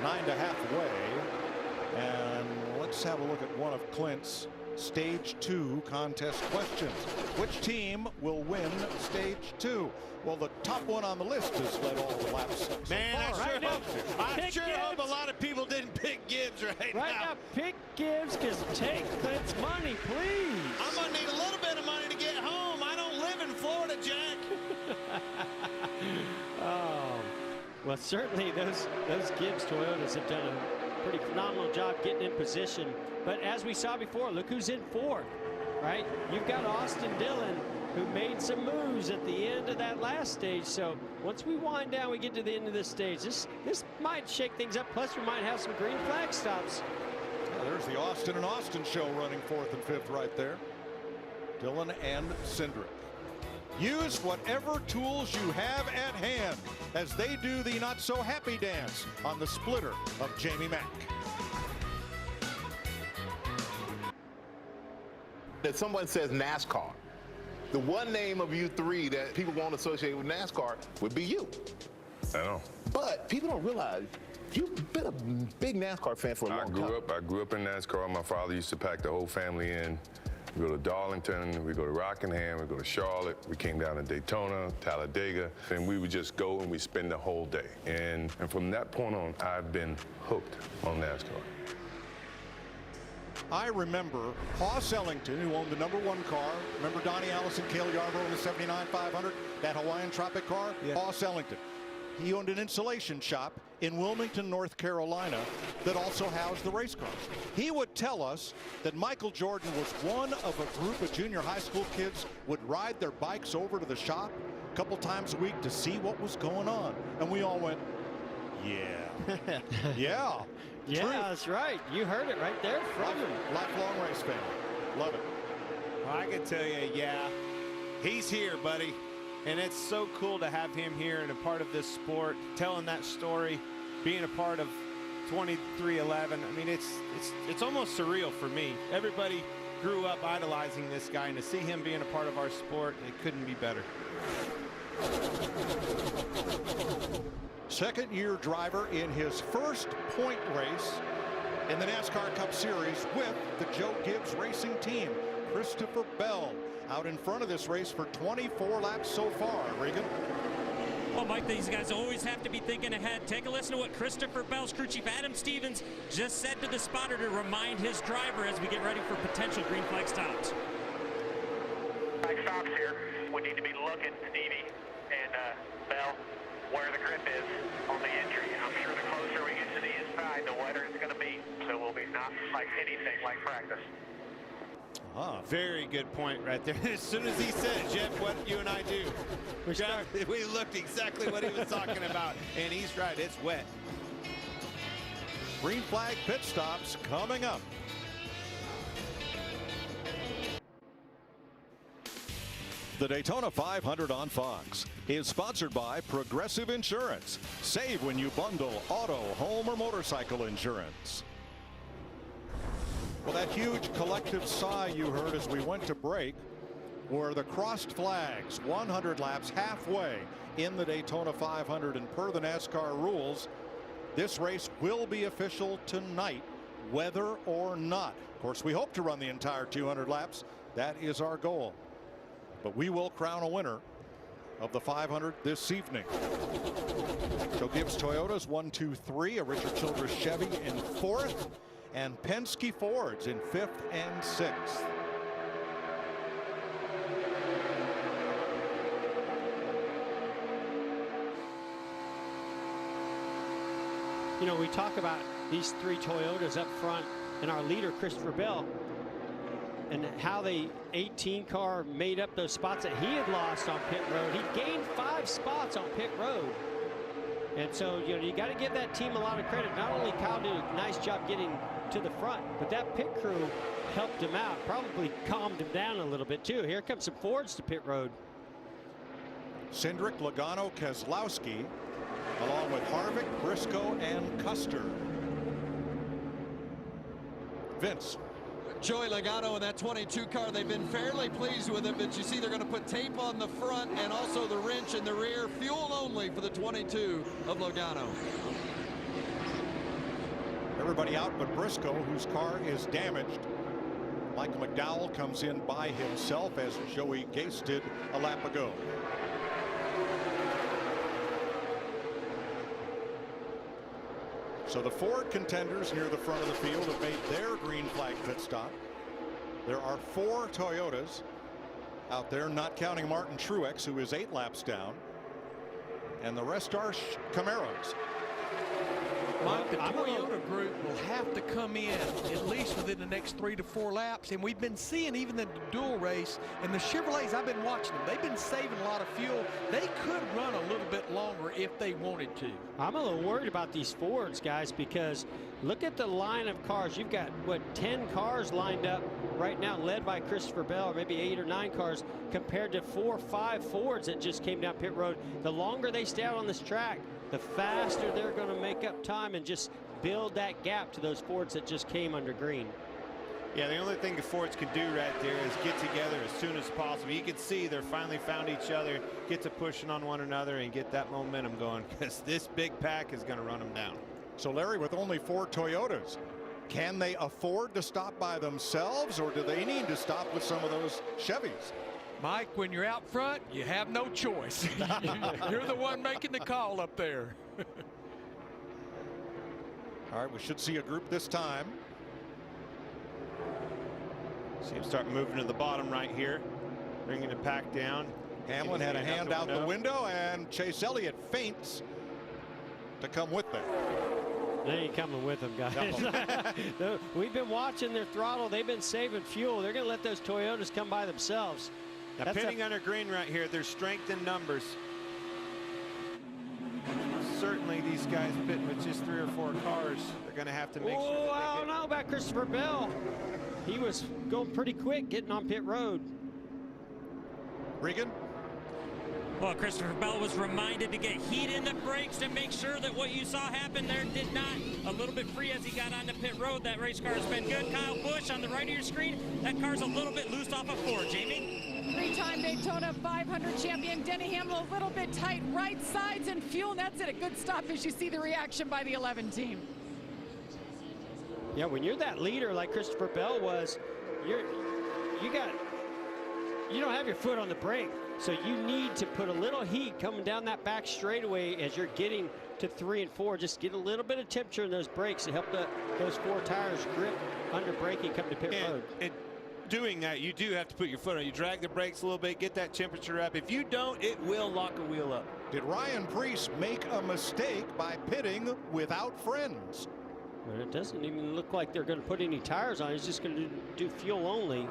9 to halfway. And let's have a look at one of Clint's Stage 2 contest questions. Which team will win Stage 2? Well, the top one on the list has led all the laps. Man, I sure hope a lot of people didn't pick Gibbs right now. Pick Gibbs, because take Clint's money, please. I'm going to need a little bit of money to get home. I don't live in Florida, Jack. Oh, well, certainly those Gibbs Toyotas have done a pretty phenomenal job getting in position. But as we saw before, look who's in 4th, right? You've got Austin Dillon, who made some moves at the end of that last stage. So once we wind down, we get to the end of this stage. This might shake things up. Plus, we might have some green flag stops. Yeah, there's the Austin and Austin show running 4th and 5th right there. Dillon and Cindric. Use whatever tools you have at hand as they do the not-so-happy dance on the splitter of Jamie Mack. If someone says NASCAR, the one name of you three that people won't associate with NASCAR would be you. I know. But people don't realize you've been a big NASCAR fan for a long time. I grew up in NASCAR. My father used to pack the whole family in. We go to Darlington, we go to Rockingham, we go to Charlotte. We came down to Daytona, Talladega, and we would just go and we spend the whole day. And from that point on, I've been hooked on NASCAR. I remember Hoss Ellington, who owned the #1 car. Remember Donnie Allison, Cale Yarborough in the 79 500, that Hawaiian Tropic car? Yeah. Hoss Ellington. He owned an insulation shop in Wilmington, North Carolina that also housed the race cars. He would tell us that Michael Jordan was one of a group of junior high school kids would ride their bikes over to the shop a couple times a week to see what was going on. And we all went, yeah. Yeah. Yeah, Truth. that's right. You heard it right there from him. Lifelong race fan. Love it. Well, I can tell you, yeah, he's here, buddy. And it's so cool to have him here and a part of this sport, telling that story, being a part of 2311. I mean, it's almost surreal for me. Everybody grew up idolizing this guy, and to see him being a part of our sport, it couldn't be better. Second-year driver in his first point race in the NASCAR Cup Series with the Joe Gibbs Racing Team. Christopher Bell out in front of this race for 24 laps so far. Regan? Well, Mike, these guys always have to be thinking ahead. Take a listen to what Christopher Bell's crew chief Adam Stevens just said to the spotter to remind his driver as we get ready for potential green flag stops. Flag stops here. We need to be looking, Stevie and Bell, where the grip is on the entry. I'm sure the closer we get to the inside, the wetter it's going to be. So we'll be not like anything like practice. Very good point right there. As soon as he said, Jeff, what you and I do, we looked exactly what he was talking about, and he's right. It's wet. Green flag pit stops coming up. The Daytona 500 on Fox is sponsored by Progressive Insurance. Save when you bundle auto, home, or motorcycle insurance. Well, that huge collective sigh you heard as we went to break were the crossed flags, 100 laps halfway in the Daytona 500, and per the NASCAR rules, this race will be official tonight, whether or not. Of course, we hope to run the entire 200 laps. That is our goal. But we will crown a winner of the 500 this evening. Joe Gibbs Toyotas 1, 2, 3, a Richard Childress Chevy in 4th, and Penske Fords in 5th and 6th. You know, we talk about these three Toyotas up front and our leader, Christopher Bell, and how the 18 car made up those spots that he had lost on pit road. He gained 5 spots on pit road. And so, you know, you got to give that team a lot of credit. Not only Kyle did a nice job getting to the front, but that pit crew helped him out, probably calmed him down a little bit too. Here comes some Fords to pit road. Cindric, Logano, Keselowski, along with Harvick, Briscoe, and Custer. Vince. Joey Logano in that 22 car, they've been fairly pleased with it, but you see they're going to put tape on the front and also the wrench in the rear. Fuel only for the 22 of Logano. Everybody out but Briscoe, whose car is damaged. Michael McDowell comes in by himself, as Joey Gase did a lap ago. So the Ford contenders near the front of the field have made their green flag pit stop. There are 4 Toyotas out there, not counting Martin Truex, who is 8 laps down. And the rest are Camaros. Mike, the Toyota group will have to come in at least within the next 3 to 4 laps. And we've been seeing even in the dual race and the Chevrolets, I've been watching them. They've been saving a lot of fuel. They could run a little bit longer if they wanted to. I'm a little worried about these Fords, guys, because look at the line of cars. You've got, what, 10 cars lined up right now, led by Christopher Bell, or maybe 8 or 9 cars, compared to 4 or 5 Fords that just came down pit road. The longer they stay out on this track, the faster they're going to make up time and just build that gap to those Fords that just came under green. Yeah, the only thing the Fords can do right there is get together as soon as possible. You can see they're finally found each other, get to pushing on one another and get that momentum going, because this big pack is going to run them down. So, Larry, with only 4 Toyotas, can they afford to stop by themselves, or do they need to stop with some of those Chevys? Mike, when you're out front, you have no choice. You're the one making the call up there. All right, we should see a group this time. See him start moving to the bottom right here, bringing the pack down. Hamlin had a hand out the window, and Chase Elliott feints to come with them. They ain't coming with them, guys. No. We've been watching their throttle. They've been saving fuel. They're going to let those Toyotas come by themselves. Now, pitting under green right here, there's strength in numbers. Certainly these guys pitting with just 3 or 4 cars, they're going to have to make sure that I don't know about Christopher Bell. He was going pretty quick getting on pit road. Regan? Well, Christopher Bell was reminded to get heat in the brakes to make sure that what you saw happen there did not. A little bit free as he got onto pit road. That race car has been good. Kyle Busch on the right of your screen. That car's a little bit loose off of 4. Jamie? 3-time Daytona 500 champion Denny Hamlin, a little bit tight right sides and fuel, and that's it. A good stop as you see the reaction by the 11 team. Yeah, when you're that leader like Christopher Bell was, you don't have your foot on the brake. So you need to put a little heat coming down that back straightaway as you're getting to 3 and 4. Just get a little bit of temperature in those brakes to help those 4 tires grip under braking come to pit road. And doing that, you do have to put your foot on. You drag the brakes a little bit, get that temperature up. If you don't, it will lock a wheel up. Did Ryan Preece make a mistake by pitting without friends? But it doesn't even look like they're going to put any tires on. He's just going to do fuel only.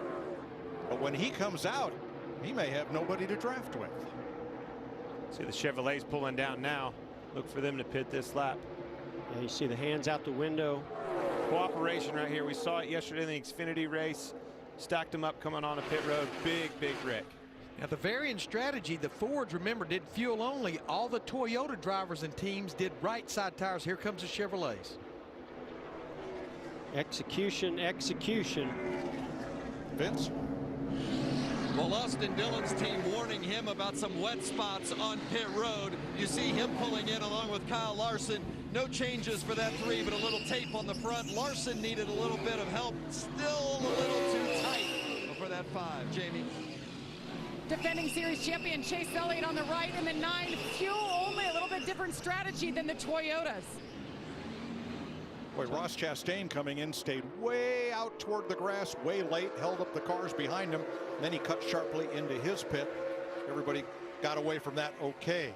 But when he comes out, he may have nobody to draft with. See the Chevrolets pulling down now. Look for them to pit this lap. Yeah, you see the hands out the window. Cooperation right here. We saw it yesterday in the Xfinity race. Stacked them up coming on a pit road. Big wreck. Now the varying strategy, the Fords, remember, did fuel only. All the Toyota drivers and teams did right side tires. Here comes the Chevrolets. Execution. Vince? Well, Austin Dillon's team warning him about some wet spots on pit road. You see him pulling in along with Kyle Larson. No changes for that 3, but a little tape on the front. Larson needed a little bit of help. Still a little too tight for that 5. Jamie? Defending series champion Chase Elliott on the right, and the 9 fuel only, a little bit different strategy than the Toyotas. Boy, Ross Chastain coming in stayed way out toward the grass, way late, held up the cars behind him. Then he cut sharply into his pit. Everybody got away from that okay.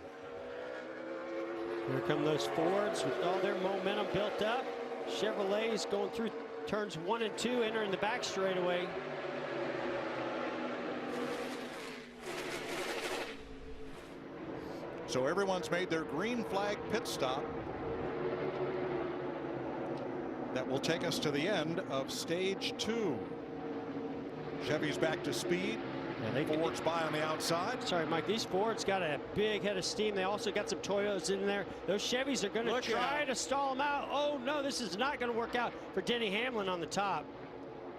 Here come those Fords with all their momentum built up. Chevrolets going through turns 1 and 2, entering the back straightaway. So everyone's made their green flag pit stop. That will take us to the end of stage 2. Chevy's back to speed. Yeah, Ford's by on the outside. Sorry, Mike, these Fords got a big head of steam. They also got some Toyotas in there. Those Chevys are going to try to stall them out. Oh, no, this is not going to work out for Denny Hamlin on the top.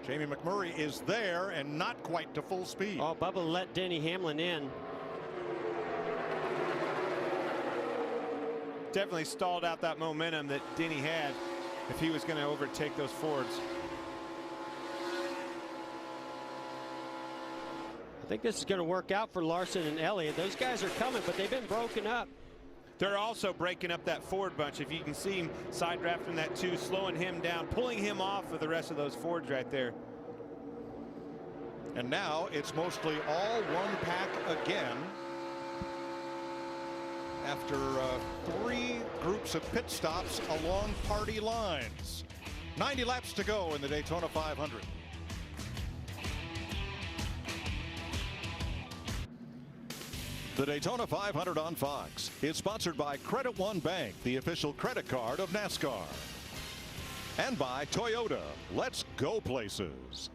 Jamie McMurray is there and not quite to full speed. Oh, Bubba let Denny Hamlin in. Definitely stalled out that momentum that Denny had if he was going to overtake those Fords. I think this is going to work out for Larson and Elliott. Those guys are coming, but they've been broken up. They're also breaking up that Ford bunch. If you can see him side drafting that 2, slowing him down, pulling him off of the rest of those Fords right there. And now it's mostly all one pack again. after 3 groups of pit stops along party lines. 90 laps to go in the Daytona 500. The Daytona 500 on Fox is sponsored by Credit One Bank, the official credit card of NASCAR. And by Toyota. Let's go places.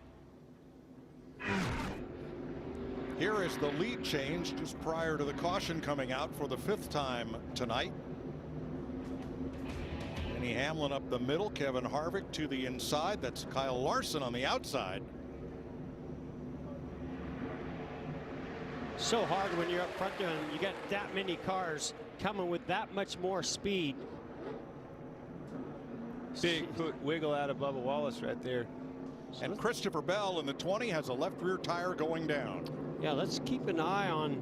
Here is the lead change just prior to the caution coming out for the 5th time tonight. Denny Hamlin up the middle, Kevin Harvick to the inside. That's Kyle Larson on the outside. So hard when you're up front there and you got that many cars coming with that much more speed. Big wiggle out of Bubba Wallace right there. And Christopher Bell in the 20 has a left rear tire going down. Yeah, let's keep an eye on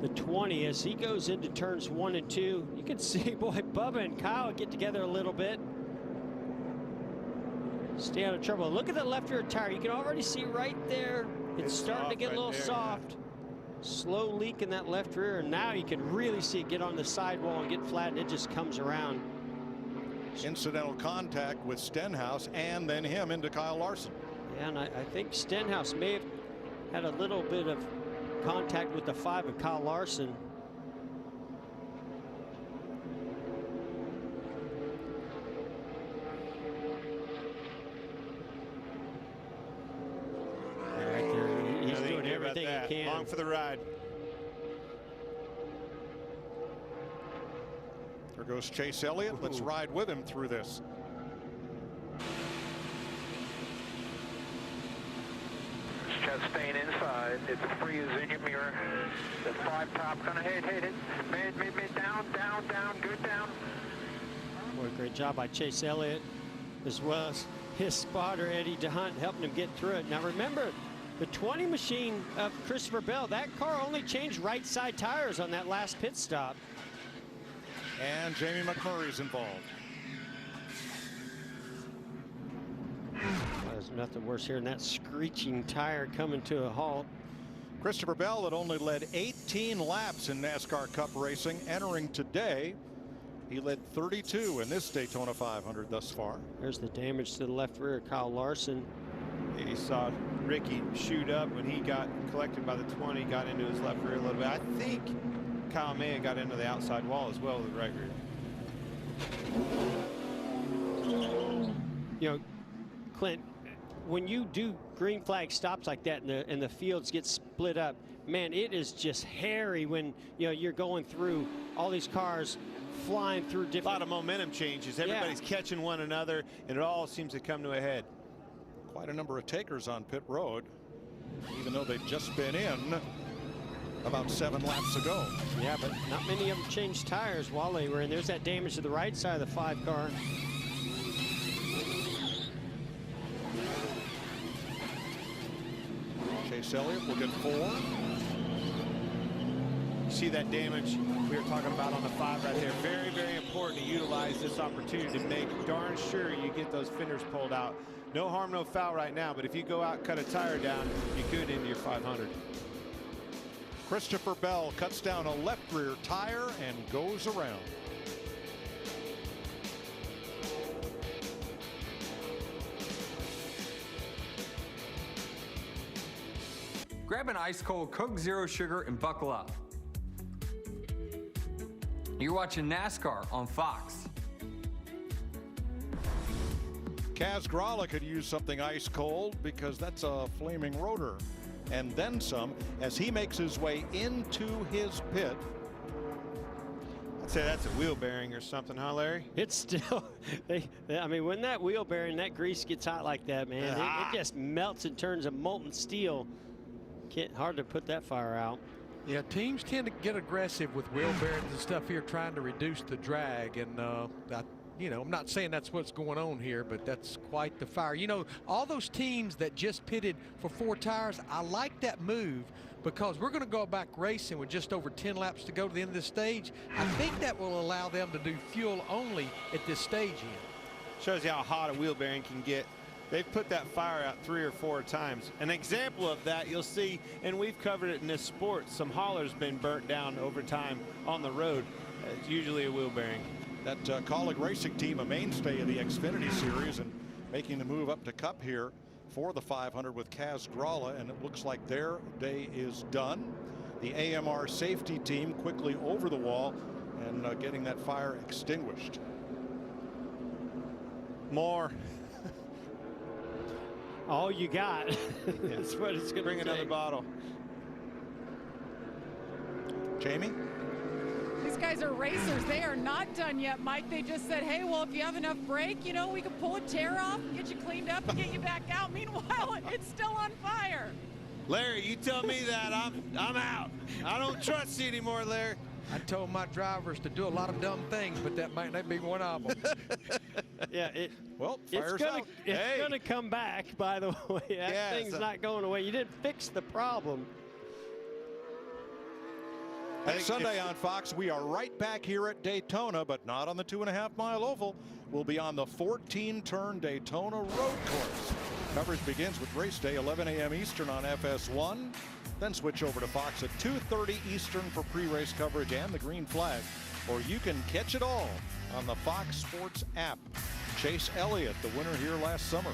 the 20 as he goes into turns 1 and 2. You can see, boy, Bubba and Kyle get together a little bit. Stay out of trouble. Look at the left rear tire. You can already see right there. It's starting to get a little soft. Yeah. Slow leak in that left rear, and now you can really see it get on the sidewall and get flat, and it just comes around. Incidental contact with Stenhouse and then him into Kyle Larson. Yeah, and I think Stenhouse may have had a little bit of contact with the 5 of Kyle Larson. Right there, he's doing everything he can. Long for the ride. There goes Chase Elliott. Let's ride with him through this. Just staying inside. It's a freeze in your mirror. The 5 top gonna hit it. Mid, down, good down. Boy, great job by Chase Elliott, as well as his spotter, Eddie DeHunt, helping him get through it. Now remember, the 20 machine of Christopher Bell, that car only changed right side tires on that last pit stop. And Jamie McMurray's involved. There's nothing worse here than that screeching tire coming to a halt. Christopher Bell had only led 18 laps in NASCAR Cup racing entering today. He led 32 in this Daytona 500 thus far. There's the damage to the left rear, Kyle Larson. You saw Ricky shoot up when he got collected by the 20, got into his left rear a little bit. I think Kyle may have got into the outside wall as well with the right rear. You know, Clint, when you do green flag stops like that and the fields get split up, man, it is just hairy when you're going through all these cars flying through different. A lot of momentum changes. Everybody's catching one another, and it all seems to come to a head. Quite a number of takers on pit road, even though they've just been in about 7 laps ago. Yeah, but not many of them changed tires while they were in. There's that damage to the right side of the 5 car. Chase Elliott will get 4. You see that damage we were talking about on the 5 right there. Very, very important to utilize this opportunity to make darn sure you get those fenders pulled out. No harm, no foul right now, but if you go out, cut a tire down, you could into your 500. Christopher Bell cuts down a left rear tire and goes around. Grab an ice cold Coke Zero Sugar and buckle up. You're watching NASCAR on Fox. Kaz Grala could use something ice cold because that's a flaming rotor. And then some as he makes his way into his pit. I'd say that's a wheel bearing or something, huh, Larry? It's still, I mean, when that wheel bearing, that grease gets hot like that, man, it just melts and turns a molten steel. Hard to put that fire out. Yeah, teams tend to get aggressive with wheel bearings and stuff here, trying to reduce the drag. And I'm not saying that's what's going on here, but that's quite the fire. You know, all those teams that just pitted for 4 tires, I like that move because we're going to go back racing with just over 10 laps to go to the end of this stage. I think that will allow them to do fuel only at this stage. Shows you how hot a wheel bearing can get. they've put that fire out 3 or 4 times. An example of that you'll see, and we've covered it in this sport, some haulers been burnt down over time on the road. It's usually a wheel bearing. That Colleague Racing team, a mainstay of the Xfinity Series, and making the move up to Cup here for the 500 with Kaz Gralla, and it looks like their day is done. The AMR safety team quickly over the wall and getting that fire extinguished. More. All you got. That's what it's going to bring another bottle. Jamie? These guys are racers. They are not done yet, Mike. They just said, hey, well, if you have enough brake, you know, we can pull a tear off, get you cleaned up, and get you back out. Meanwhile, it's still on fire. Larry, you tell me that, I'm out. I don't trust you anymore, Larry. I told my drivers to do a lot of dumb things, but that might not be one of them. Yeah, it's gonna come back, by the way. That thing's not going away. You didn't fix the problem. Next Sunday on Fox, we are right back here at Daytona, but not on the 2.5-mile oval. We'll be on the 14-turn Daytona road course. Coverage begins with race day, 11 a.m. Eastern on FS1. Then switch over to Fox at 2:30 Eastern for pre-race coverage and the green flag. Or you can catch it all on the Fox Sports app. Chase Elliott, the winner here last summer,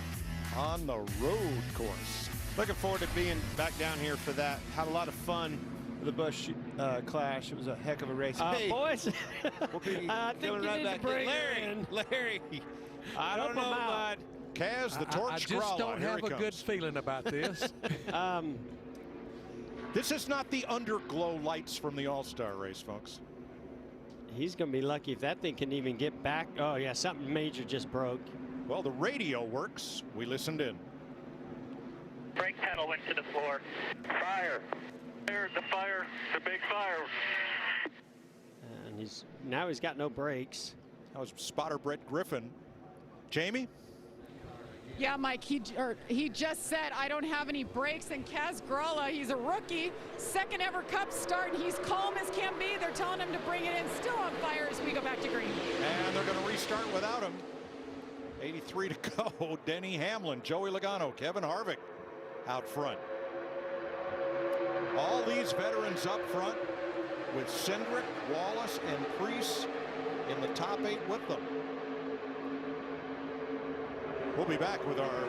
on the road course. Looking forward to being back down here for that. Had a lot of fun with the Busch clash. It was a heck of a race. Hey, boys, we'll be I think you right need to bring Larry, I don't know, bud. Kaz, the torch I just don't have a good feeling about this. This is not the underglow lights from the All-Star race, folks. He's going to be lucky if that thing can even get back. Oh, yeah, something major just broke. Well, the radio works. We listened in. Brake pedal went to the floor. Fire. There's the fire. The big fire. And now he's got no brakes. That was spotter Brett Griffin. Jamie? Yeah, Mike, he just said, I don't have any brakes, and Kaz Gralla, he's a rookie, second ever Cup start, and he's calm as can be. They're telling him to bring it in, still on fire as we go back to green. And they're going to restart without him. 83 to go. Denny Hamlin, Joey Logano, Kevin Harvick out front. All these veterans up front with Cindric, Wallace, and Preece in the top 8 with them. We'll be back with our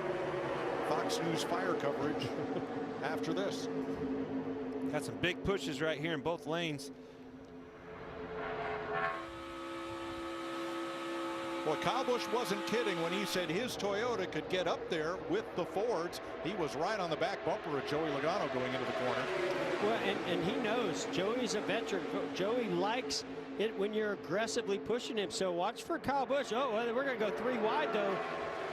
Fox News fire coverage after this. Got some big pushes right here in both lanes. Well, Kyle Busch wasn't kidding when he said his Toyota could get up there with the Fords. He was right on the back bumper of Joey Logano going into the corner. Well, and he knows Joey's a veteran. Joey likes it when you're aggressively pushing him. So watch for Kyle Busch. Oh, well, we're going to go 3 wide, though.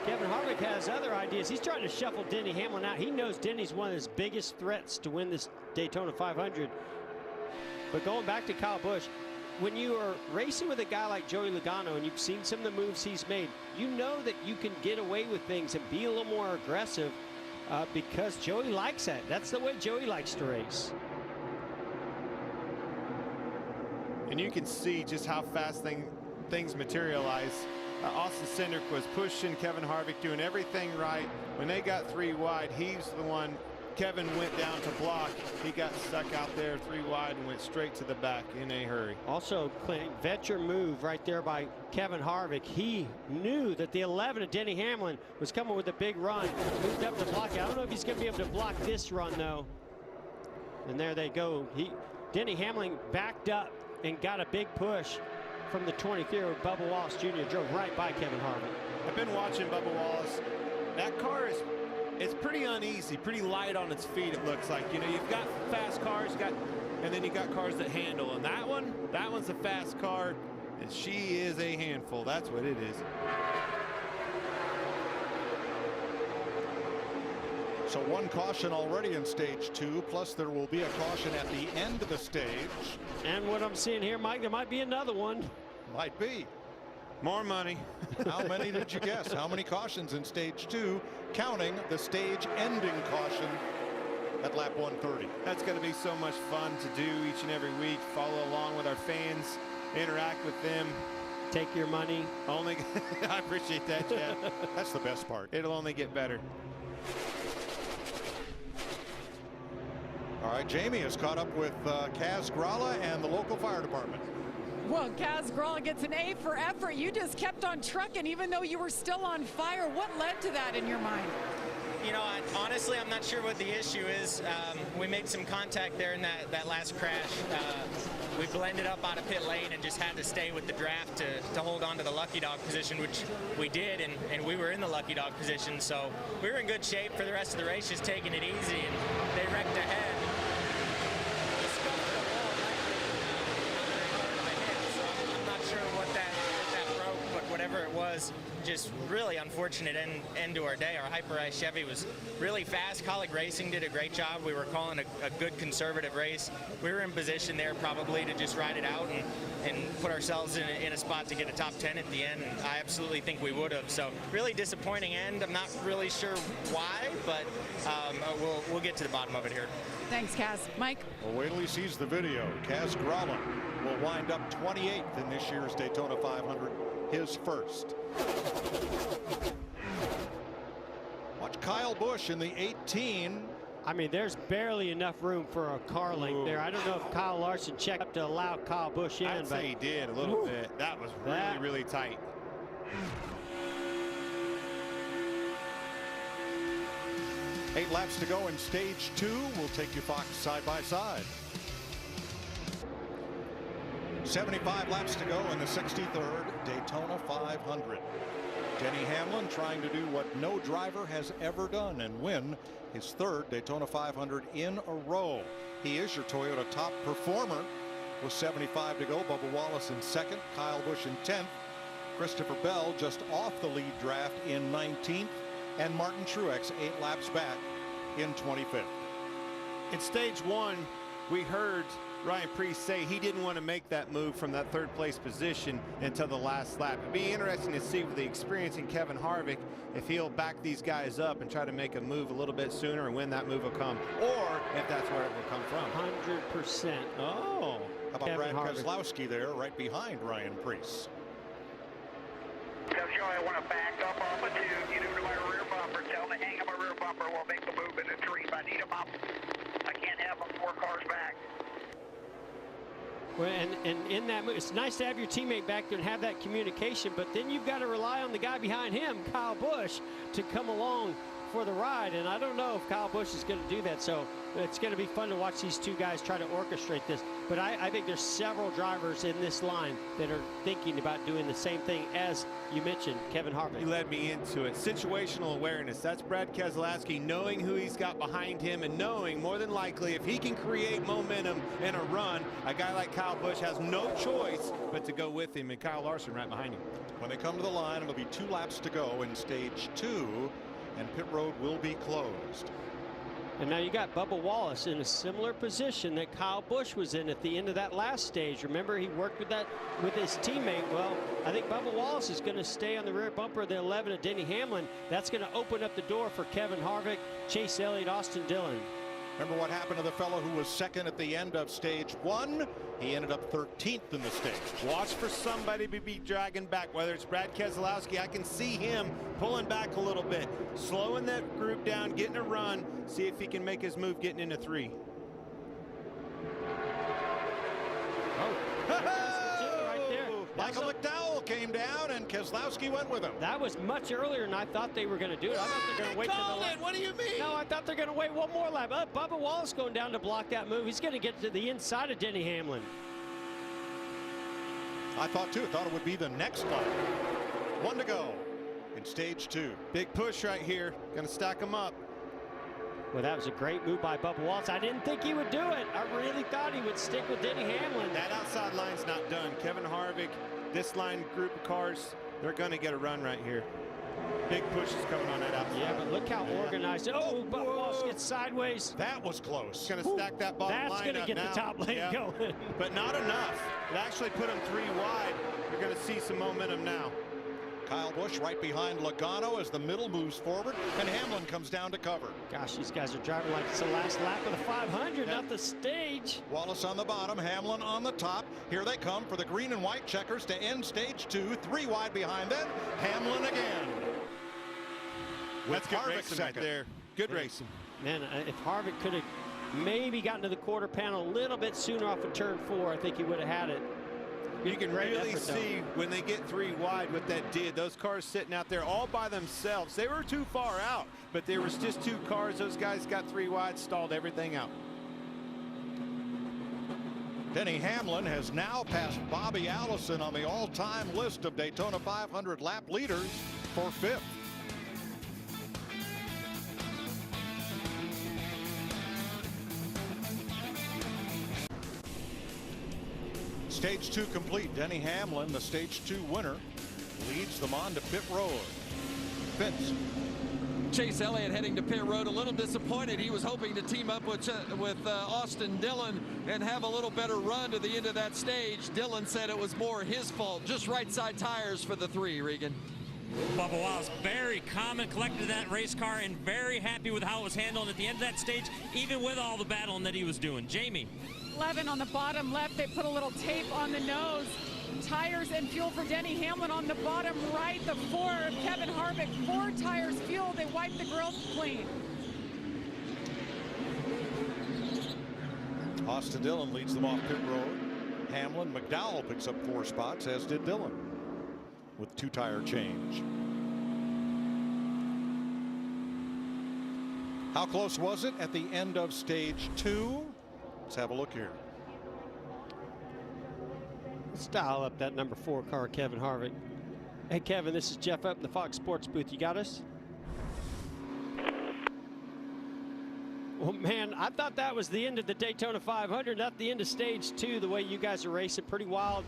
Kevin Harvick has other ideas. He's trying to shuffle Denny Hamlin out. He knows Denny's one of his biggest threats to win this Daytona 500. But going back to Kyle Busch, when you are racing with a guy like Joey Logano and you've seen some of the moves he's made, you know that you can get away with things and be a little more aggressive because Joey likes that. That's the way Joey likes to race. And you can see just how fast things materialize. Austin Cindric was pushing Kevin Harvick, doing everything right. When they got 3 wide, he's the one. Kevin went down to block. He got stuck out there 3 wide and went straight to the back in a hurry. Also, veteran move right there by Kevin Harvick. He knew that the 11 of Denny Hamlin was coming with a big run. Moved up to block. I don't know if he's going to be able to block this run, though. And there they go. Denny Hamlin backed up and got a big push from the 23 where Bubba Wallace Jr. drove right by Kevin Harvick. I've been watching Bubba Wallace. That car it's pretty uneasy, pretty light on its feet, it looks like. You know, you've got fast cars, and then you got cars that handle. And that one's a fast car, and she is a handful. That's what it is. So 1 caution already in stage 2, plus there will be a caution at the end of the stage. And what I'm seeing here, Mike, there might be another one. Might be. More money. How many did you guess? How many cautions in stage 2, counting the stage ending caution at lap 130? That's going to be so much fun to do each and every week. Follow along with our fans, interact with them. take your money. Only, I appreciate that, Jeff. That's the best part. It'll only get better. All right, Jamie is caught up with Kaz Gralla and the local fire department. Well, Kaz Gralla gets an A for effort. You just kept on trucking even though you were still on fire. What led to that in your mind? You know, honestly, I'm not sure what the issue is. We made some contact there in that last crash. We blended up out of pit lane and just had to stay with the draft to hold on to the lucky dog position, which we did, and we were in the lucky dog position. So we were in good shape for the rest of the race, just taking it easy, and they wrecked ahead. I'm not sure what that broke, but whatever it was, just really unfortunate end to our day. Our Hyper-Ice Chevy was really fast. Colleague Racing did a great job. We were calling a good conservative race. We were in position there probably to just ride it out and put ourselves in a spot to get a top 10 at the end. And I absolutely think we would have. So really disappointing end. I'm not really sure why, but we'll get to the bottom of it here. Thanks, Kaz. Mike? Well, wait till he sees the video. Kaz Gralla will wind up 28th in this year's Daytona 500, his first. Watch Kyle Busch in the 18. I mean, there's barely enough room for a car length there. I don't know if Kyle Larson checked up to allow Kyle Busch in. I'd say he did a little bit. That was really tight. Eight laps to go in stage 2. We'll take you Fox side by side. 75 laps to go in the 63rd Daytona 500. Denny Hamlin trying to do what no driver has ever done and win his third Daytona 500 in a row. He is your Toyota top performer with 75 to go. Bubba Wallace in second, Kyle Busch in 10th, Christopher Bell just off the lead draft in 19th, and Martin Truex 8 laps back in 25th. In stage 1, we heard Ryan Preece say he didn't want to make that move from that third place position until the last lap. It'd be interesting to see with the experience in Kevin Harvick if he'll back these guys up and try to make a move a little bit sooner and when that move will come, or if that's where it will come from. 100%. Oh, how about Brad Keselowski there right behind Ryan Preece? Tell Joie I want to back up off of 2, get into my rear bumper. Tell them to hang on my rear bumper. We'll make the move in the tree. I need them up. I can't have them 4 cars back. Well, and in that move, it's nice to have your teammate back there and have that communication, but then you've got to rely on the guy behind him, Kyle Busch, to come along for the ride. And I don't know if Kyle Busch is going to do that. So it's going to be fun to watch these two guys try to orchestrate this. But I think there's several drivers in this line that are thinking about doing the same thing as you mentioned, Kevin Harvick. He led me into it. Situational awareness. That's Brad Keselowski, knowing who he's got behind him and knowing more than likely if he can create momentum in a run, a guy like Kyle Busch has no choice but to go with him, and Kyle Larson right behind him. When they come to the line, it'll be 2 laps to go in stage 2, and pit road will be closed. And now you got Bubba Wallace in a similar position that Kyle Busch was in at the end of that last stage. Remember, he worked with his teammate. Well, I think Bubba Wallace is going to stay on the rear bumper of the 11 of Denny Hamlin. That's going to open up the door for Kevin Harvick, Chase Elliott, Austin Dillon. Remember what happened to the fellow who was second at the end of stage 1? He ended up 13th in the stage. Watch for somebody to be dragging back, whether it's Brad Keselowski. I can see him pulling back a little bit, slowing that group down, getting a run, see if he can make his move getting into 3. Michael McDowell came down and Keselowski went with him. That was much earlier than I thought they were going to do it. I thought they're going to wait till the lap. What do you mean? No, I thought they're going to wait one more lap. Bubba Wallace going down to block that move. He's going to get to the inside of Denny Hamlin. I thought too. Thought it would be the next lap. 1 to go in stage 2. Big push right here. Going to stack them up. Well, that was a great move by Bubba Wallace. I didn't think he would do it. I really thought he would stick with Denny Hamlin. That outside line's not done. Kevin Harvick, this line group of cars, they're going to get a run right here. Big push is coming on that outside. Yeah, but look how organized. Oh, Bubba Wallace gets sideways. That was close. Going to stack that bottom line up. That's going to get the top lane going. But not enough. It actually put them 3 wide. You're going to see some momentum now. Kyle Busch right behind Logano as the middle moves forward, and Hamlin comes down to cover. Gosh, these guys are driving like it's the last lap of the 500, not the stage. Wallace on the bottom, Hamlin on the top. Here they come for the green and white checkers to end stage 2. 3 wide behind them. Hamlin again. That's good Harvick racing second. right there. Good racing. Man, if Harvick could have maybe gotten to the quarter panel a little bit sooner off of turn 4, I think he would have had it. You can really see when they get 3 wide what that did. Those cars sitting out there all by themselves. They were too far out, but there was just 2 cars. Those guys got 3 wide, stalled everything out. Denny Hamlin has now passed Bobby Allison on the all-time list of Daytona 500 lap leaders for 5th. Stage 2 complete. Denny Hamlin, the Stage 2 winner, leads them on to pit road. Vince. Chase Elliott heading to pit road, a little disappointed. He was hoping to team up with Austin Dillon and have a little better run to the end of that stage. Dillon said it was more his fault. Just right side tires for the 3, Regan. Bubba Wallace very calm and collected in that race car and very happy with how it was handled at the end of that stage, even with all the battling that he was doing. Jamie. 11 on the bottom left. They put a little tape on the nose. Tires and fuel for Denny Hamlin on the bottom right. The 4 of Kevin Harvick. 4 tires, fuel. They wiped the grills clean. Austin Dillon leads them off pit road. Hamlin, McDowell picks up 4 spots, as did Dillon, with 2 tire change. How close was it at the end of stage 2? Let's have a look here. Let's dial up that number 4 car, Kevin Harvick. Hey, Kevin, this is Jeff up in the Fox Sports booth. You got us? Well, man, I thought that was the end of the Daytona 500, not the end of stage 2, the way you guys are racing. Pretty wild.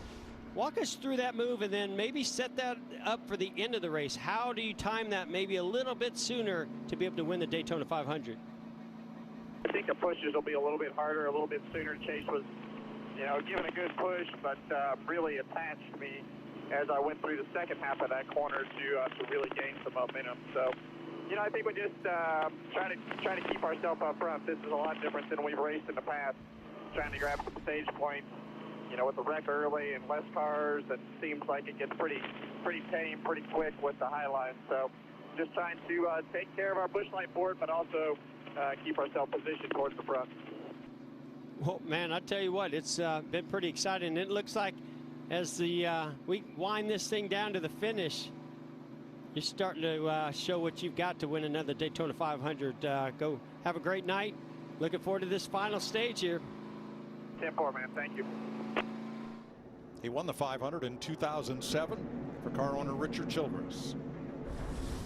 Walk us through that move and then maybe set that up for the end of the race. How do you time that maybe a little bit sooner to be able to win the Daytona 500? I think the pushes will be a little bit harder, a little bit sooner. Chase was, giving a good push, but really attached me as I went through the second half of that corner to really gain some momentum. So, I think we just try to keep ourselves up front. This is a lot different than we've raced in the past. Trying to grab some stage points, with the wreck early and less cars, and seems like it gets pretty tame, pretty quick with the high line. So, just trying to take care of our Busch Light board, but also keep ourselves positioned towards the front. Well, man, I tell you what, it's been pretty exciting. It looks like as we wind this thing down to the finish, you're starting to show what you've got to win another Daytona 500. Go have a great night. Looking forward to this final stage here. 10-4, man. Thank you. He won the 500 in 2007 for car owner Richard Childress.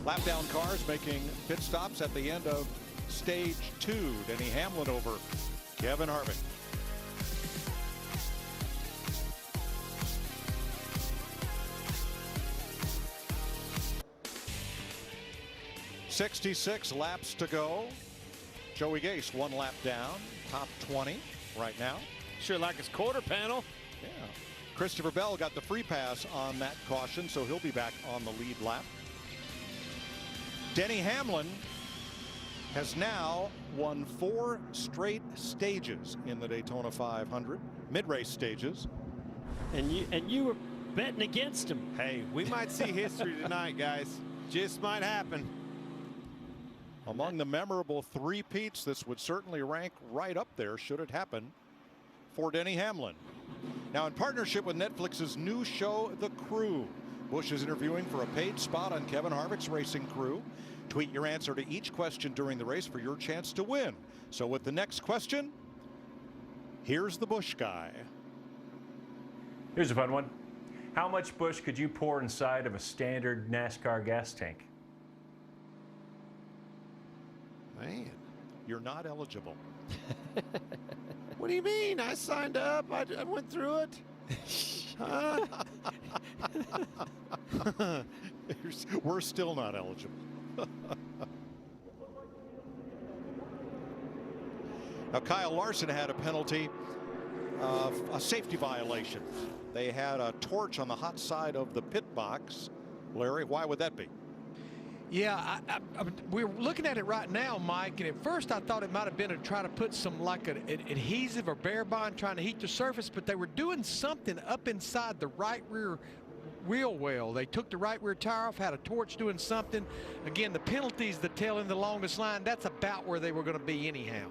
Lap down cars making pit stops at the end of stage 2. Denny Hamlin over Kevin Harvick. .66 laps to go. Joey Gase 1 lap down, top 20 right now. Sure like his quarter panel. Yeah. Christopher Bell got the free pass on that caution, so he'll be back on the lead lap. Denny Hamlin has now won 4 straight stages in the Daytona 500, mid-race stages. And you were betting against him. Hey, we might see history tonight, guys. Just might happen. Among the memorable 3-peats, this would certainly rank right up there should it happen for Denny Hamlin. Now, in partnership with Netflix's new show, The Crew, Busch is interviewing for a paid spot on Kevin Harvick's racing crew. Tweet your answer to each question during the race for your chance to win. So with the next question, here's the Busch guy. Here's a fun one. How much Busch could you pour inside of a standard NASCAR gas tank? Man, you're not eligible. What do you mean? I signed up. I went through it. We're still not eligible. Now, Kyle Larson had a penalty of a safety violation. They had a torch on the hot side of the pit box Larry, why would that be? Yeah, we're looking at it right now, Mike, and at first I thought it might have been to try to put some like an adhesive or bare bond trying to heat the surface, but they were doing something up inside the right rear wheel well. They took the right rear tire off, had a torch doing something. Again, the penalties, the tail in the longest line, that's about where they were going to be anyhow.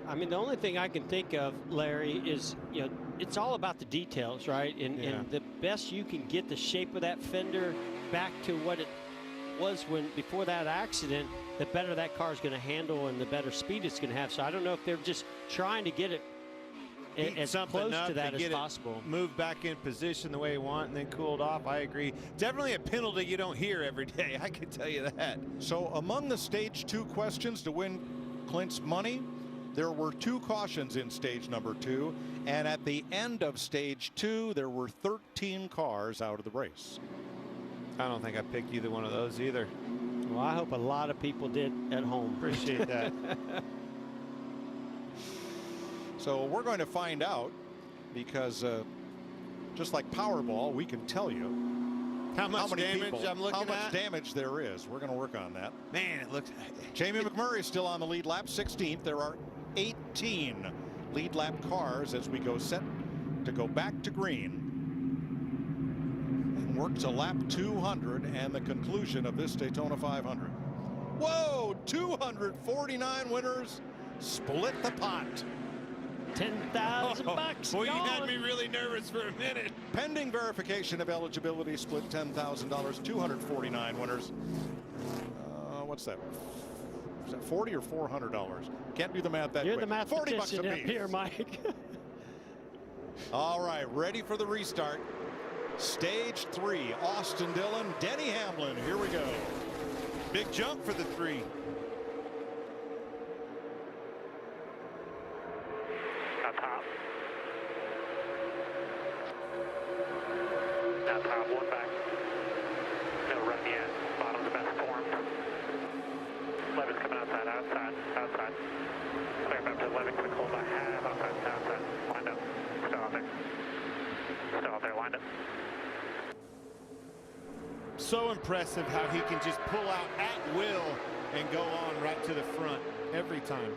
I mean, the only thing I can think of, Larry, is, you know, it's all about the details, right? And the best you can get the shape of that fender back to what it was before that accident, the better that car is going to handle and the better speed it's going to have. So I don't know if they're just trying to get it as close to that as possible. Move back in position the way you want and then cooled off. I agree. Definitely a penalty you don't hear every day. I can tell you that. So among the stage 2 questions to win Clint's money, there were 2 cautions in stage number 2, and at the end of stage 2, there were 13 cars out of the race. I don't think I picked either one of those either. Well, I hope a lot of people did at home. Appreciate that. So we're going to find out, because just like Powerball, we can tell you how much damage damage there is. We're going to work on that. Man, it looks. Jamie McMurray still on the lead lap, 16th. There are 18 lead lap cars as we go set to go back to green. And work to lap 200 and the conclusion of this Daytona 500. Whoa, 249 winners split the pot. $10,000. Boy, you had me really nervous for a minute. Pending verification of eligibility, split $10,000, 249 winners. What's that? Is that $40 or $400? Can't do the math that You're quick. the math 40 bucks a up piece. here, Mike. All right, ready for the restart. Stage 3, Austin Dillon, Denny Hamlin. Here we go. Big jump for the 3. Now top. Now top, 1 back. No run yet. Bottom's best formed. Levin's coming outside. Clear back to Levin, quick hold by half. Outside. Lined up. Still out there, lined up. So impressive how he can just pull out at will and go on right to the front every time.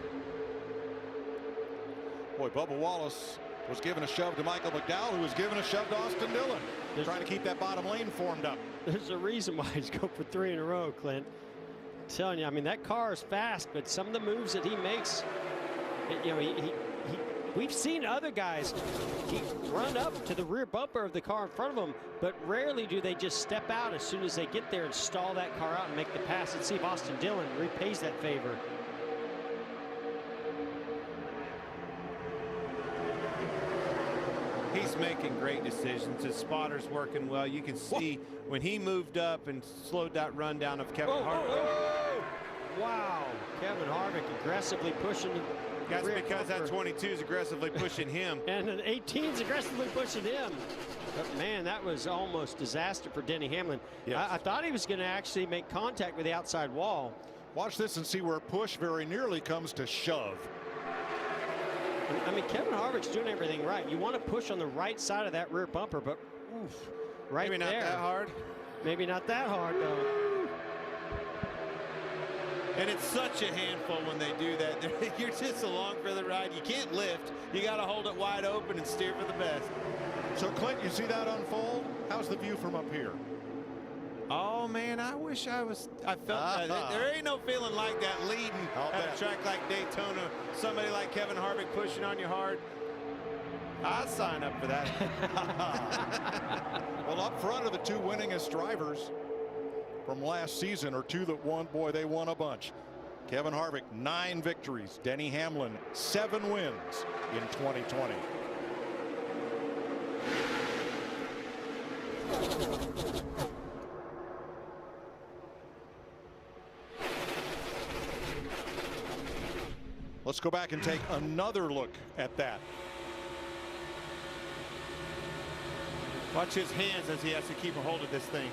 Boy, Bubba Wallace was giving a shove to Michael McDowell, who was giving a shove to Austin Dillon. Trying to keep that bottom lane formed up. There's a reason why he's going for 3 in a row, Clint. I'm telling you, I mean, that car is fast, but some of the moves that he makes, you know, we've seen other guys run up to the rear bumper of the car in front of them, but rarely do they just step out as soon as they get there and stall that car out and make the pass. And see if Austin Dillon repays that favor. He's making great decisions. His spotter's working well. You can see when he moved up and slowed that run down of Kevin Harvick. Wow, Kevin Harvick aggressively pushing the That's rear because bumper. that 22 is aggressively pushing him. And the 18 is aggressively pushing him. But man, that was almost disaster for Denny Hamlin. Yes. I thought he was going to actually make contact with the outside wall. Watch this and see where push very nearly comes to shove. I mean, Kevin Harvick's doing everything right. You want to push on the right side of that rear bumper, but oof, right Maybe there. not that hard. Maybe not that hard, though. And it's such a handful when they do that. You're just along for the ride. You can't lift. You got to hold it wide open and steer for the best. So, Clint, you see that unfold? How's the view from up here? Oh, man, I wish I felt that. There ain't no feeling like that leading at a track like Daytona. Somebody like Kevin Harvick pushing on you hard. I'd sign up for that. Well, up front are the 2 winningest drivers from last season, or 2 that won. Boy, they won a bunch. Kevin Harvick, 9 victories. Denny Hamlin, 7 wins in 2020. Let's go back and take another look at that. Watch his hands as he has to keep a hold of this thing.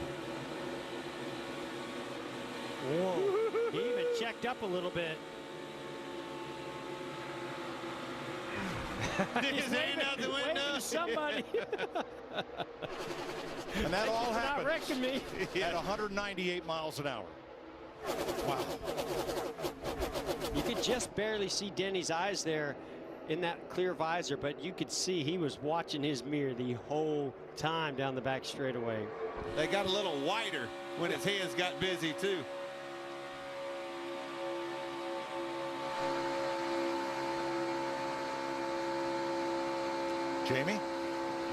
Whoa. He even checked up a little bit. His hand out the window. Waving to somebody. And that all Not happened wrecking me. at 198 miles an hour. Wow. You could just barely see Denny's eyes there in that clear visor, but you could see he was watching his mirror the whole time down the back straightaway. They got a little wider when his hands got busy, too. Jamie?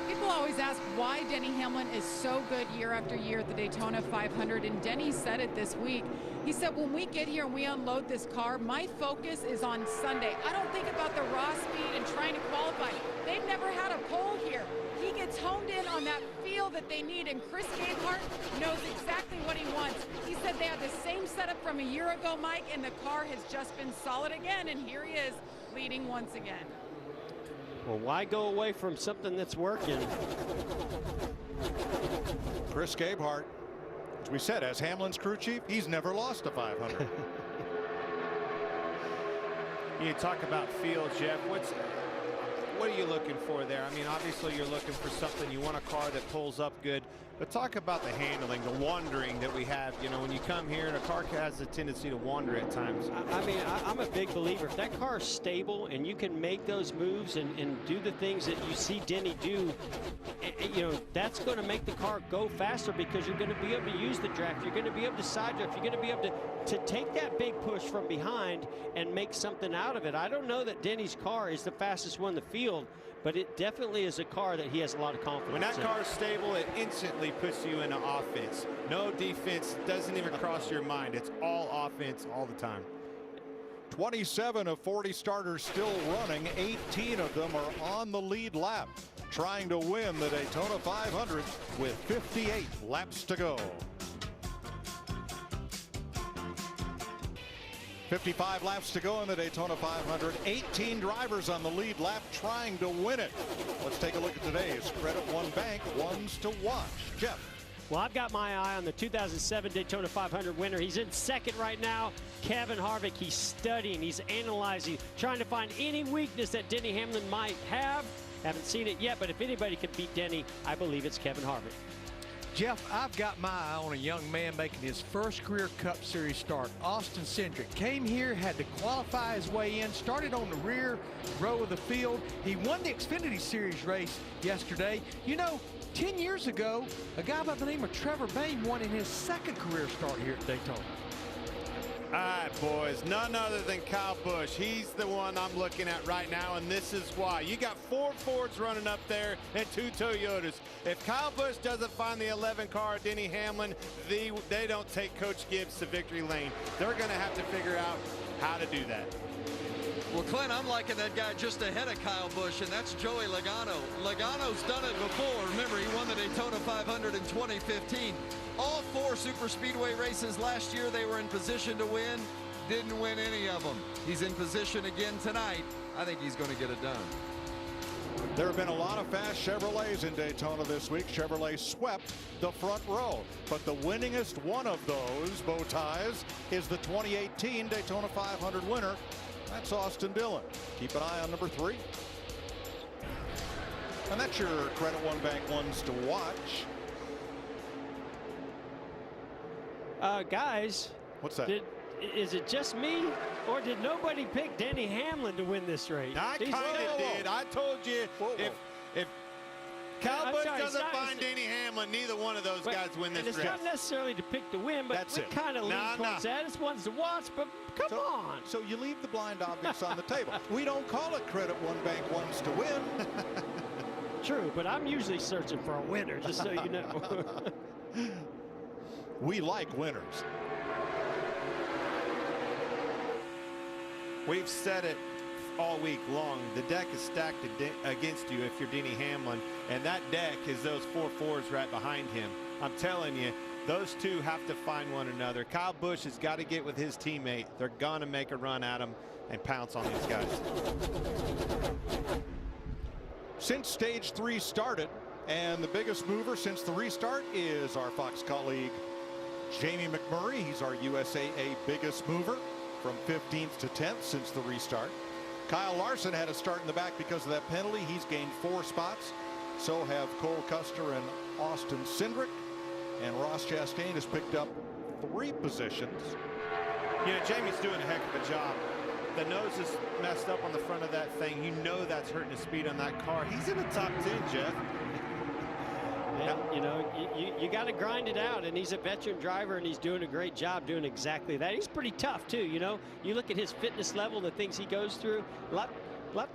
People always ask why Denny Hamlin is so good year after year at the Daytona 500, and Denny said it this week. He said, when we get here and we unload this car, my focus is on Sunday. I don't think about the raw speed and trying to qualify. They've never had a pole here. He gets honed in on that feel that they need, and Chris Gabehart knows exactly what he wants. He said they had the same setup from a year ago, Mike, and the car has just been solid again, and here he is leading once again. Well, why go away from something that's working? Chris Gabehart, as we said, as Hamlin's crew chief, he's never lost a 500. You talk about feel, Jeff. What are you looking for there? I mean, obviously you're looking for something. You want a car that pulls up good. But talk about the handling, the wandering that we have. You know, when you come here and a car has a tendency to wander at times. I mean, I'm a big believer. If that car is stable and you can make those moves and do the things that you see Denny do, you know, that's going to make the car go faster because you're going to be able to use the draft. You're going to be able to side draft. You're going to be able to take that big push from behind and make something out of it. I don't know that Denny's car is the fastest one in the field, but it definitely is a car that he has a lot of confidence When that in. car is stable, it instantly puts you into offense. No defense, doesn't even cross your mind. It's all offense all the time. 27 of 40 starters still running. 18 of them are on the lead lap, trying to win the Daytona 500 with 58 laps to go. 55 laps to go in the Daytona 500. 18 drivers on the lead lap trying to win it. Let's take a look at today's Credit One Bank ones to watch. Jeff. Well, I've got my eye on the 2007 Daytona 500 winner. He's in second right now, Kevin Harvick. He's studying, he's analyzing, trying to find any weakness that Denny Hamlin might have. Haven't seen it yet, but if anybody can beat Denny, I believe it's Kevin Harvick. Jeff, I've got my eye on a young man making his first career Cup Series start. Austin Cindric came here, had to qualify his way in, started on the rear row of the field. He won the Xfinity Series race yesterday. You know, 10 years ago, a guy by the name of Trevor Bayne won in his second career start here at Daytona. All right, boys, none other than Kyle Busch. He's the one I'm looking at right now, and this is why. You got 4 Fords running up there and 2 Toyotas. If Kyle Busch doesn't find the 11 car, Denny Hamlin, they don't take Coach Gibbs to victory lane. They're going to have to figure out how to do that. Well, Clint, I'm liking that guy just ahead of Kyle Busch, and that's Joie Logano. Logano's done it before. Remember, he won the Daytona 500 in 2015. All 4 super speedway races last year, they were in position to win. Didn't win any of them. He's in position again tonight. I think he's going to get it done. There have been a lot of fast Chevrolets in Daytona this week. Chevrolet swept the front row, but the winningest one of those bow ties is the 2018 Daytona 500 winner. That's Austin Dillon. Keep an eye on number 3. And that's your Credit One Bank ones to watch. Guys. What's that? Is it just me, or did nobody pick Denny Hamlin to win this race? I kind of did. I told you if Kyle Busch doesn't find Denny Hamlin, neither one of those guys win this race. It's not necessarily to pick to win, but we kind of lean towards that. It's ones to watch, but come on. So you leave the blind objects on the table. We don't call it Credit One Bank ones to win. True, but I'm usually searching for a winner, just so you know. We like winners. We've said it all week long. The deck is stacked against you if you're Denny Hamlin, and that deck is those 4 Fords right behind him. I'm telling you, those two have to find one another. Kyle Busch has got to get with his teammate. They're going to make a run at him and pounce on these guys. Since stage 3 started, and the biggest mover since the restart is our Fox colleague Jamie McMurray. He's our USAA biggest mover from 15th to 10th since the restart. Kyle Larson had to start in the back because of that penalty. He's gained 4 spots. So have Cole Custer and Austin Cindric. And Ross Chastain has picked up 3 positions. You know, Jamie's doing a heck of a job. The nose is messed up on the front of that thing. You know that's hurting the speed on that car. He's in the top 10, Jeff. And, you know, you got to grind it out, and he's a veteran driver, and he's doing a great job doing exactly that. He's pretty tough, too, you know. You look at his fitness level, the things he goes through, a lot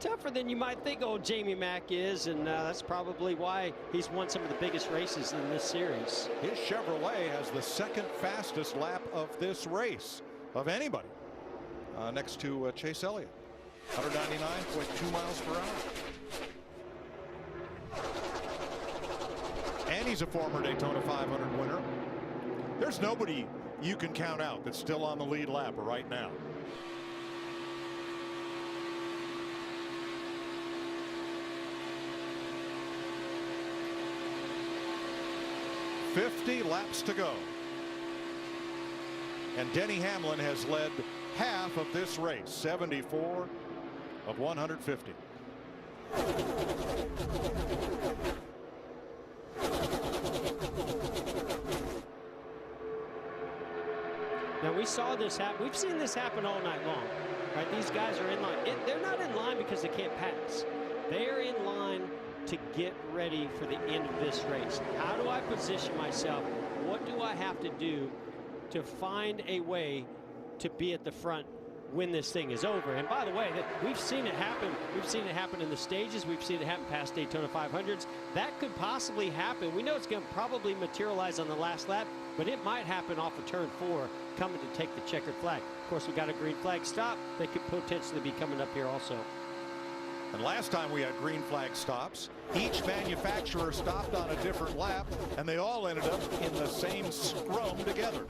tougher than you might think old Jamie Mack is, and that's probably why he's won some of the biggest races in this series. His Chevrolet has the 2nd fastest lap of this race of anybody, next to Chase Elliott, 199.2 miles per hour. And he's a former Daytona 500 winner. There's nobody you can count out that's still on the lead lap right now. .50 laps to go. And Denny Hamlin has led half of this race, 74 of 150. Now we saw this happen. We've seen this happen all night long. Right? These guys are in line. They're not in line because they can't pass. They are in line to get ready for the end of this race. How do I position myself? What do I have to do to find a way to be at the front when this thing is over? And by the way, we've seen it happen. We've seen it happen in the stages. We've seen it happen past Daytona 500s. That could possibly happen. We know it's going to probably materialize on the last lap, but it might happen off of turn 4 coming to take the checkered flag. Of course, we got a green flag stop. They could potentially be coming up here also. And last time we had green flag stops, each manufacturer stopped on a different lap, and they all ended up in the same scrum together.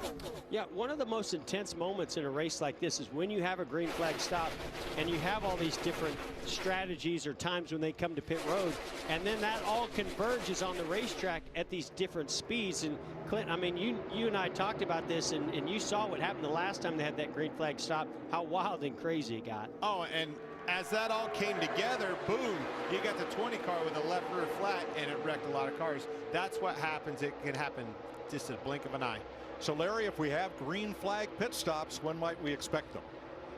Yeah, one of the most intense moments in a race like this is when you have a green flag stop and you have all these different strategies or times when they come to pit road, and then that all converges on the racetrack at these different speeds. And Clint, I mean, you and I talked about this, and you saw what happened the last time they had that green flag stop, how wild and crazy it got. Oh, and as that all came together, boom, you got the 20 car with a left rear flat, and it wrecked a lot of cars. That's what happens. It can happen just in a blink of an eye. So, Larry, if we have green flag pit stops, when might we expect them?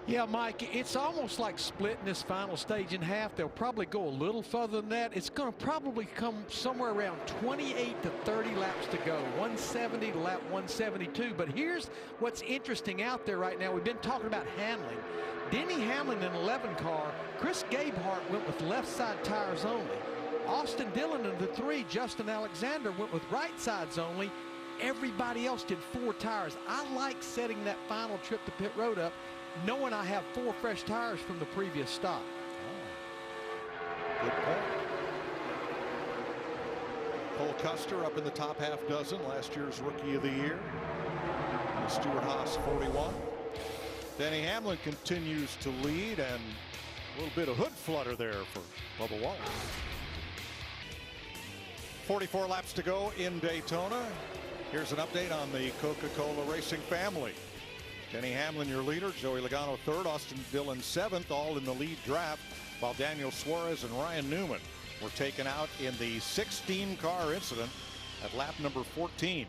Yeah, Mike, it's almost like splitting this final stage in half. They'll probably go a little further than that. It's going to probably come somewhere around 28 to 30 laps to go, 170 to lap 172. But here's what's interesting out there right now. We've been talking about handling. Denny Hamlin in 11 car. Chris Gabehart went with left side tires only. Austin Dillon in the 3, Justin Alexander went with right sides only. Everybody else did 4 tires. I like setting that final trip to pit road up knowing I have 4 fresh tires from the previous stop. Good point. Cole Custer up in the top half dozen, last year's Rookie of the Year. And Stuart Haas, 41. Denny Hamlin continues to lead, and a little bit of hood flutter there for Bubba Wallace. 44 laps to go in Daytona. Here's an update on the Coca-Cola Racing family. Denny Hamlin, your leader. Joey Logano, 3rd. Austin Dillon, 7th, all in the lead draft, while Daniel Suarez and Ryan Newman were taken out in the 16-car incident at lap number 14.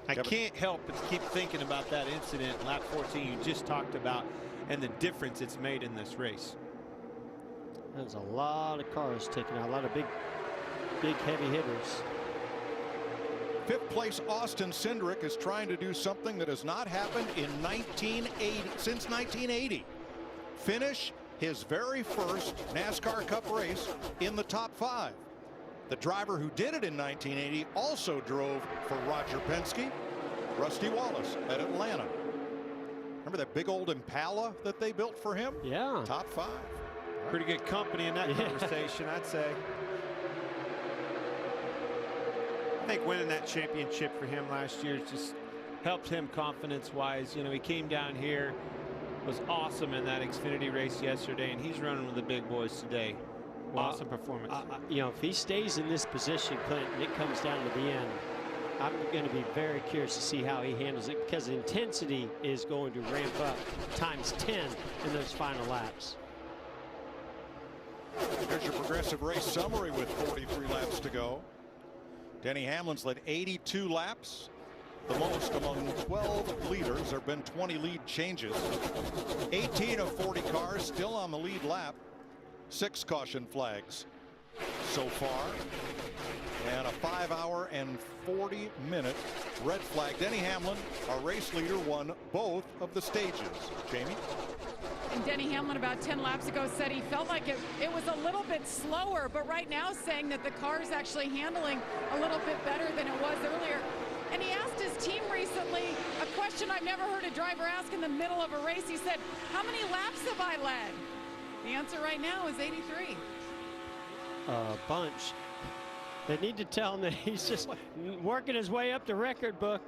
I can't help but keep thinking about that incident, lap 14 you just talked about, and the difference it's made in this race. There's a lot of cars taken out, a lot of big heavy hitters. 5th place Austin Cindric is trying to do something that has not happened in 1980 since 1980. Finish his very first NASCAR Cup race in the top 5. The driver who did it in 1980 also drove for Roger Penske, Rusty Wallace at Atlanta. Remember that big old Impala that they built for him? Yeah. Top 5. Pretty good company in that conversation, I'd say. I think winning that championship for him last year just helped him confidence-wise. You know, he came down here, was awesome in that Xfinity race yesterday, and he's running with the big boys today. Awesome performance. You know, if he stays in this position, Clinton, it comes down to the end. I'm going to be very curious to see how he handles it, because the intensity is going to ramp up times 10 in those final laps. Here's your Progressive race summary with 43 laps to go. Denny Hamlin's led 82 laps, the most among 12 leaders. There have been 20 lead changes. 18 of 40 cars still on the lead lap. 6 caution flags so far. And a 5-hour and 40-minute red flag. Denny Hamlin, our race leader, won both of the stages. Jamie? And Denny Hamlin about 10 laps ago said he felt like it was a little bit slower, but right now saying that the car is actually handling a little bit better than it was earlier. And he asked his team recently a question I've never heard a driver ask in the middle of a race. He said, how many laps have I led? The answer right now is 83. A bunch. They need to tell him that he's just working his way up the record book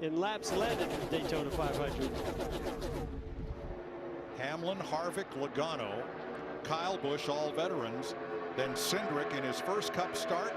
in laps led at the Daytona 500. Hamlin, Harvick, Logano, Kyle Busch, all veterans. Then Cindric in his first Cup start.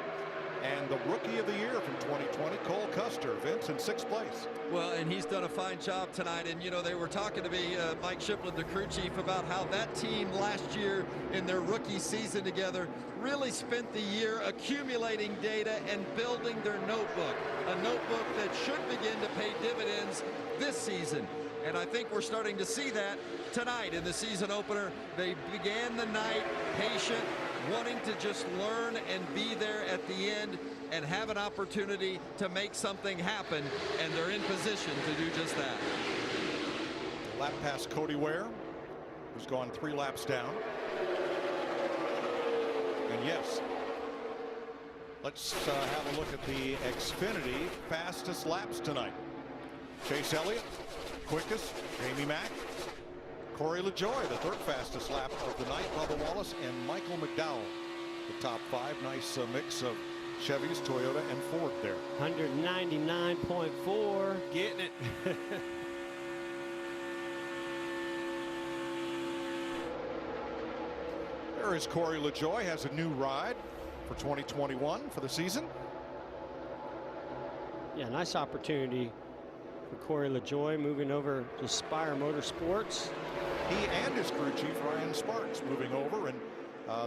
And the Rookie of the Year from 2020, Cole Custer, Vince, in 6th place. Well, and he's done a fine job tonight. And, you know, they were talking to me, Mike Shiplin, the crew chief, about how that team last year in their rookie season together really spent the year accumulating data and building their notebook, a notebook that should begin to pay dividends this season. And I think we're starting to see that tonight in the season opener. They began the night patient, wanting to just learn and be there at the end and have an opportunity to make something happen, and they're in position to do just that. Lap past Cody Ware, who's gone 3 laps down. And yes, let's have a look at the Xfinity fastest laps tonight. Chase Elliott, quickest. Jamie Mack. Corey LaJoie, the 3rd fastest lap of the night. Bubba Wallace and Michael McDowell, the top 5. Nice mix of Chevys, Toyota, and Ford there. 199.4. Getting it. There is Corey LaJoie, has a new ride for 2021 for the season. Yeah, nice opportunity for Corey LaJoie moving over to Spire Motorsports. He and his crew chief Ryan Sparks moving over, and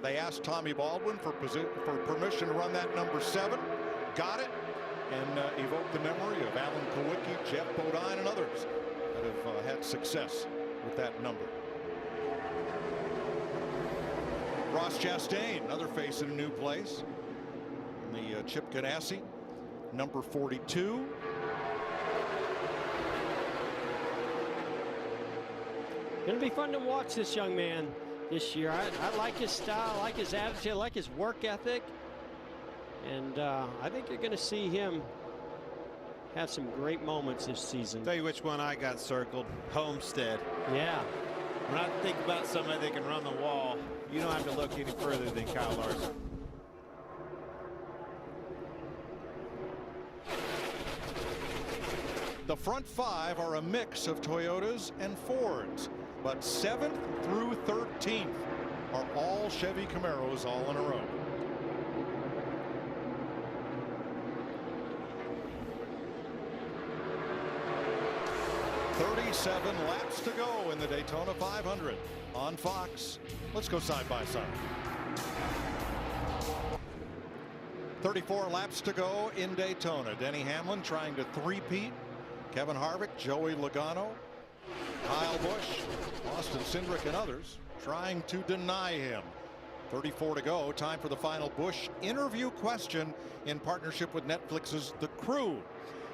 they asked Tommy Baldwin for permission to run that number 7. Got it, and evoked the memory of Alan Kowicki, Jeff Bodine, and others that have had success with that number. Ross Chastain, another face in a new place. In the Chip Ganassi, number 42. Going to be fun to watch this young man this year. I like his style, I like his attitude, I like his work ethic. And I think you're going to see him have some great moments this season. Tell you which one I got circled. Homestead. Yeah. When I think about somebody that can run the wall, you don't have to look any further than Kyle Larson. The front 5 are a mix of Toyotas and Fords, but 7th through 13th are all Chevy Camaros all in a row. .37 laps to go in the Daytona 500 on Fox. Let's go side by side. 34 laps to go in Daytona. Denny Hamlin trying to three-peat. Kevin Harvick, Joey Logano, Kyle Busch, Austin Cindric, and others trying to deny him. 34 to go. Time for the final Busch interview question in partnership with Netflix's The Crew.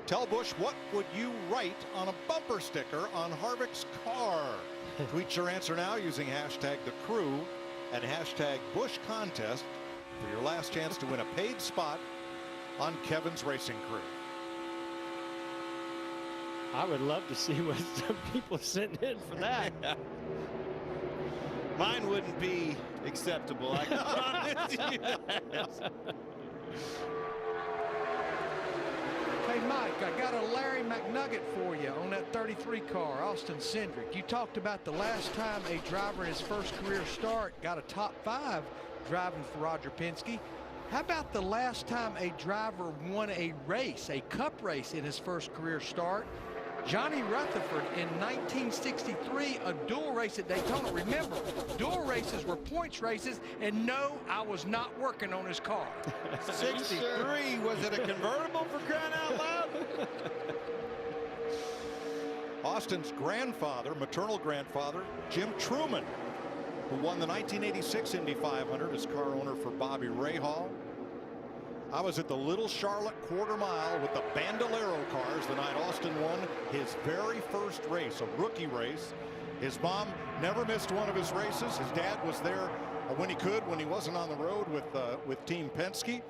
Tell Busch, what would you write on a bumper sticker on Harvick's car? Tweet your answer now using hashtag The Crew and hashtag Busch Contest for your last chance to win a paid spot on Kevin's Racing Crew. I would love to see what some people sent in for that. Mine wouldn't be acceptable. I can promise you that. Hey, Mike, I got a Larry McNugget for you on that 33 car, Austin Cindric. You talked about the last time a driver in his first career start got a top 5 driving for Roger Penske. How about the last time a driver won a race, a cup race in his first career start? Johnny Rutherford in 1963, a dual race at Daytona. Remember, dual races were points races, and no, I was not working on his car. 63, was it a convertible for crying out loud? Austin's grandfather, maternal grandfather, Jim Truman, who won the 1986 Indy 500 as car owner for Bobby Rahal. I was at the Little Charlotte quarter mile with the Bandolero cars the night Austin won his very first race, a rookie race. His mom never missed one of his races. His dad was there when he could, when he wasn't on the road with Team Penske.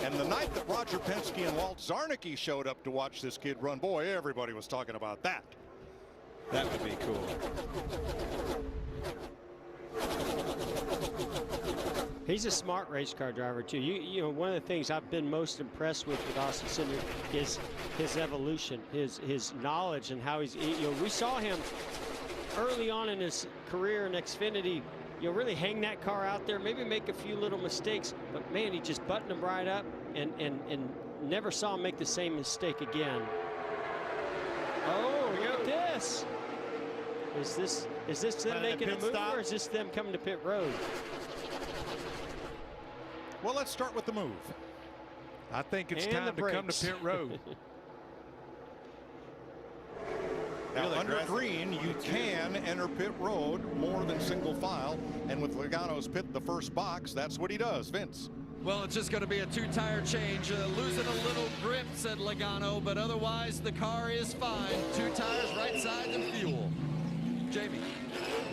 And the night that Roger Penske and Walt Zarnicki showed up to watch this kid run, boy, everybody was talking about that. That would be cool. He's a smart race car driver too. You know, one of the things I've been most impressed with Austin Cindric is his evolution, his knowledge, and how he's. You know, we saw him early on in his career in Xfinity. You know, really hang that car out there, maybe make a few little mistakes, but man, he just buttoned them right up, and never saw him make the same mistake again. Oh, look at this! Is this them making a move, or is this them coming to pit road? Well, let's start with the move. I think it's time to come to pit road. Now, under green, you can enter pit road more than single file, and with Logano's pit the first box, that's what he does. Vince. Well, it's just going to be a two-tire change. Losing a little grip, said Logano, but otherwise the car is fine. 2 tires, right sides, and fuel. Jamie.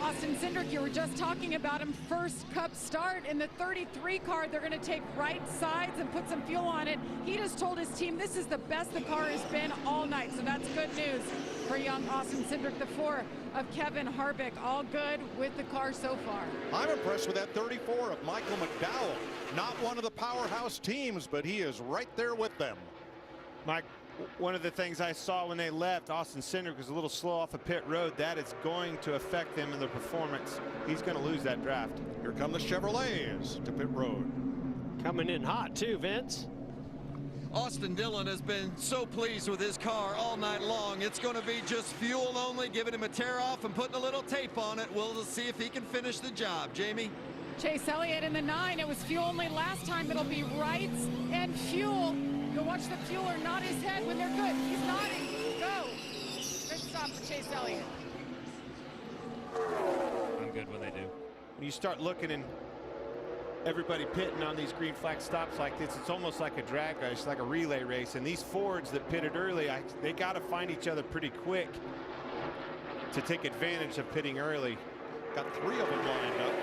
Austin Cindric, you were just talking about him. First Cup start in the 33 car. They're going to take right sides and put some fuel on it. He just told his team this is the best the car has been all night. So that's good news for young Austin Cindric. The 4 of Kevin Harvick, all good with the car so far. I'm impressed with that 34 of Michael McDowell. Not one of the powerhouse teams, but he is right there with them. Mike, one of the things I saw when they left, Austin Cindric was a little slow off of pit road. That is going to affect them in the performance. He's going to lose that draft. Here come the Chevrolets to pit road. Coming in hot too, Vince. Austin Dillon has been so pleased with his car all night long. It's going to be just fuel only, giving him a tear off and putting a little tape on it. We'll see if he can finish the job. Jamie? Chase Elliott in the 9. It was fuel only last time. It'll be rights and fuel. You'll watch the fueler nod his head when they're good. He's nodding. Go. Good stop for Chase Elliott. I'm good when they do. When you start looking and everybody pitting on these green flag stops like this, it's almost like a drag race, like a relay race. And these Fords that pitted early, they got to find each other pretty quick to take advantage of pitting early. Got 3 of them lined up.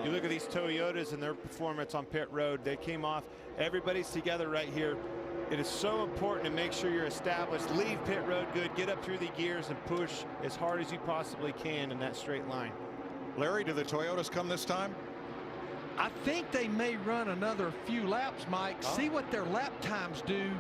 You look at these Toyotas and their performance on pit road. They came off. Everybody's together right here. It is so important to make sure you're established. Leave pit road good. Get up through the gears and push as hard as you possibly can in that straight line. Larry, do the Toyotas come this time? I think they may run another few laps, Mike. Oh. See what their lap times do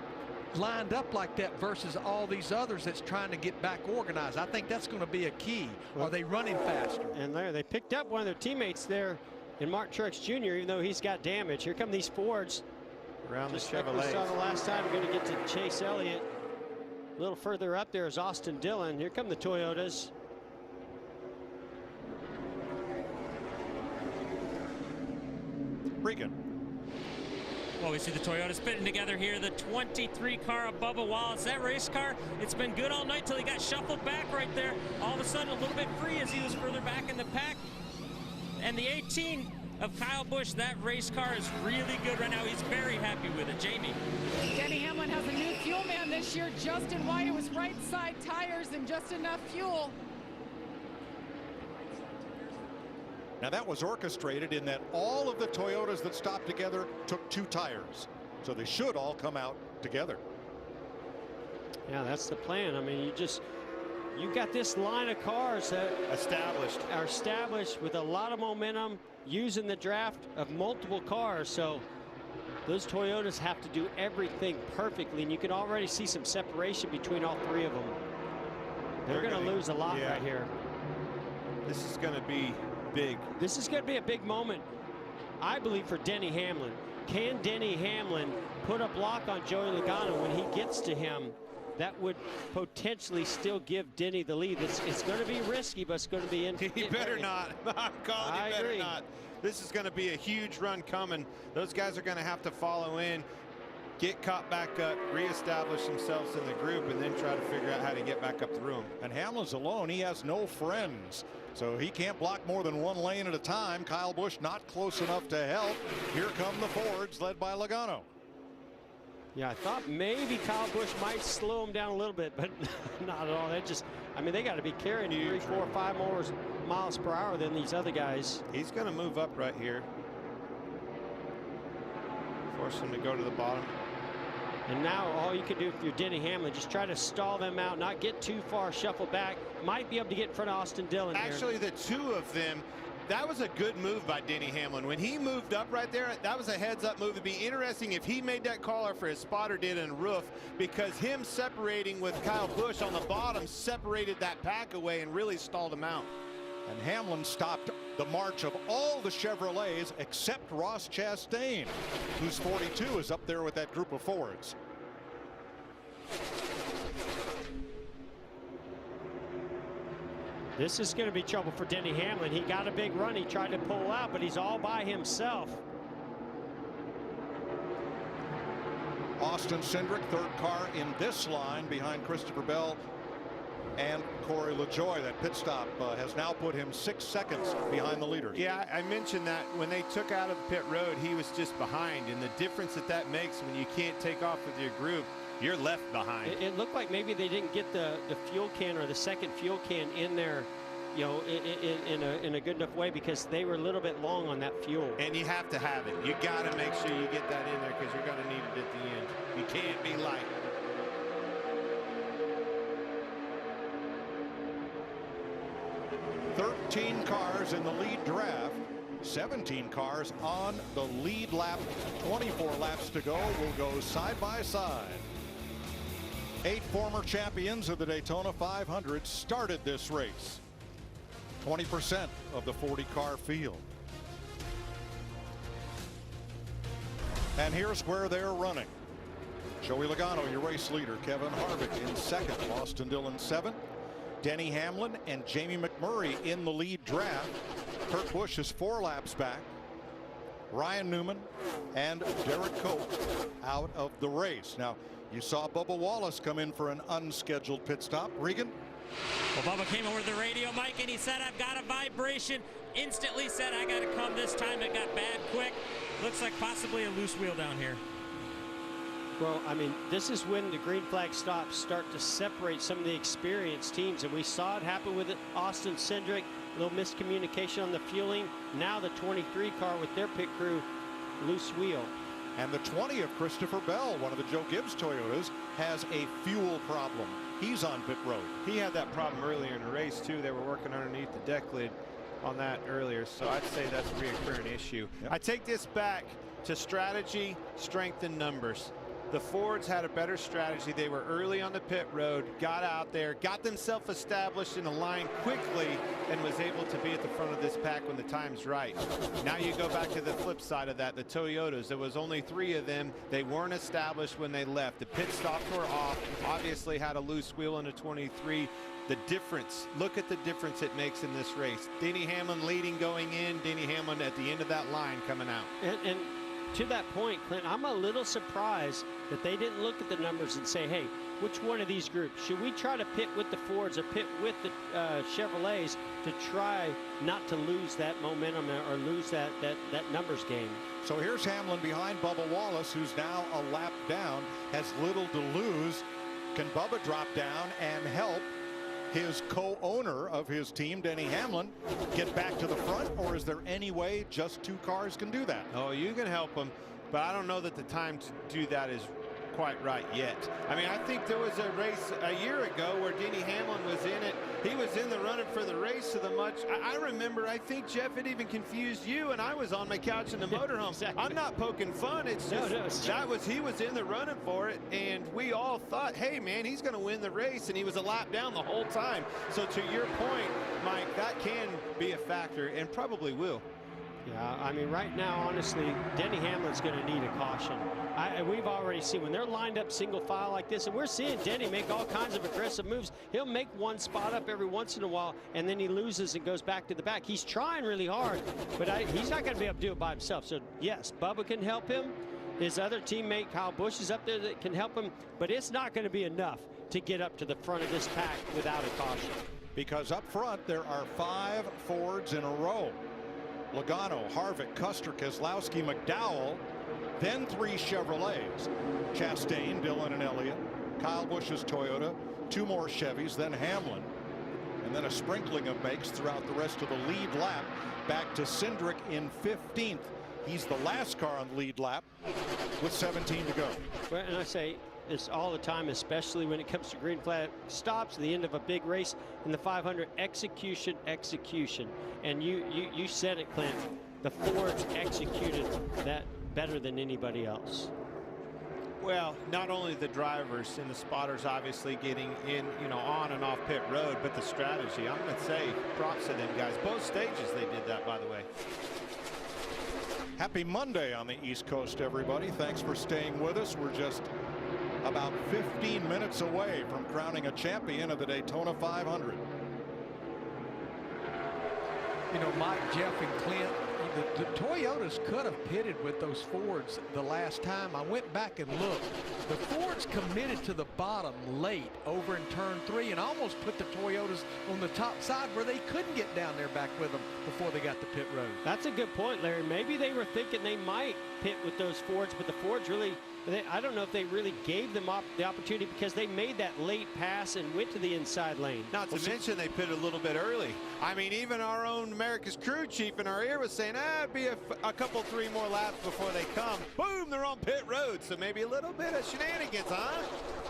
lined up like that versus all these others that's trying to get back organized. I think that's going to be a key. Are they running faster? And there, they picked up one of their teammates there in Mark Truex Jr., even though he's got damage. Here come these Fords. Around just the like Chevrolet. we saw the last time. We're going to get to Chase Elliott. A little further up there is Austin Dillon. Here come the Toyotas. Regan. Well, we see the Toyotas fitting together here. The 23 car of Bubba Wallace. That race car, it's been good all night till he got shuffled back right there. All of a sudden, a little bit free as he was further back in the pack. And the 18 of Kyle Busch, that race car is really good right now. He's very happy with it. Jamie. Denny Hamlin has a new fuel man this year. Justin White, it was right side tires and just enough fuel. Now that was orchestrated in that all of the Toyotas that stopped together took 2 tires. So they should all come out together. Yeah, that's the plan. I mean, you got this line of cars that are established with a lot of momentum, using the draft of multiple cars. So those Toyotas have to do everything perfectly, and you can already see some separation between all 3 of them. They're going to lose a lot right here. This is going to be big. This is going to be a big moment, I believe, for Denny Hamlin. can Denny Hamlin put a block on Joey Logano when he gets to him? That would potentially still give Denny the lead. It's going to be risky, but it's going to be in. He better not. I'm calling he better not. This is going to be a huge run coming. Those guys are going to have to follow in, get caught back up, reestablish themselves in the group, and then try to figure out how to get back up through them. And Hamlin's alone. He has no friends, so he can't block more than one lane at a time. Kyle Busch not close enough to help. Here come the Fords, led by Logano. Yeah, I thought maybe Kyle Busch might slow him down a little bit, but not at all. They just, I mean, they got to be carrying 3, 4, 5 more miles per hour than these other guys. He's going to move up right here. Force him to go to the bottom. And now all you can do if you're Denny Hamlin, just try to stall them out, not get too far, shuffle back. Might be able to get in front of Austin Dillon. Actually, the two of them, that was a good move by Denny Hamlin. When he moved up right there, that was a heads-up move. It'd be interesting if he made that call after his spotter did in roof, because him separating with Kyle Busch on the bottom separated that pack away and really stalled him out. And Hamlin stopped the march of all the Chevrolets except Ross Chastain, who's 42, is up there with that group of Fords. This is going to be trouble for Denny Hamlin. He got a big run. He tried to pull out, but he's all by himself. Austin Cindric, third car in this line behind Christopher Bell and Corey LaJoie. That pit stop has now put him 6 seconds behind the leaders. Yeah, I mentioned that when they took out of the pit road, he was just behind, and the difference that makes when you can't take off with your group, you're left behind. It looked like maybe they didn't get the fuel can or the second fuel can in there, you know, in a good enough way, because they were a little bit long on that fuel. And you have to have it. You got to make sure you get that in there, because you're going to need it at the end. You can't be light. $13 cars in the lead draft, 17 cars on the lead lap. 24 laps to go. We'll go side by side. 8 former champions of the Daytona 500 started this race. 20% of the 40-car field. And here's where they're running. Joey Logano, your race leader. Kevin Harvick in second. Austin Dillon 7th. Denny Hamlin and Jamie McMurray in the lead draft. Kurt Busch is 4 laps back. Ryan Newman and Derrik out of the race. Now, you saw Bubba Wallace come in for an unscheduled pit stop. Regan? Well, Bubba came over to the radio, Mike, and he said, I've got a vibration. Instantly said, I got to come this time. It got bad quick. Looks like possibly a loose wheel down here. Well, I mean, this is when the green flag stops start to separate some of the experienced teams, and we saw it happen with Austin Cindric, a little miscommunication on the fueling. Now the 23 car with their pit crew, loose wheel. And the 20 of Christopher Bell, one of the Joe Gibbs Toyotas, has a fuel problem. He's on pit road. He had that problem earlier in the race, too. They were working underneath the deck lid on that earlier, so I'd say that's a reoccurring issue. Yep. I take this back to strategy, strength, and numbers. The Fords had a better strategy. They were early on the pit road, got out there, got themselves established in a line quickly, and was able to be at the front of this pack when the time's right. Now you go back to the flip side of that, the Toyotas. There was only 3 of them. They weren't established when they left. The pit stops were off. Obviously had a loose wheel in the 23. The difference, look at the difference it makes in this race. Denny Hamlin leading going in, Denny Hamlin at the end of that line coming out. And to that point, Clint, I'm a little surprised that they didn't look at the numbers and say, hey, which one of these groups? Should we try to pit with the Fords or pit with the Chevrolets to try not to lose that momentum or lose that numbers game? So here's Hamlin behind Bubba Wallace, who's now a lap down, has little to lose. Can Bubba drop down and help his co-owner of his team, Denny Hamlin, get back to the front, or is there any way just 2 cars can do that? Oh, you can help him, but I don't know that the time to do that is quite right yet. I mean, I think there was a race a year ago where Denny Hamlin was in it. He was in the running for the race so much. I remember, I think, Jeff, it even confused you, and I was on my couch in the motorhome. Exactly. I'm not poking fun. It's just, he was in the running for it, and we all thought, hey, man, he's going to win the race, and he was a lap down the whole time. So to your point, Mike, that can be a factor and probably will. Yeah, I mean, right now, honestly, Denny Hamlin's going to need a caution. We've already seen when they're lined up single file like this, and we're seeing Denny make all kinds of aggressive moves. He'll make one spot up every once in a while, and then he loses and goes back to the back. He's trying really hard, but he's not going to be able to do it by himself. So, yes, Bubba can help him. His other teammate, Kyle Busch, is up there that can help him, but it's not going to be enough to get up to the front of this pack without a caution. Because up front, there are 5 Fords in a row. Logano, Harvick, Custer, Keselowski, McDowell, then 3 Chevrolets. Chastain, Dillion, and Elliott. Kyle Busch's Toyota, 2 more Chevys, then Hamlin. And then a sprinkling of makes throughout the rest of the lead lap. Back to Cindric in 15th. He's the last car on the lead lap with 17 to go. Well, and I say this all the time, especially when it comes to green flag stops, the end of a big race in the 500, execution. And you said it, Clint. The Fords executed that better than anybody else. Well, not only the drivers and the spotters obviously getting in, on and off pit road, but the strategy. I'm going to say props to them guys. Both stages they did that, by the way. Happy Monday on the East Coast, everybody. Thanks for staying with us. We're just about 15 minutes away from crowning a champion of the Daytona 500. Mike, Jeff, and Clint, the Toyotas could have pitted with those Fords the last time. I went back and looked. The Fords committed to the bottom late over in turn 3 and almost put the Toyotas on the top side where they couldn't get down there back with them before they got to pit road. That's a good point, Larry. Maybe they were thinking they might pit with those Fords, but the Fords really, I don't know if they really gave them the opportunity because they made that late pass and went to the inside lane. Not to mention they pitted a little bit early. I mean, even our own America's crew chief in our ear was saying, it'd be a couple, 3 more laps before they come. Boom, they're on pit road. So maybe a little bit of shenanigans, huh?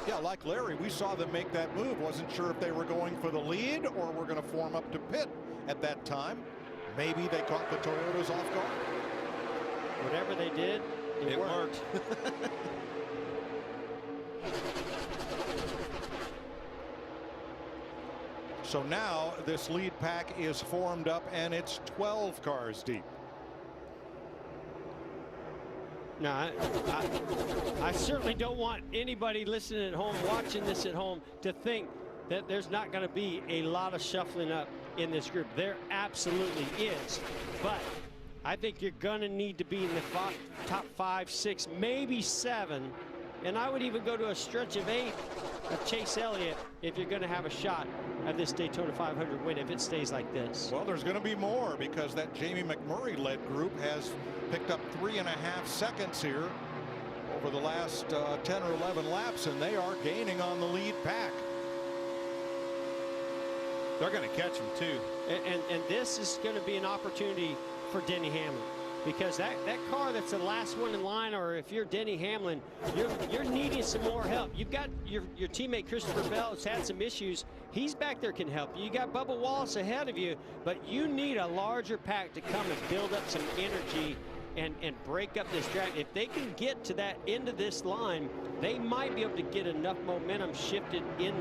Yeah, like Larry, we saw them make that move. Wasn't sure if they were going for the lead or were going to form up to pit at that time. Maybe they caught the Toyotas off guard. Whatever they did, it worked. So now this lead pack is formed up and it's 12 cars deep. No, I certainly don't want anybody listening at home, watching this at home, to think that there's not going to be a lot of shuffling up in this group. There absolutely is. But I think you're going to need to be in the top 5, 6, maybe 7. And I would even go to a stretch of 8 of Chase Elliott if you're going to have a shot at this Daytona 500 win if it stays like this. Well, there's going to be more because that Jamie McMurray-led group has picked up 3.5 seconds here over the last 10 or 11 laps, and they are gaining on the lead pack. They're going to catch him too. And this is going to be an opportunity for Denny Hamlin. Because that car that's the last one in line, or if you're Denny Hamlin, you're needing some more help. You've got your teammate Christopher Bell has had some issues. He's back there, can help you. You got Bubba Wallace ahead of you, but you need a larger pack to come and build up some energy and break up this drag. If they can get to that end of this line, they might be able to get enough momentum shifted in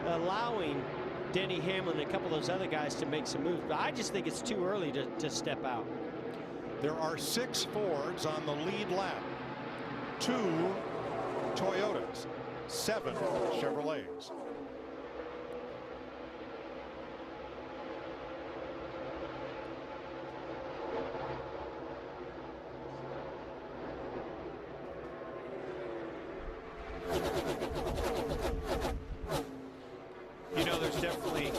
allowing Denny Hamlin and a couple of those other guys to make some moves. But I just think it's too early to step out. There are 6 Fords on the lead lap, 2 Toyotas, 7 Chevrolets. There's definitely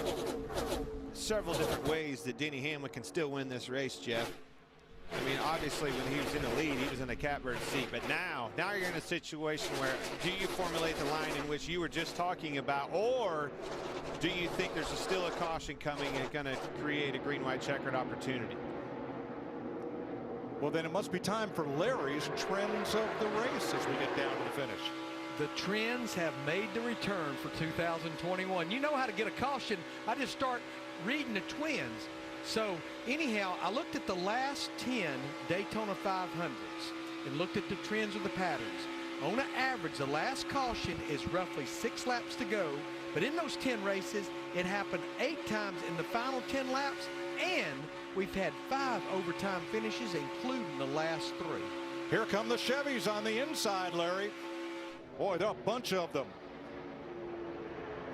several different ways that Denny Hamlin can still win this race, Jeff. I mean, obviously, when he was in the lead, he was in the catbird seat. But now you're in a situation where do you formulate the line in which you were just talking about, or do you think there's still a caution coming and going to create a green-white checkered opportunity? Well, then it must be time for Larry's trends of the race as we get down to the finish. The trends have made the return for 2021. You know how to get a caution. I just start reading the twins. So anyhow, I looked at the last 10 Daytona 500s and looked at the trends of the patterns. On an average, the last caution is roughly 6 laps to go. But in those 10 races, it happened 8 times in the final 10 laps and we've had 5 overtime finishes, including the last 3. Here come the Chevys on the inside, Larry. Boy, there are a bunch of them.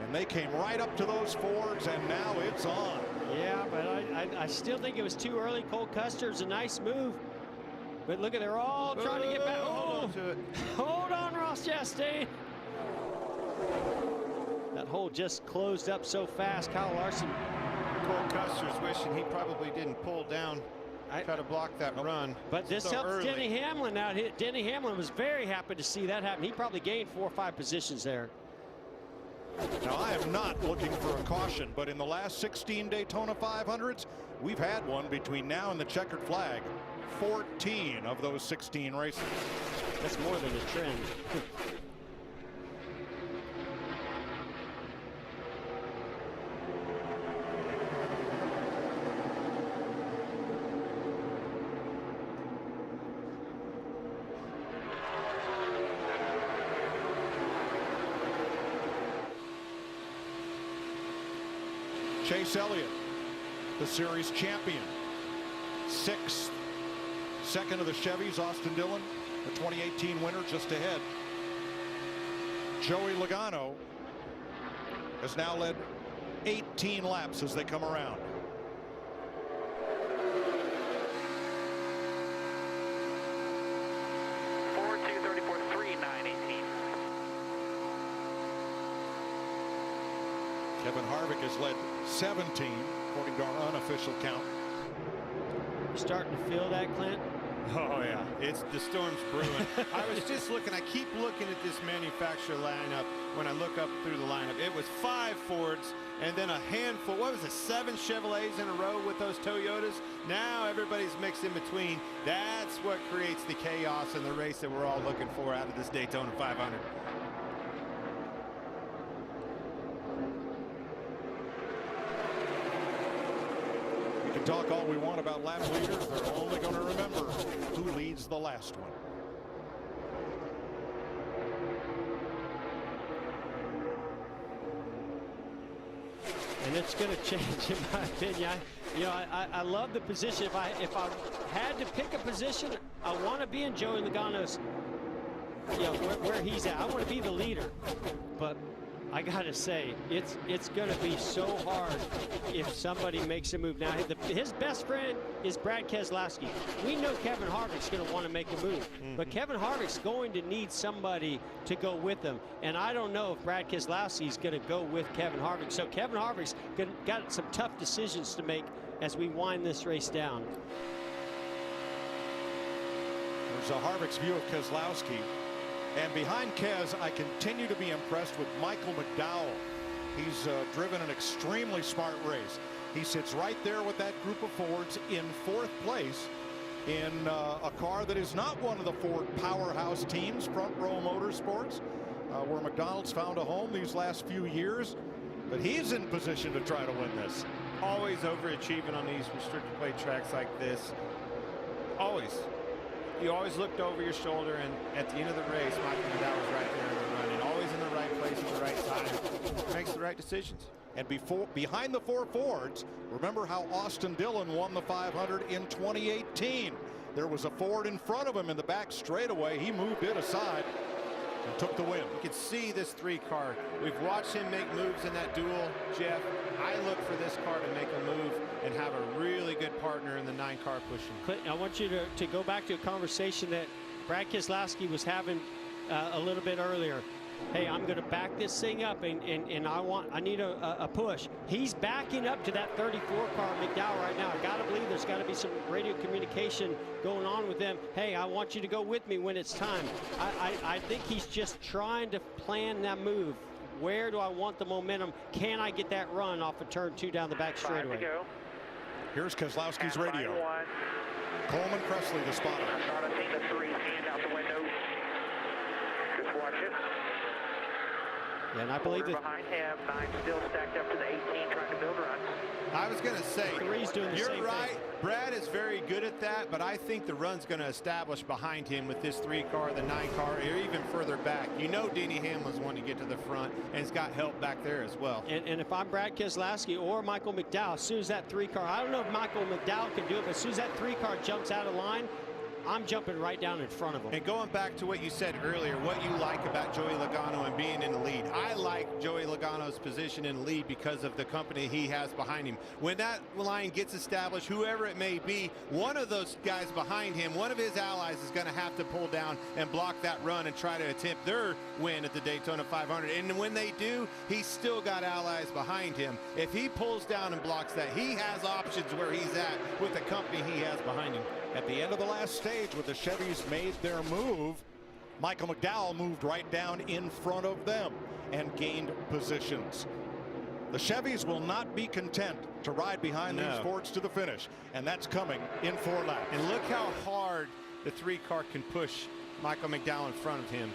And they came right up to those Fords, and now it's on. Yeah, but I still think it was too early. Cole Custer's a nice move. But look at, they're all trying to get back. Hold on to it. Hold on, Ross Chastain. That hole just closed up so fast. Kyle Larson. Cole Custer's wishing he probably didn't pull down, try to block that run. But this helps Denny Hamlin out. Denny Hamlin was very happy to see that happen. He probably gained 4 or 5 positions there. Now, I am not looking for a caution, but in the last 16 Daytona 500s, we've had one between now and the checkered flag. 14 of those 16 races. That's more than a trend. Chase Elliott, the series champion. 6th. Second of the Chevys, Austin Dillon, the 2018 winner, just ahead. Joey Logano has now led 18 laps as they come around. Kevin Harvick has led 17, according to our unofficial count. You're starting to feel that, Clint? Oh, yeah. The storm's brewing. I was just looking. I keep looking at this manufacturer lineup when I look up through the lineup. It was 5 Fords and then a handful. What was it? 7 Chevrolets in a row with those Toyotas. Now everybody's mixed in between. That's what creates the chaos in the race that we're all looking for out of this Daytona 500. Talk all we want about lap leaders. They're only going to remember who leads the last one. And it's going to change, in my opinion. I love the position. If I had to pick a position, I want to be in Joey Logano's, where he's at. I want to be the leader, but I gotta say, it's gonna be so hard if somebody makes a move. Now, his best friend is Brad Keselowski. We know Kevin Harvick's gonna want to make a move, but Kevin Harvick's going to need somebody to go with him. And I don't know if Brad Keselowski's gonna go with Kevin Harvick. So Kevin Harvick's got some tough decisions to make as we wind this race down. There's a Harvick's view of Keselowski. And behind Kez, I continue to be impressed with Michael McDowell. He's driven an extremely smart race. He sits right there with that group of Fords in 4th place in a car that is not one of the Ford powerhouse teams, Front Row Motorsports, where McDowell's found a home these last few years. But he's in position to try to win this. Always overachieving on these restricted plate tracks like this. Always. You always looked over your shoulder, and at the end of the race, Michael McDowell was right there in the run, and always in the right place at the right time. Makes the right decisions. And behind the 4 Fords, remember how Austin Dillon won the 500 in 2018. There was a Ford in front of him in the back straightaway. He moved it aside and took the win. You can see this 3 car. We've watched him make moves in that duel, Jeff. I look for this car to make a move and have a really good partner in the 9 car pushing. Clinton, I want you to go back to a conversation that Brad Keselowski was having a little bit earlier. Hey, I'm going to back this thing up, and I need a push. He's backing up to that 34 car McDowell right now. I got to believe there's got to be some radio communication going on with them. Hey, I want you to go with me when it's time. I think he's just trying to plan that move. Where do I want the momentum? Can I get that run off of turn 2 down the back straightaway? Here's Keselowski's radio. Coleman Presley, the spotter. Start a team of 3, hand out the window. Just watch it. And I believe that behind him, 9 still stacked up to the 18, trying to build runs. I was going to say, Three's doing the you're same right. thing. Brad is very good at that, but I think the run's going to establish behind him with this 3 car, the 9 car, or even further back. You know Denny Hamlin's wanting to get to the front, and he's got help back there as well. And if I'm Brad Keselowski or Michael McDowell, as soon as that 3 car, I don't know if Michael McDowell can do it, but as soon as that 3 car jumps out of line, I'm jumping right down in front of him. And going back to what you said earlier, what you like about Joie Logano and being in the lead. I like Joie Logano's position in the lead because of the company he has behind him. When that line gets established, whoever it may be, one of those guys behind him, one of his allies is going to have to pull down and block that run and try to attempt their win at the Daytona 500. And when they do, he's still got allies behind him. If he pulls down and blocks that, he has options where he's at with the company he has behind him. At the end of the last stage, when the Chevys made their move, Michael McDowell moved right down in front of them and gained positions. The Chevys will not be content to ride behind these Fords to the finish, and that's coming in 4 laps. And look how hard the 3 car can push Michael McDowell in front of him.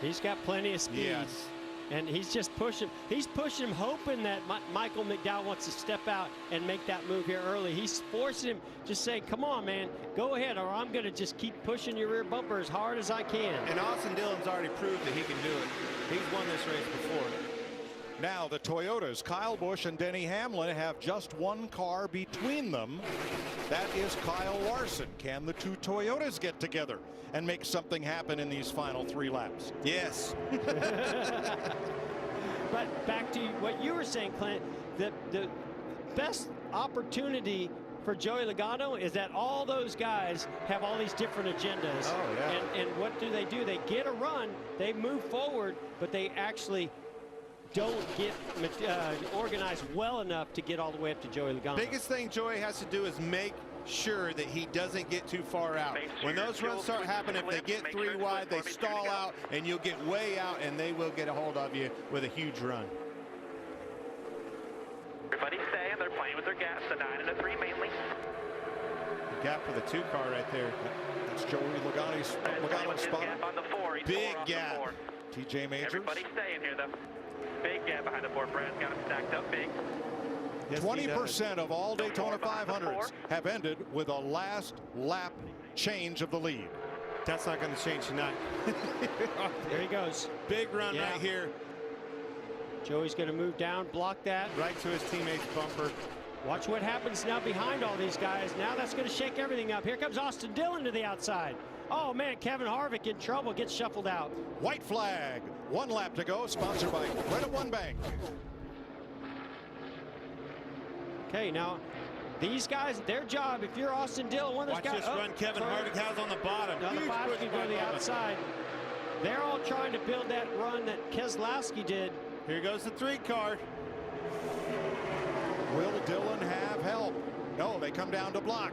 He's got plenty of speed. Yes. And he's just pushing. He's pushing him, hoping that Michael McDowell wants to step out and make that move here early. He's forcing him, just saying, come on, man, go ahead, or I'm going to just keep pushing your rear bumper as hard as I can. And Austin Dillon's already proved that he can do it. He's won this race before. Now the Toyotas, Kyle Busch and Denny Hamlin, have just 1 car between them. That is Kyle Larson. Can the 2 Toyotas get together and make something happen in these final 3 laps? Yes. But back to what you were saying, Clint, the best opportunity for Joie Logano is that all those guys have all these different agendas. Oh, yeah. And what do? They get a run, they move forward, but they actually don't get organized well enough to get all the way up to Joie Logano. Biggest thing Joie has to do is make sure that he doesn't get too far out. When those runs start happening, if they get 3 wide, they stall out, and you'll get way out, and they will get a hold of you with a huge run. Everybody stay, and they're playing with their gas, the 9 and the 3 mainly. Gap for the 2 car right there. That's Joie Logano's spot. Gap on the 4. He's Big 4 off gap. the 4. TJ Majors. Everybody stay in here, though. Big gap behind the 4. Brad's got him stacked up big. 20% of all Daytona 500s have ended with a last lap change of the lead. That's not going to change tonight. There he goes. Big run right here. Joey's going to move down, block that. Right to his teammate's bumper. Watch what happens now behind all these guys. Now that's going to shake everything up. Here comes Austin Dillon to the outside. Oh, man, Kevin Harvick in trouble, gets shuffled out. White flag. 1 lap to go, sponsored by Credit One Bank. Okay, now these guys, their job, if you're Austin Dillon, one of those guys. Watch this run Kevin Harvick has on the bottom. Now the 5 can go to the outside. They're all trying to build that run that Keselowski did. Here goes the 3 car. Will Dillon have help? No, they come down to block.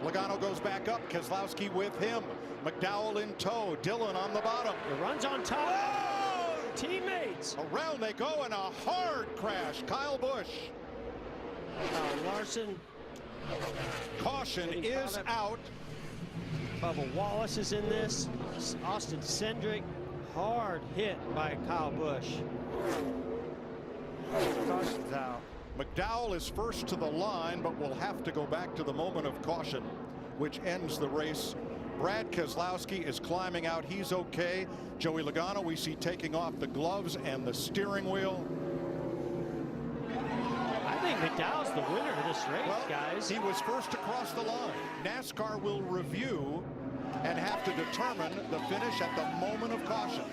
Logano goes back up, Keselowski with him. McDowell in tow, Dillon on the bottom. The run's on top. Oh! Teammates. Around they go in a hard crash. Kyle Busch. Larson. Caution is out. Bubba Wallace is in this. Austin Cindric. Hard hit by Kyle Busch. Caution's out. McDowell is first to the line, but will have to go back to the moment of caution, which ends the race. Brad Keselowski is climbing out. He's okay. Joie Logano we see taking off the gloves and the steering wheel. I think McDowell's the winner of this race, guys. He was first across the line. NASCAR will review and have to determine the finish at the moment of caution.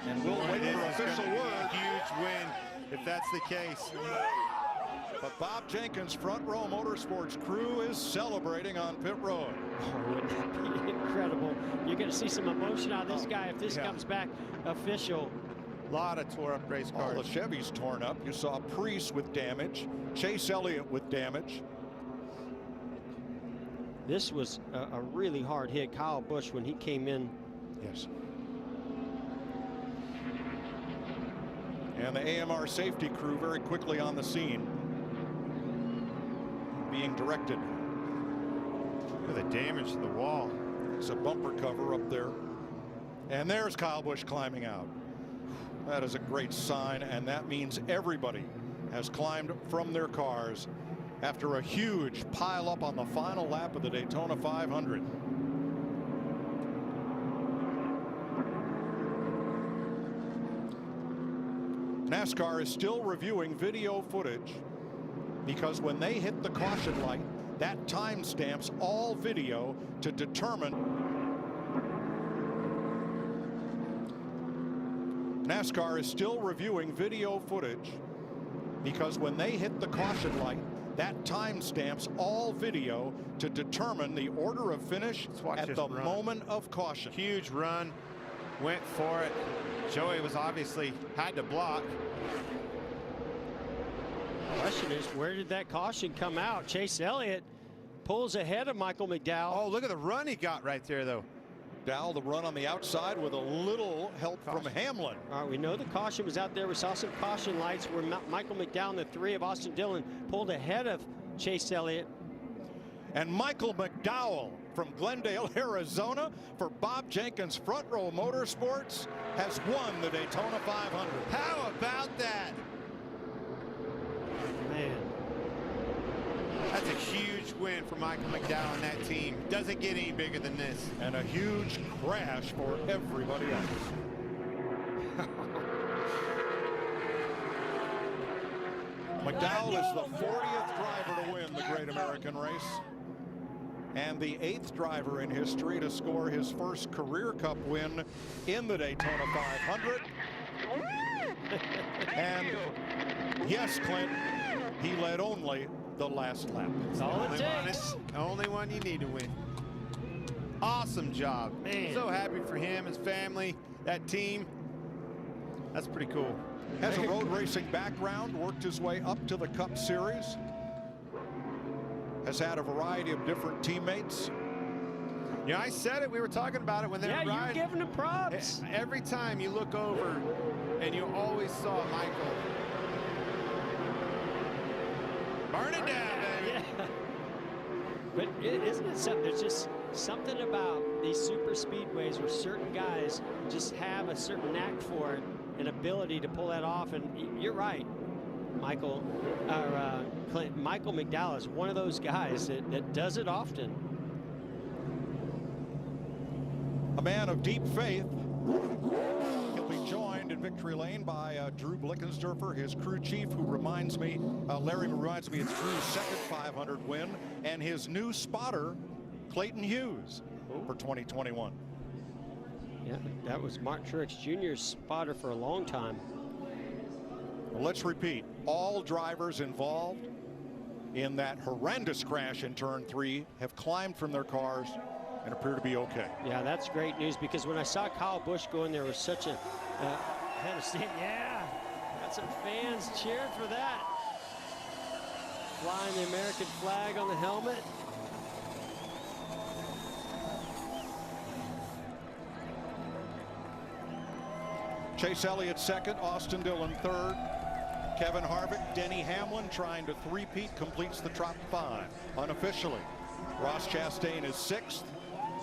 And we'll wait for official word. Huge win if that's the case. But Bob Jenkins' Front Row Motorsports crew is celebrating on pit road. Oh, wouldn't that be incredible? You're going to see some emotion out of this guy if this comes back official. A lot of tore up race cars. All the Chevys torn up. You saw Preece with damage. Chase Elliott with damage. This was a really hard hit. Kyle Busch when he came in. Yes. And the AMR safety crew very quickly on the scene. Being directed. Look at the damage to the wall. It's a bumper cover up there. And there's Kyle Busch climbing out. That is a great sign, and that means everybody has climbed from their cars after a huge pile-up on the final lap of the Daytona 500. NASCAR is still reviewing video footage because when they hit the caution light, that time stamps all video to determine. NASCAR is still reviewing video footage because when they hit the caution light, that time stamps all video to determine the order of finish at the moment of caution. Huge run, went for it. Joie was obviously had to block. The question is, where did that caution come out? Chase Elliott pulls ahead of Michael McDowell. Oh, look at the run he got right there, though. McDowell, the run on the outside with a little help from Hamlin. All right, we know the caution was out there. We saw some caution lights where Michael McDowell and the 3 of Austin Dillon pulled ahead of Chase Elliott. And Michael McDowell from Glendale, Arizona, for Bob Jenkins Front Row Motorsports, has won the Daytona 500. How about that? Man. That's a huge win for Michael McDowell and that team. Doesn't get any bigger than this. And a huge crash for everybody else. McDowell is the 40th driver to win the Great American Race and the 8th driver in history to score his first career cup win in the Daytona 500. And yes, Clint, he led only the last lap. That's all it takes. Only one you need to win. Awesome job. Man. So happy for him, his family, that team. That's pretty cool. Has a road racing background, worked his way up to the Cup Series. Has had a variety of different teammates. Yeah, I said it. We were talking about it when they were riding. Yeah, you're giving him props. Every time you look over, and you always saw Michael. Burn it down, baby. Yeah. But isn't it something? There's just something about these super speedways where certain guys just have a certain knack for it, an ability to pull that off. And you're right, Michael McDowell is one of those guys that does it often. A man of deep faith. He'll be joined in victory lane by Drew Blickensderfer, his crew chief, who reminds me, Larry reminds me it's Drew's second 500 win, and his new spotter, Clayton Hughes, for 2021. Yeah, that was Mark Truex Jr.'s spotter for a long time. Well, let's repeat, all drivers involved in that horrendous crash in turn 3 have climbed from their cars and appear to be okay. Yeah, that's great news, because when I saw Kyle Busch go in there was such a yeah, got some fans cheering for that. Flying the American flag on the helmet. Chase Elliott second, Austin Dillon third. Kevin Harvick, Denny Hamlin trying to three-peat, completes the top 5 unofficially. Ross Chastain is 6th.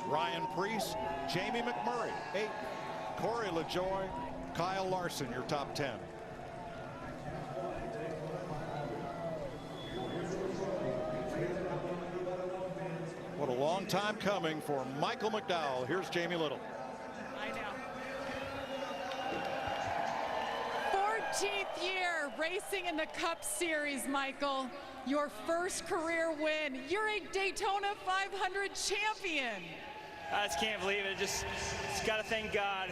Ryan Preece, Jamie McMurray 8th. Corey LaJoie, Kyle Larson, your top 10. What a long time coming for Michael McDowell. Here's Jamie Little. I know. 14th year racing in the Cup Series, Michael. Your first career win. You're a Daytona 500 champion. I just can't believe it. Just got to thank God.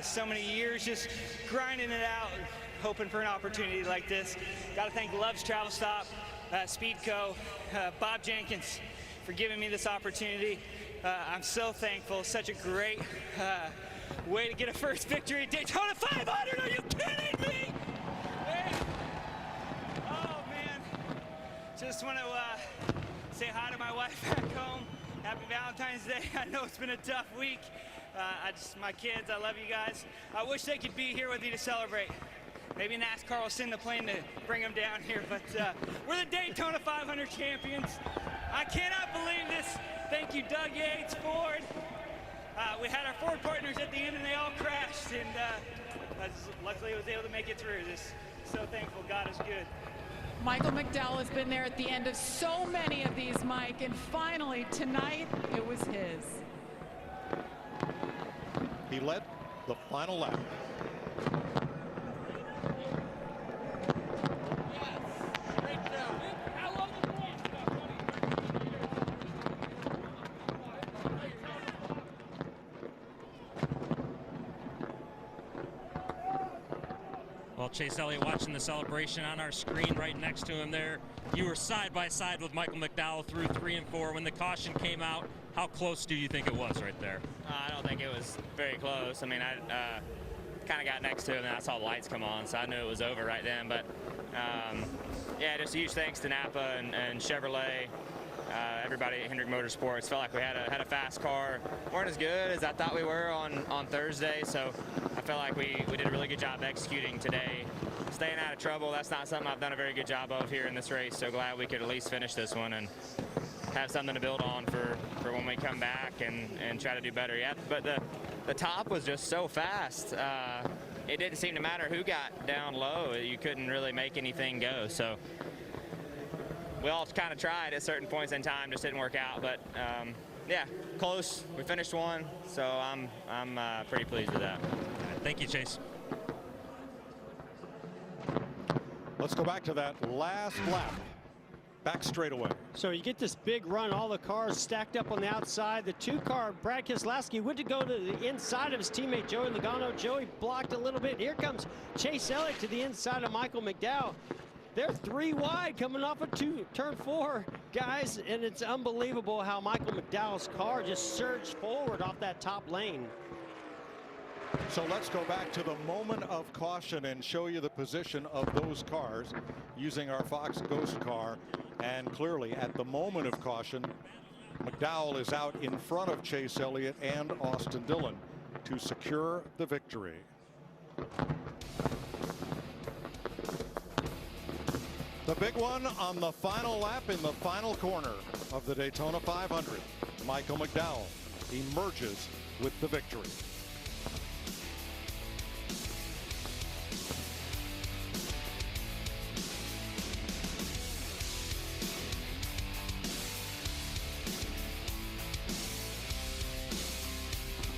So many years just grinding it out, hoping for an opportunity like this. Got to thank Love's Travel Stop, Speedco, Bob Jenkins for giving me this opportunity. I'm so thankful. Such a great way to get a first victory at Daytona 500. Are you kidding me? Man. Oh, man. Just want to say hi to my wife back home. Happy Valentine's Day. I know it's been a tough week. My kids, I love you guys. I wish they could be here with me to celebrate. Maybe NASCAR will send the plane to bring them down here, but we're the Daytona 500 champions. I cannot believe this. Thank you, Doug Yates, Ford. We had our Ford partners at the end, and they all crashed, and luckily I was able to make it through. Just so thankful. God is good. Michael McDowell has been there at the end of so many of these, Mike, and finally tonight it was his. He led the final lap. Well, Chase Elliott watching the celebration on our screen right next to him there. You were side by side with Michael McDowell through 3 and 4. When the caution came out, how close do you think it was right there? I don't think it was very close. I mean, I kind of got next to him and I saw the lights come on, so I knew it was over right then. But yeah, just a huge thanks to Napa and Chevrolet, everybody at Hendrick Motorsports. Felt like we had a fast car. Weren't as good as I thought we were on Thursday, so I felt like we did a really good job executing today. Staying out of trouble, that's not something I've done a very good job of here in this race, so glad we could at least finish this one and have something to build on for when we come back and try to do better. Yeah, but the top was just so fast. It didn't seem to matter who got down low. You couldn't really make anything go. So we all kind of tried at certain points in time, just didn't work out. But yeah, close. We finished one, so I'm pretty pleased with that. Thank you, Chase. Let's go back to that last lap. Back straight away. So you get this big run, all the cars stacked up on the outside. The 2-car, Brad Keselowski, went to go to the inside of his teammate, Joie Logano. Joey blocked a little bit. Here comes Chase Elliott to the inside of Michael McDowell. They're 3 wide coming off of turn 4, guys, and it's unbelievable how Michael McDowell's car just surged forward off that top lane. So let's go back to the moment of caution and show you the position of those cars using our Fox Ghost car. And clearly at the moment of caution, McDowell is out in front of Chase Elliott and Austin Dillon to secure the victory. The big one on the final lap in the final corner of the Daytona 500. Michael McDowell emerges with the victory.